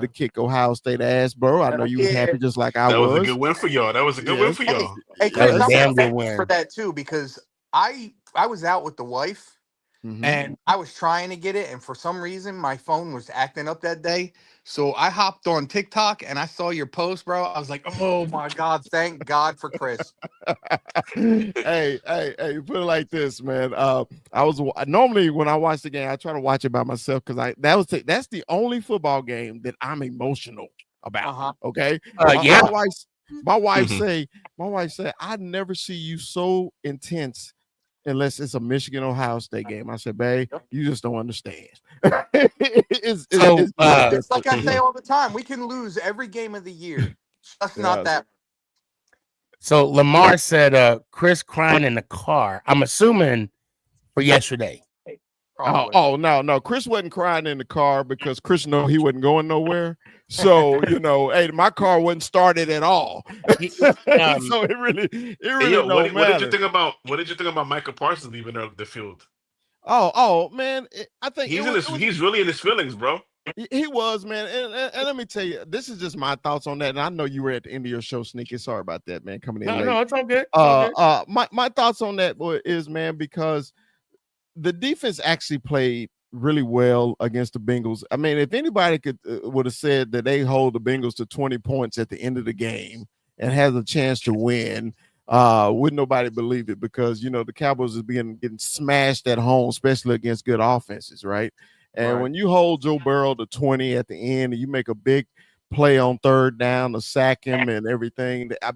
kick Ohio State ass, bro. I know you was happy just like I was. That was a good win for y'all. That was a good win for y'all. Hey, Chris, I'm thankful for that too because I was out with the wife. And I was trying to get it, and for some reason, my phone was acting up that day. So I hopped on TikTok, and I saw your post, bro. I was like, "Oh my God, thank God for Chris." hey, put it like this, man. I was normally when I watch the game, I try to watch it by myself because that's the only football game that I'm emotional about. Okay, my wife say I never see you so intense. Unless it's a Michigan Ohio State game. I said, babe, you just don't understand. It's like I say all the time, we can lose every game of the year. Just not that. So Lamar said Chris crying in the car. I'm assuming for yesterday. Oh no. Chris wasn't crying in the car because Chris knew he wasn't going nowhere. So, hey, my car wasn't started at all. So it really don't matter. What did you think about Michael Parsons leaving the field? Oh man, I think he's really in his feelings, bro. He was, man, and let me tell you, this is just my thoughts on that. And I know you were at the end of your show, Sneaky. Sorry about that, man. Coming in late. No, it's all good. My thoughts on that is, man, because the defense actually played really well against the Bengals. I mean, if anybody would have said that they hold the Bengals to 20 points at the end of the game and has a chance to win, wouldn't nobody believe it because the Cowboys is getting smashed at home, especially against good offenses, right? And when you hold Joe Burrow to 20 at the end and you make a big play on third down to sack him and everything, I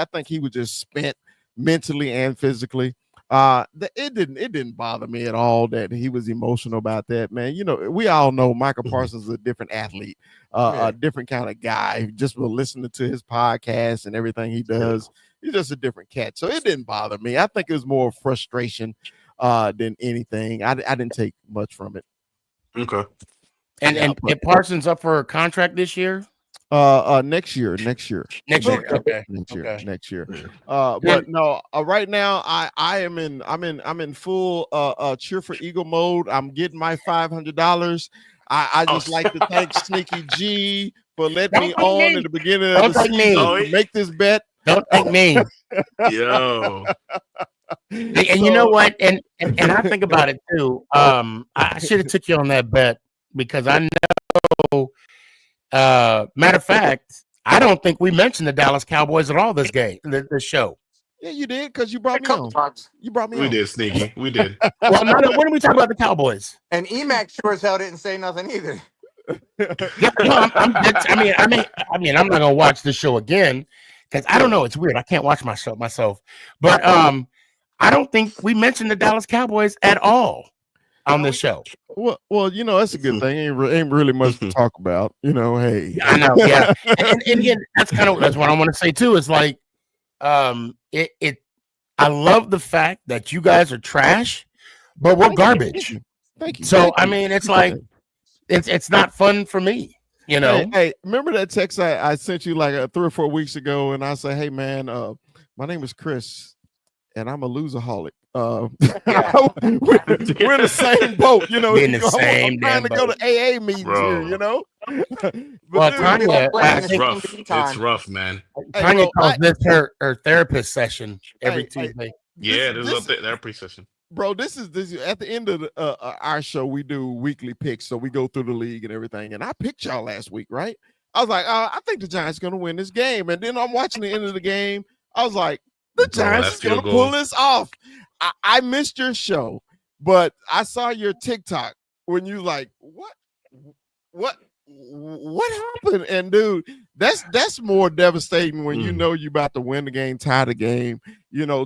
think he was just spent mentally and physically. It didn't bother me at all that he was emotional about that, man. We all know Michael Parsons is a different athlete, a different kind of guy. Just listening to his podcast and everything he does, he's just a different cat. So it didn't bother me. I think it was more frustration than anything. I didn't take much from it. Okay. And Parsons up for a contract this year? Next year. Next year. Okay. Next year. But no, right now I'm in full cheer for Eagle mode. I'm getting my $500. I just like to thank SneakyG for letting me on at the beginning of the season to make this bet. Don't thank me. Yo. And you know what? And I think about it too. I should have took you on that bet because I know. Matter of fact, I don't think we mentioned the Dallas Cowboys at all this game, this show. Yeah, you did because you brought me on. You brought me on. We did, Sneaky. We did. Well, no, when are we talking about the Cowboys? And Emac sure as hell didn't say nothing either. Yeah, no, I'm not gonna watch this show again because I don't know. It's weird. I can't watch myself. But I don't think we mentioned the Dallas Cowboys at all on this show. Well, that's a good thing. Ain't really much to talk about. Hey, I know, yeah. And again, that's what I want to say too. Is like, I love the fact that you guys are trash, but we're garbage. Thank you. So I mean, it's like, it's not fun for me. Hey, remember that text I sent you like 3 or 4 weeks ago, and I said, "Hey man, my name is Chris, and I'm a loserholic." We're in the same boat, in the same I'm trying to go to AA meetings here, Well, Tanya, it's rough, man. Tanya calls this her therapist session every Tuesday. Yeah, there's a therapy session. Bro, this is at the end of our show. We do weekly picks, so we go through the league and everything. And I picked y'all last week, right? I was like, I think the Giants going to win this game. And then I'm watching the end of the game. I was like, the Giants is going to pull this off. I missed your show, but I saw your TikTok when you like, what happened? And dude, that's more devastating when you know you're about to win the game, tie the game,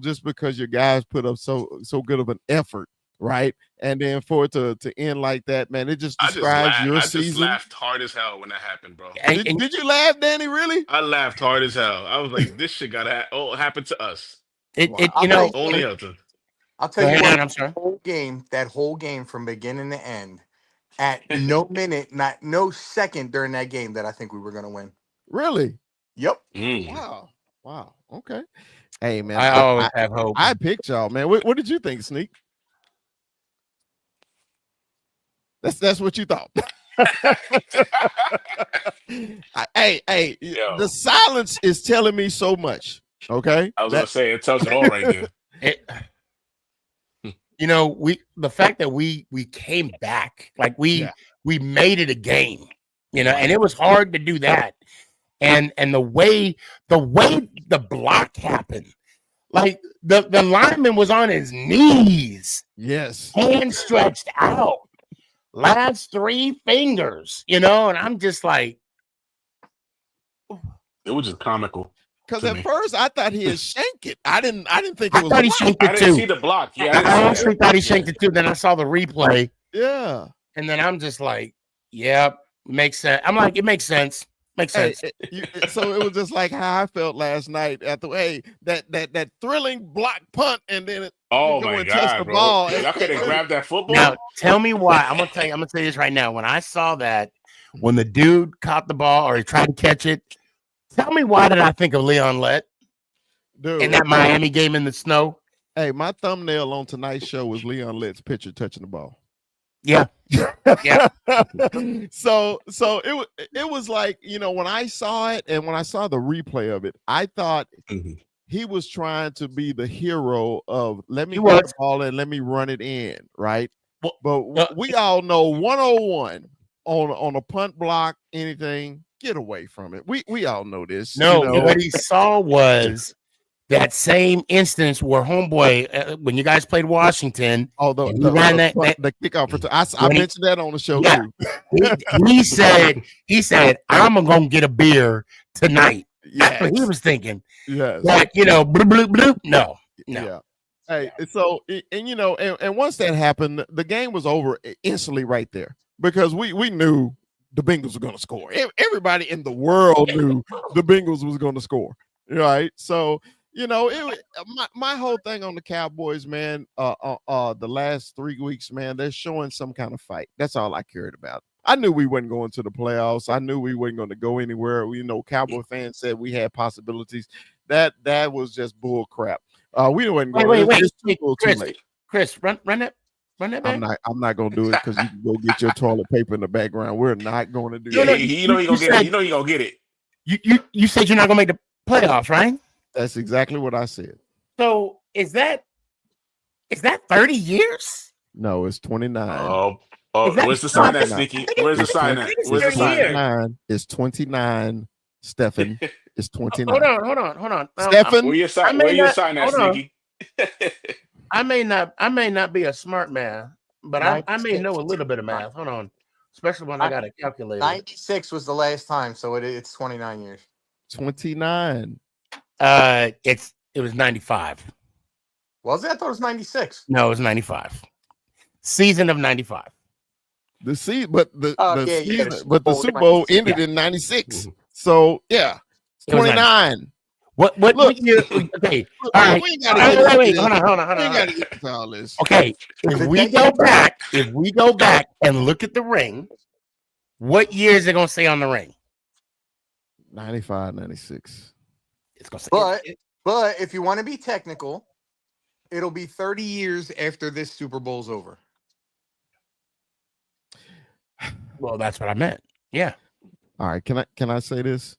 just because your guys put up so good of an effort, right? And then for it to end like that, man, it just describes your season. I just laughed hard as hell when that happened, bro. Did you laugh, Danny? Really? I laughed hard as hell. I was like, this shit gotta happen to us. Only other. I'll tell you what, I'm sorry. That whole game from beginning to end, at no minute, no second during that game that I think we were going to win. Really? Yep. Wow. Okay. Hey, man. I always have hope. I picked y'all, man. What did you think, Sneak? That's what you thought. Hey, the silence is telling me so much. Okay. I was going to say, it tells it all right there. The fact that we came back, like we made it a game, and it was hard to do that. And the way the block happened, like the lineman was on his knees, yes, hands stretched out, last 3 fingers, and I'm just like, it was just comical. Because at first I thought he had shanked it. I didn't think it was. I thought he shanked it too. I didn't see the block. Yeah, I actually thought he shanked it too. Then I saw the replay. Yeah. And then I'm just like, yep, makes sense. I'm like, it makes sense. Makes sense. So it was just like how I felt last night at that thrilling block punt, and then it my God, bro. Ball. Y'all couldn't grab that football. Now tell me why. I'm gonna tell you this right now. When I saw that, when the dude caught the ball or he tried to catch it. Tell me why did I think of Leon Lett in that Miami game in the snow? Hey, my thumbnail on tonight's show was Leon Lett's pitcher touching the ball. Yeah. Yeah. So it was like, when I saw it and when I saw the replay of it, I thought he was trying to be the hero of let me get the ball and let me run it in, right? But we all know 101 on a punt block, anything. Get away from it. We all know this. No, what he saw was that same instance where homeboy, when you guys played Washington, although the kickoff, I mentioned that on the show too. he said, I'm gonna get a beer tonight. That's what he was thinking. Yes. Like, bloop, bloop, bloop. No. Yeah. Hey, so and once that happened, the game was over instantly right there because we knew the Bengals were going to score. Everybody in the world knew the Bengals was going to score, right? So, my whole thing on the Cowboys, man, the last 3 weeks, man, they're showing some kind of fight. That's all I cared about. I knew we wasn't going to the playoffs. I knew we wasn't going to go anywhere. Cowboy fans said we had possibilities. That was just bull crap. We wasn't going. Wait. It's too late. Chris, run that back. I'm not gonna do it because you can go get your toilet paper in the background. We're not going to do Yeah, that. you know he gonna get it. You know he gonna get it. You said you're not gonna make the playoffs, right? That's exactly what I said. So is that 30 years? No, it's 29. Oh, where's the sign at, Sneaky? Where's the sign at? Where's the sign at? It's 29. Stefan, it's 29. Hold on. Stefan, where your sign at, Sneaky? I may not be a smart man, but I may know a little bit of math. Hold on. Especially when I got a calculator. 96 was the last time, so it's 29 years. 29. It was 95. Was it? I thought it was 96. No, it was 95. Season of 95. The Super Super Bowl ended in 96. So yeah, 29. What year? Okay. All right. Wait. Hold on. We gotta get to all this. Okay. If we go back and look at the ring, what year is it gonna say on the ring? 95, 96. It's gonna say but if you want to be technical, it'll be 30 years after this Super Bowl's over. Well, that's what I meant. Yeah. All right. Can I say this?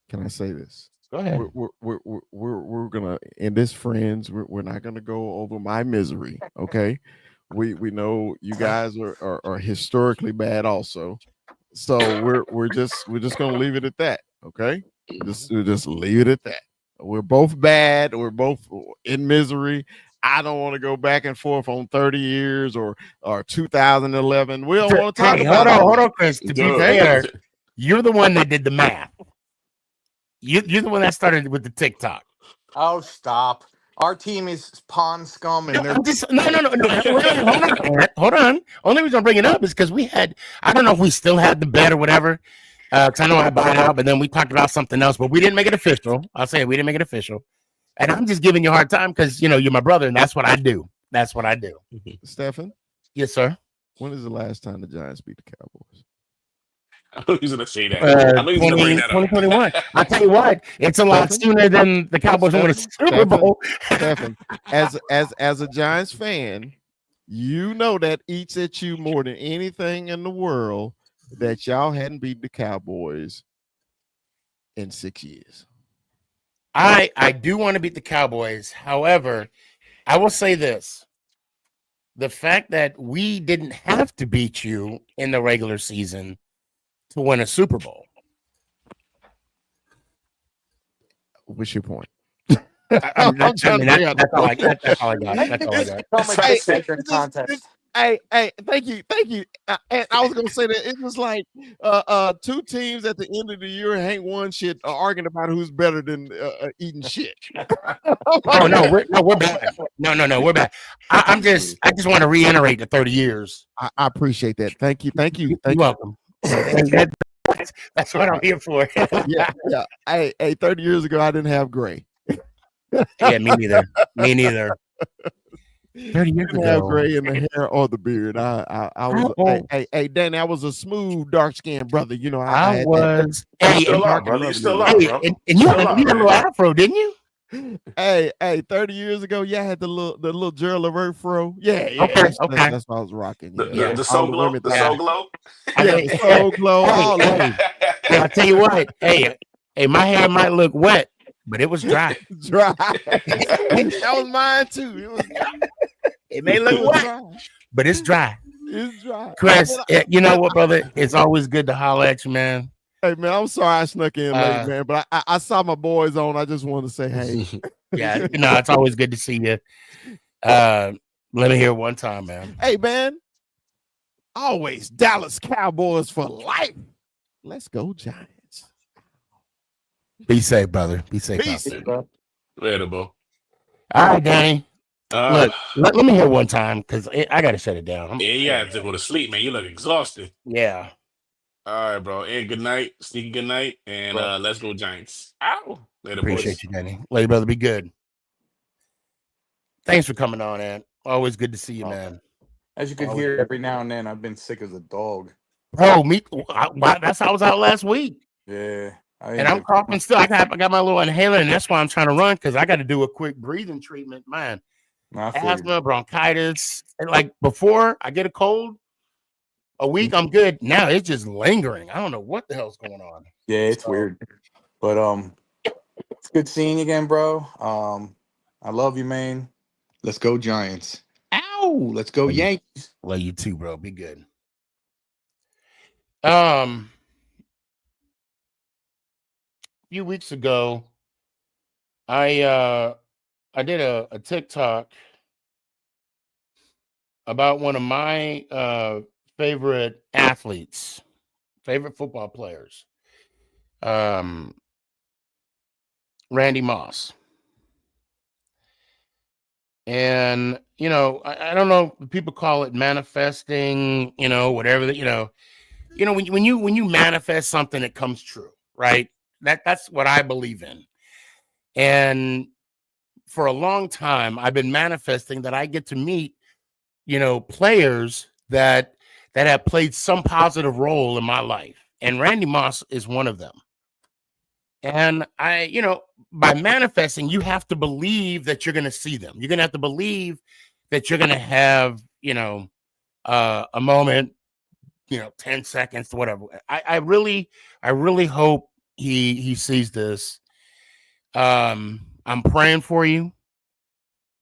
Can I say this? Go ahead. We're gonna end this, friends. We're not gonna go over my misery. Okay. We know you guys are historically bad also. So we're just gonna leave it at that. Okay. Just leave it at that. We're both bad. We're both in misery. I don't want to go back and forth on 30 years or 2011. We don't want to talk about it. Hold on, Chris. To be fair, you're the one that did the math. You're the one that started with the TikTok. Oh, stop. Our team is pond scum, and they're no. Hold on. Only reason I'm bringing it up is because I don't know if we still had the bet or whatever. Because I know I bought out, but then we talked about something else, but we didn't make it official. I'll say we didn't make it official. And I'm just giving you a hard time because you're my brother, and that's what I do. Stefan? Yes, sir. When is the last time the Giants beat the Cowboys? I know he's gonna say that. I know he's gonna bring that up. 2021. I'll tell you what, it's a lot sooner than the Cowboys won a Super Bowl. Stefan, as a Giants fan, you know that eats at you more than anything in the world that y'all hadn't beat the Cowboys in 6 years. I do want to beat the Cowboys. However, I will say this. The fact that we didn't have to beat you in the regular season to win a Super Bowl. What's your point? That's all I got. That's all I got. Hey, thank you. And I was gonna say that it was like two teams at the end of the year ain't one shit arguing about who's better than eating shit. We're back. No, we're back. I just want to reiterate the 30 years. I appreciate that. Thank you. You're welcome. That's what I'm here for. yeah. Hey, 30 years ago I didn't have gray. Yeah, me neither. 30 years ago, have gray in the hair or the beard. I was hey Danny, I was a smooth, dark-skinned brother. I was. You still are, brother. You still are, bro. And you had a little afro, didn't you? Hey, 30 years ago, I had the little Gerald Levert fro. Yeah. Okay. That's what I was rocking. Yeah. The soul glow. The soul glow. Yeah, soul glow. I'll tell you what. Hey, my hair might look wet, but it was dry. That was mine too. It may look wet, but it's dry. It's dry. Chris, you know what, brother? It's always good to holler at you, man. Hey, man, I'm sorry I snuck in late, man, but I saw my boys on. I just wanted to say, hey. Yeah, it's always good to see you. Let me hear one time, man. Hey, man. Always Dallas Cowboys for life. Let's go, Giants. Be safe, brother. Be safe. Later, bro. All right, Danny. Look, let me hear one time because I got to shut it down. Yeah, you got to go to sleep, man. You look exhausted. Yeah. All right, bro. And good night. Sneaky good night. And let's go Giants. Ow. Later, Appreciate boys. you, Danny. Later, brother. Be good. Thanks for coming on, Ant. Always good to see you, man. As you can hear every now and then, I've been sick as a dog. Bro, that's how I was out last week. Yeah. And I'm coughing still. I got my little inhaler, and that's why I'm trying to run, because I got to do a quick breathing treatment. Man, asthma, bronchitis. And like before I get a cold, a week I'm good. Now it's just lingering. I don't know what the hell's going on. Yeah, it's weird. But it's good seeing you again, bro. I love you, man. Let's go Giants. Ow! Let's go Yankees. Love you too, bro. Be good. A few weeks ago, I did a TikTok about one of my favorite athletes, favorite football players, Randy Moss. And, I don't know, people call it manifesting, whatever, when you manifest something, it comes true, right? That's what I believe in. And for a long time, I've been manifesting that I get to meet, players that have played some positive role in my life. And Randy Moss is one of them. And by manifesting, you have to believe that you're going to see them. You're going to have to believe that you're going to have, a moment, 10 seconds, whatever. I really hope he sees this. I'm praying for you.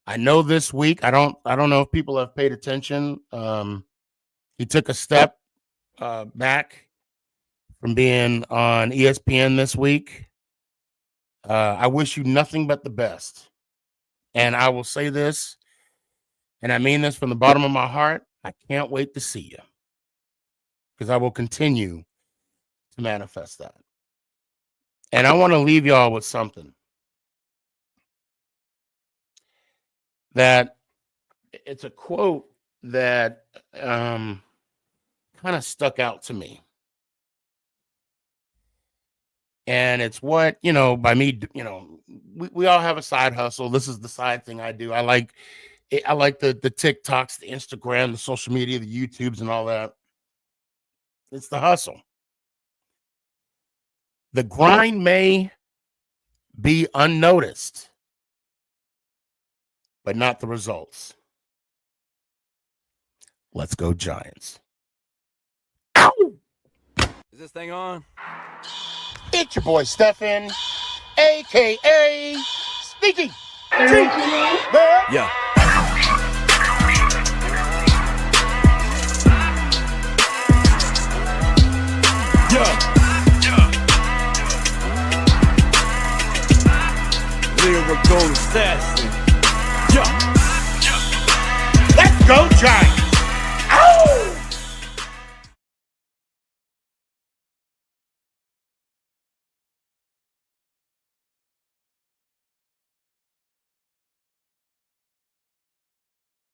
I know this week, I don't know if people have paid attention. He took a step back from being on ESPN this week. I wish you nothing but the best. And I will say this, and I mean this from the bottom of my heart, I can't wait to see you, because I will continue to manifest that. And I want to leave y'all with something that it's a quote that kind of stuck out to me. And it's what, by me, we all have a side hustle. This is the side thing I do. I like the TikToks, the Instagram, the social media, the YouTubes, and all that. It's the hustle. The grind may be unnoticed, but not the results. Let's go Giants. Is this thing on? It's your boy Stefan, a.k.a. SneakyG. Yeah. Lyrical assassin. Let's go Giants.